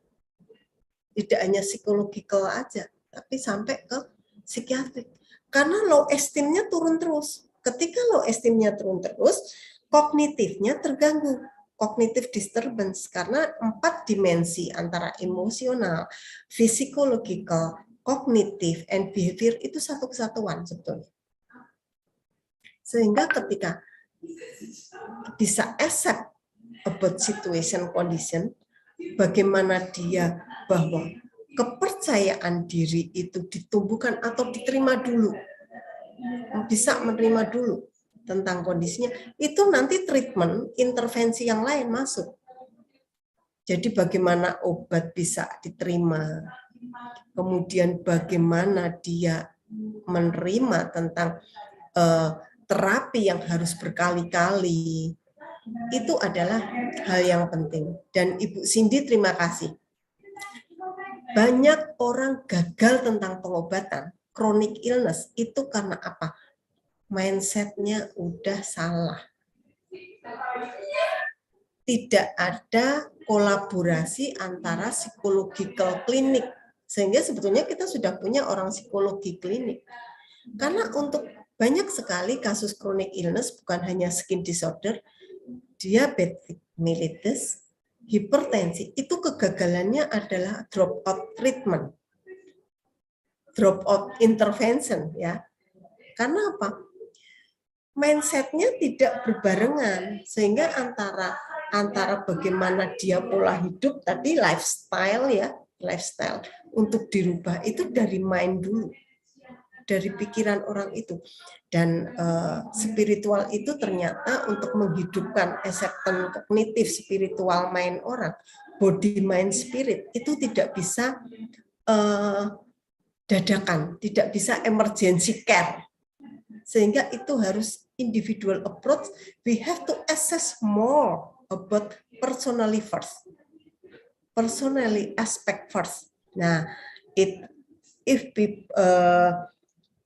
Tidak hanya psychological aja, tapi sampai ke psikiatrik. Karena low esteem-nya turun terus. Ketika low esteem-nya turun terus, kognitifnya terganggu. Cognitive disturbance, karena 4 dimensi antara emosional, physiological, kognitif, and behavior itu satu kesatuan sebetulnya. Sehingga ketika bisa accept about situation condition, bagaimana dia bahwa kepercayaan diri itu ditumbuhkan atau diterima dulu, bisa menerima dulu tentang kondisinya, itu nanti treatment, intervensi yang lain masuk. Jadi bagaimana obat bisa diterima, kemudian bagaimana dia menerima tentang terapi yang harus berkali-kali, itu adalah hal yang penting. Dan Ibu Cindy, terima kasih. Banyak orang gagal tentang pengobatan chronic illness itu karena apa? Mindsetnya udah salah. Tidak ada kolaborasi antara psikological klinik, sehingga sebetulnya kita sudah punya orang psikologi klinik. Karena untuk banyak sekali kasus chronic illness, bukan hanya skin disorder, diabetes mellitus, hipertensi, itu kegagalannya adalah drop out treatment, drop out intervention, ya. Karena apa? Mindsetnya tidak berbarengan, sehingga antara bagaimana dia pola hidup tadi, lifestyle, ya, lifestyle untuk dirubah itu dari mind dulu, dari pikiran orang itu. Dan spiritual itu ternyata untuk menghidupkan acceptance kognitif spiritual mind orang, body mind spirit, itu tidak bisa dadakan, tidak bisa emergency care, sehingga itu harus individual approach. We have to assess more about personally first, personally aspect first. Nah, if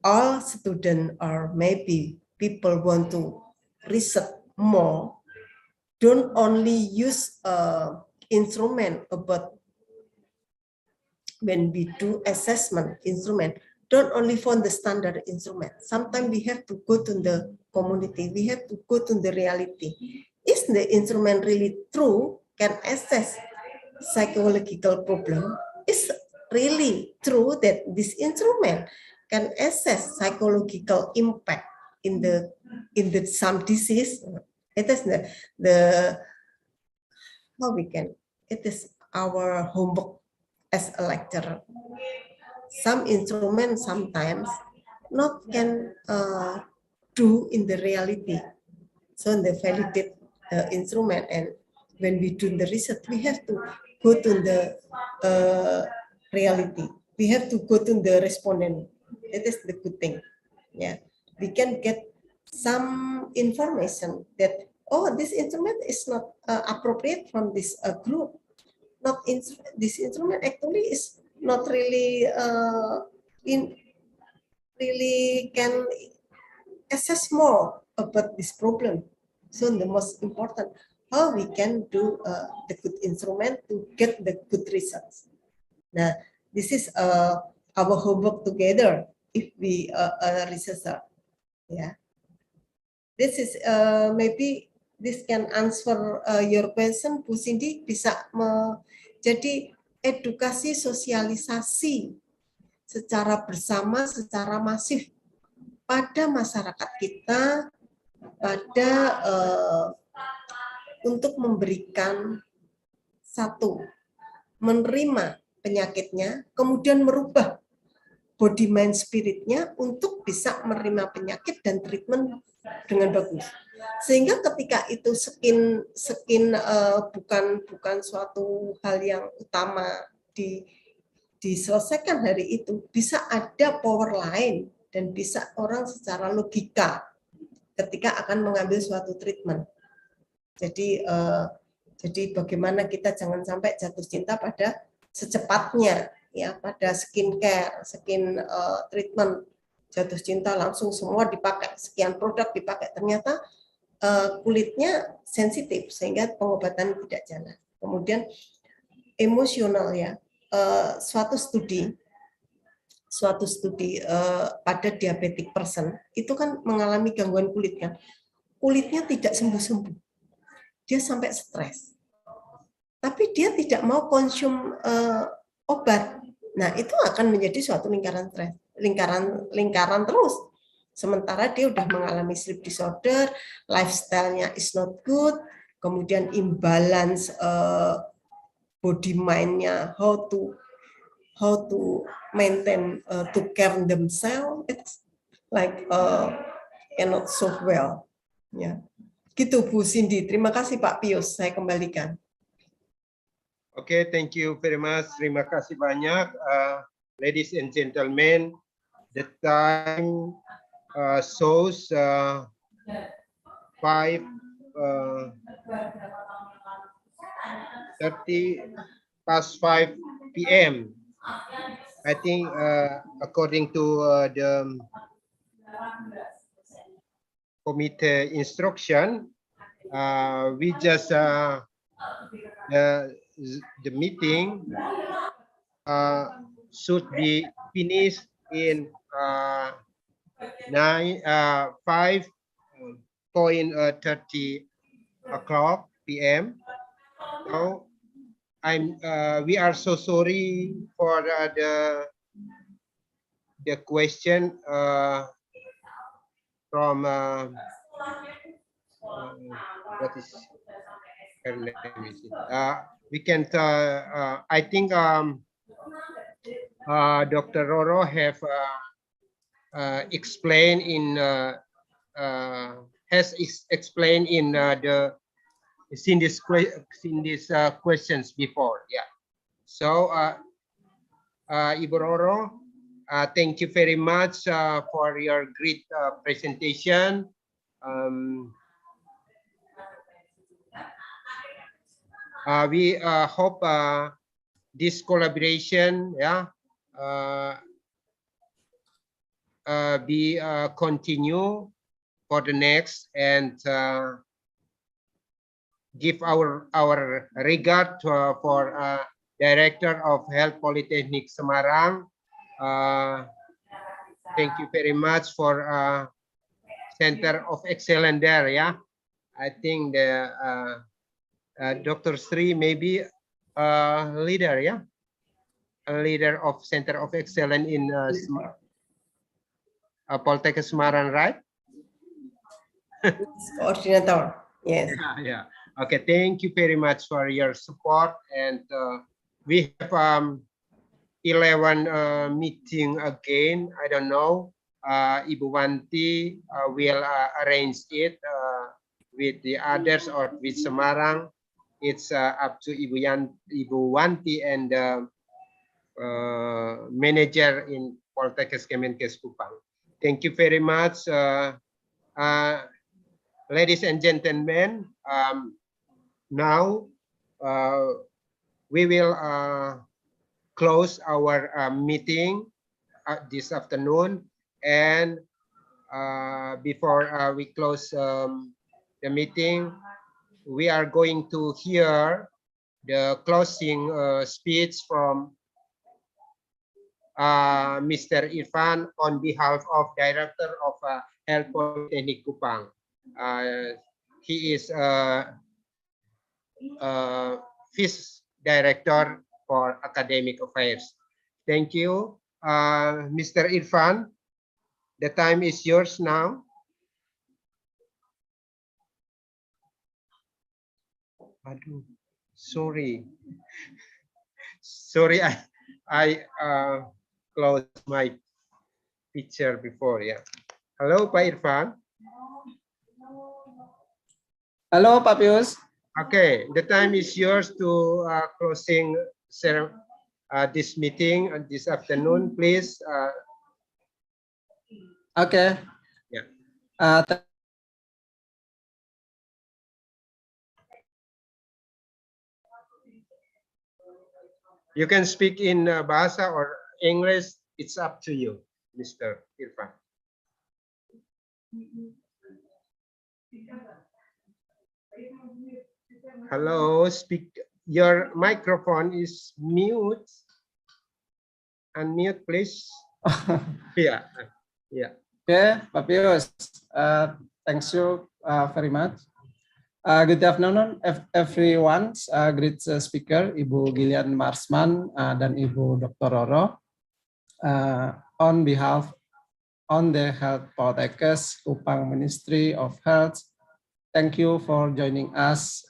all students or maybe people want to research more, don't only use instrument about when we do assessment instrument, don't only find the standard instrument. Sometimes we have to go to the community, we have to go to the reality. Is the instrument really true, can assess psychological problem? Is really true that this instrument can assess psychological impact in the some disease? It is the how we can, it is our homework as a lecturer. Some instruments sometimes not can do in the reality. So they validate the instrument, and when we do the research, we have to go to the reality. We have to go to the respondent. It is the good thing. Yeah, we can get some information that, oh, this instrument is not appropriate from this group. Not in, this instrument actually is not really really can assess more about this problem. So the most important, how we can do the good instrument to get the good results. Now, this is our homework together if we are a researcher. Yeah, this is maybe this can answer your question, Bu Cindy. Bisa jadi edukasi sosialisasi secara bersama, secara masif pada masyarakat kita, pada untuk memberikan satu, menerima penyakitnya, kemudian merubah body mind spiritnya untuk bisa menerima penyakit dan treatment dengan bagus. Sehingga ketika itu skin bukan suatu hal yang utama diselesaikan hari itu, bisa ada power lain dan bisa orang secara logika ketika akan mengambil suatu treatment. Jadi bagaimana kita jangan sampai jatuh cinta pada secepatnya, ya, pada skincare, skin treatment, jatuh cinta langsung semua dipakai, sekian produk dipakai, ternyata kulitnya sensitif sehingga pengobatan tidak jalan. Kemudian emosional, ya, suatu studi pada diabetic person itu kan mengalami gangguan kulit, kan, kulitnya tidak sembuh-sembuh, dia sampai stres, tapi dia tidak mau konsum obat. Nah, itu akan menjadi suatu lingkaran stres, lingkaran terus. Sementara dia udah mengalami sleep disorder, lifestyle-nya is not good, kemudian imbalance body mind-nya, how to maintain to care themselves. It's like cannot so well. Ya, gitu Bu Cindy. Terima kasih Pak Pius. Saya kembalikan. Okay, thank you very much. Terima kasih banyak, ladies and gentlemen. The time shows 5:30 past 5 p.m. I think according to the committee instruction, we just the meeting should be finished in 5:30 o'clock p.m. So we are so sorry for the question from what is her name? We can I think Dr. Roro have explained in has explained in the seen these questions before. Yeah. So Ibu Roro, thank you very much for your great presentation. We hope this collaboration, be continue for the next, and give our regard for Director of Health Polytechnic Semarang. Thank you very much for Center of Excellence there. Yeah, I think the Dr. Sri maybe a leader. Yeah, a leader of Center of Excellence in Poltekkes Semarang, right? Coordinator. Yes. Yeah. Okay. Thank you very much for your support, and we have 11 meeting again. I don't know. Ibu Wanti will arrange it with the others or with Semarang. It's up to Ibu Wanti and manager in Poltekkes Kemenkes Kupang. Thank you very much, ladies and gentlemen. Now we will close our meeting this afternoon, and before we close the meeting, we are going to hear the closing speech from Mr. Irfan on behalf of Director of Health Polytechnic Kupang. He is Vice Director for Academic Affairs. Thank you, Mr. Irfan. The time is yours now. Aduh, sorry, I closed my picture before. Yeah. Hello, Pak Irfan. Halo, Pak Pius. Okay, the time is yours to closing this meeting this afternoon, please. Okay. Yeah. You can speak in Bahasa or English. It's up to you, Mr. Irfan. Hello, speak. Your microphone is mute. Unmute, please. Yeah. Okay, Pak Pius. Thanks you very much. Good afternoon, everyone. Great speaker, Ibu Gillian Marsman dan Ibu Dr. Roro. On behalf on the Health Poltekkes Kupang Ministry of Health, thank you for joining us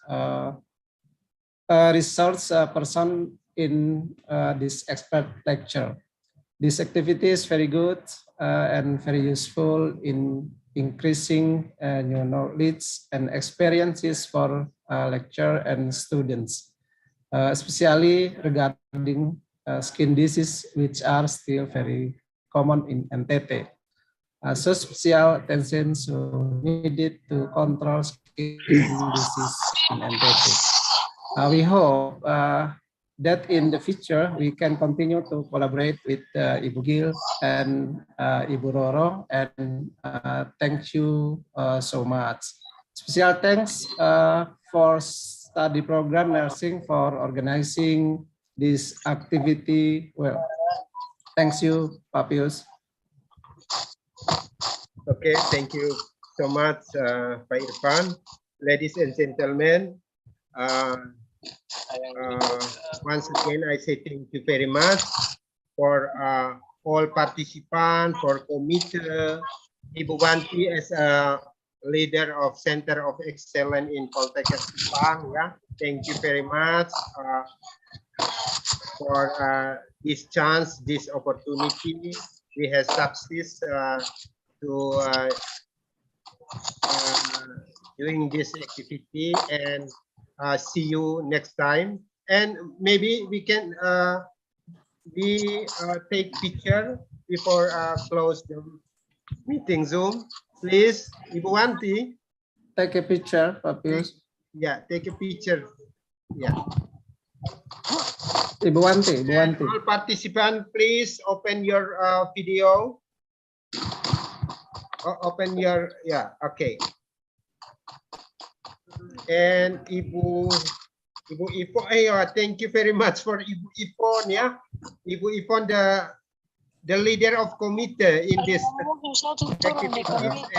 resource person in this expert lecture. This activity is very good and very useful in increasing new knowledge and experiences for lecturer and students, especially regarding skin disease, which are still very common in NTT. So special attention is needed to control skin disease in NTT. We hope that in the future we can continue to collaborate with Ibu Gil and Ibu Roro, and thank you so much. Special thanks for study program nursing for organizing this activity well. Thanks you, Pak Pius. Okay, thank you so much, Pak Irfan. Ladies and gentlemen, once again, I say thank you very much for all participants, for committee, Ibu Wanti as a leader of Center of Excellence in Poltekkes Kupang. Yeah, thank you very much for this chance, this opportunity. We have success to doing this activity, and see you next time. And maybe we can take picture before close the meeting Zoom. Please, Ibu Wanti. Take a picture, Pak Pius. Yeah, take a picture. Yeah. Ibu Wanti, Ibu Wanti. All participants, please open your video. Open your, yeah, okay. And Ibu Ipon, thank you very much for Ibu Ipon, yeah. Ibu Ipon, the leader of committee in this activity,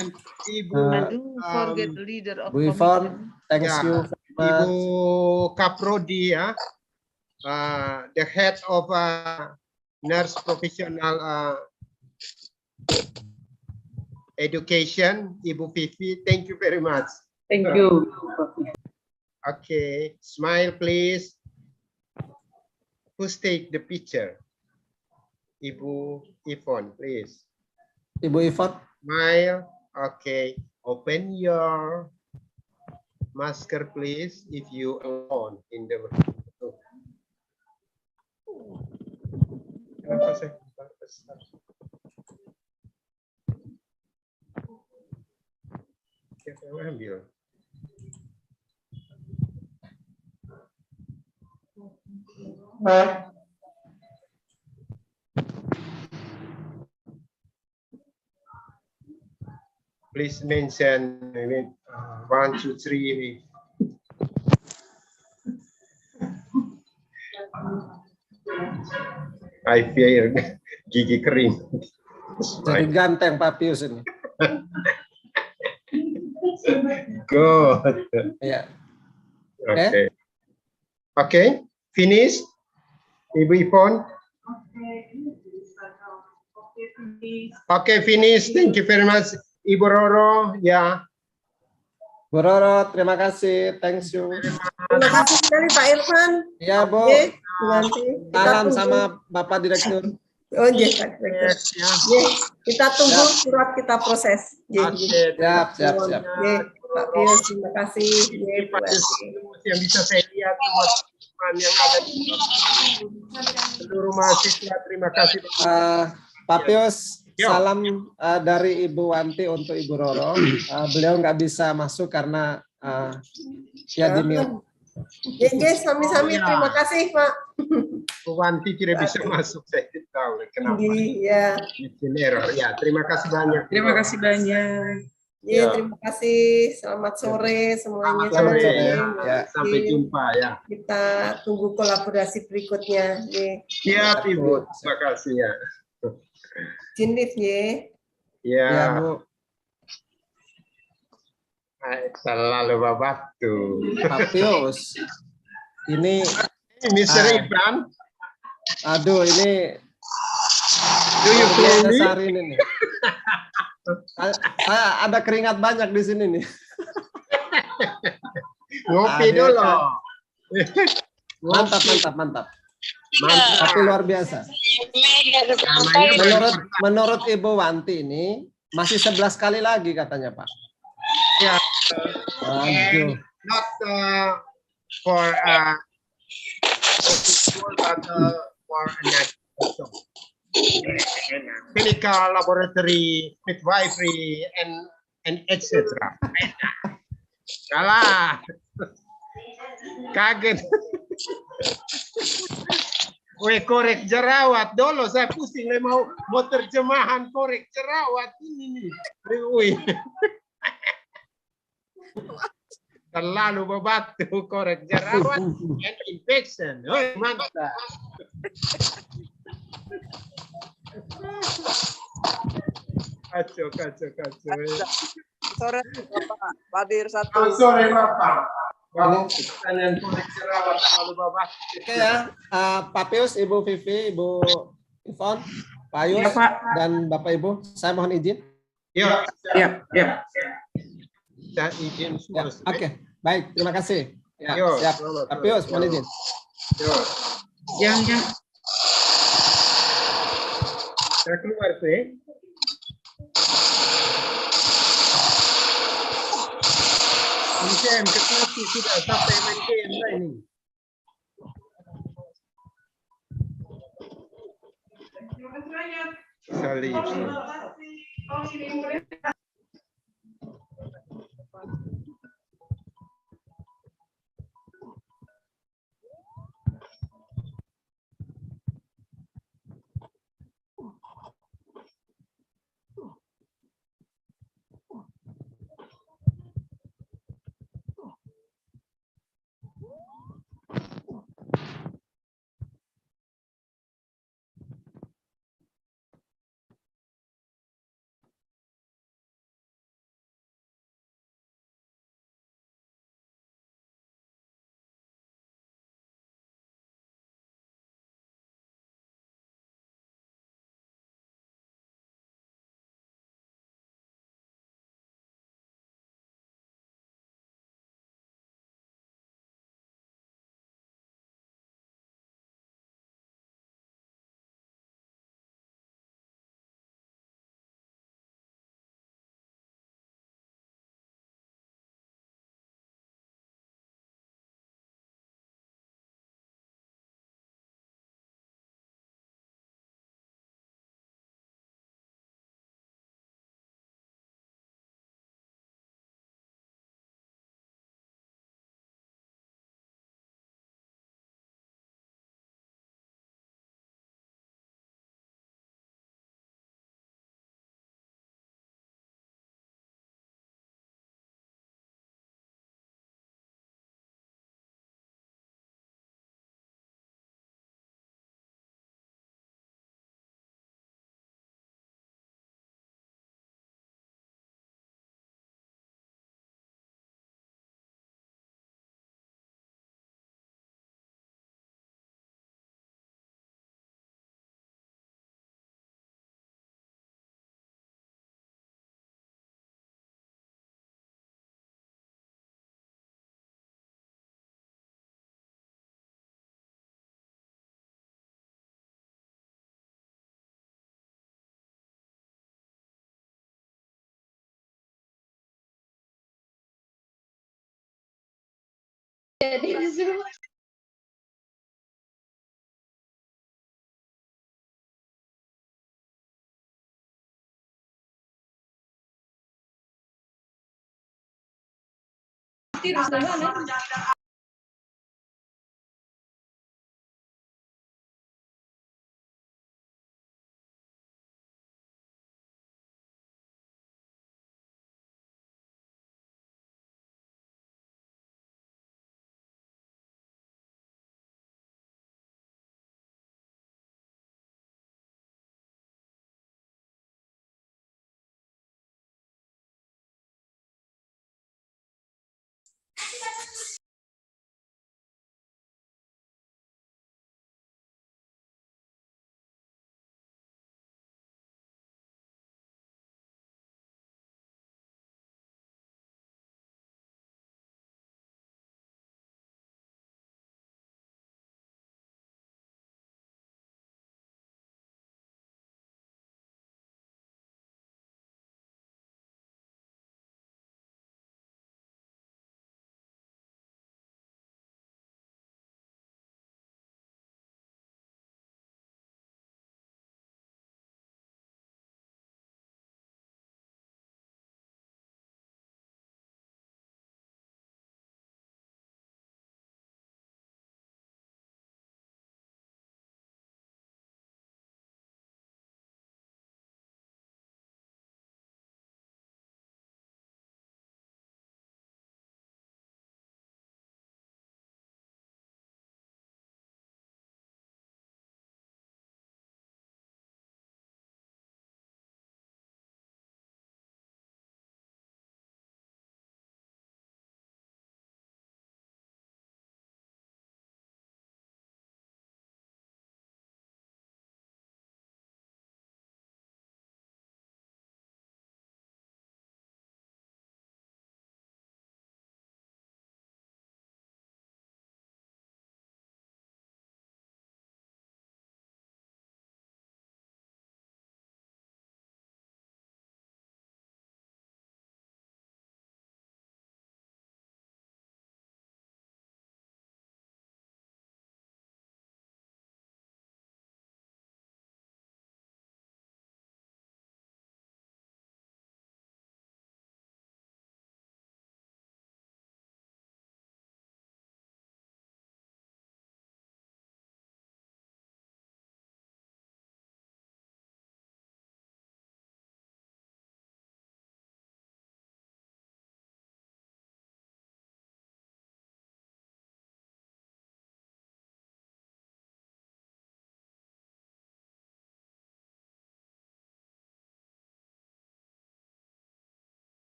and Ibu forget the leader of Ibu Ipon, thanks you very much. Ibu Kaprodi, yeah, the head of nurse professional education, Ibu Vivi, thank you very much. Thank you. Okay, smile please. Who's take the picture? Ibu Ipon, please. Ibu Ipon. Smile. Okay, open your masker please if you alone in the ambil. Please mention 1, 2, 3. I fear gigi kering. Jadi ganteng Pak Pius ini. Good. Yeah. Okay. Okay. Finish. Ibu Ipon. Okay, finish. Thank you very much. Ibu Roro, ya. Bu Roro, terima kasih. Thanks you. Terima kasih sekali Pak Irfan. Ya, Bu. Salam sama Bapak Direktur. Oh, yes, Pak Direktur. Yes, kita tunggu surat kita proses. Siap. Pak Pius, terima kasih. Yang bisa saya lihat semua teman yang ada di seluruh mahasiswa, terima kasih. Pak Pius, salam dari Ibu Wanti untuk Ibu Roro. Beliau nggak bisa masuk karena ya di mute. Yes, sami-sami. Terima kasih, Pak. Bu Wanti tidak bisa masuk, saya tidak tahu kenapa. Iya. Ya, terima kasih banyak. Terima kasih banyak. Ya, terima kasih. Selamat sore semuanya. Selamat sore. Ya. Sampai jumpa ya. Kita tunggu kolaborasi berikutnya. Siap Ibu. Terima kasih ya. Jinif ya. Ya. Bu. Selalu babatu. Pak Pius. Ini Mr. Irfan. Aduh, ini hari ini nih. Ada keringat banyak di sini nih. Ngopi dulu. Mantap, mantap, mantap. Mantap. Tapi luar biasa. Menurut Ibu Wanti ini masih 11 kali lagi katanya, Pak. Ya. Aduh. Not for but for another clinical laboratory, midwifery, and etc. Salah. Kaget. Korek jerawat dulu, saya pusing mau terjemahan korek jerawat ini nih. Terlalu bebatu korek jerawat and infection. Mantap. Kacau. Sore Bapak Wadir satu. Sore Bapak. Pertanyaan korek jerawat terlalu bebatu. Oke ya, Pak Pius, Ibu Vivi, Ibu Ivon, Pak Yus, dan Bapak Ibu, saya mohon izin. Ya. Izin. Oke, baik, terima kasih. Ya, Yo, siap. Pak Pius, mohon izin. Yang. Saya keluar tuh ya. Game ketemu sudah sampai main game lah ini. Salib.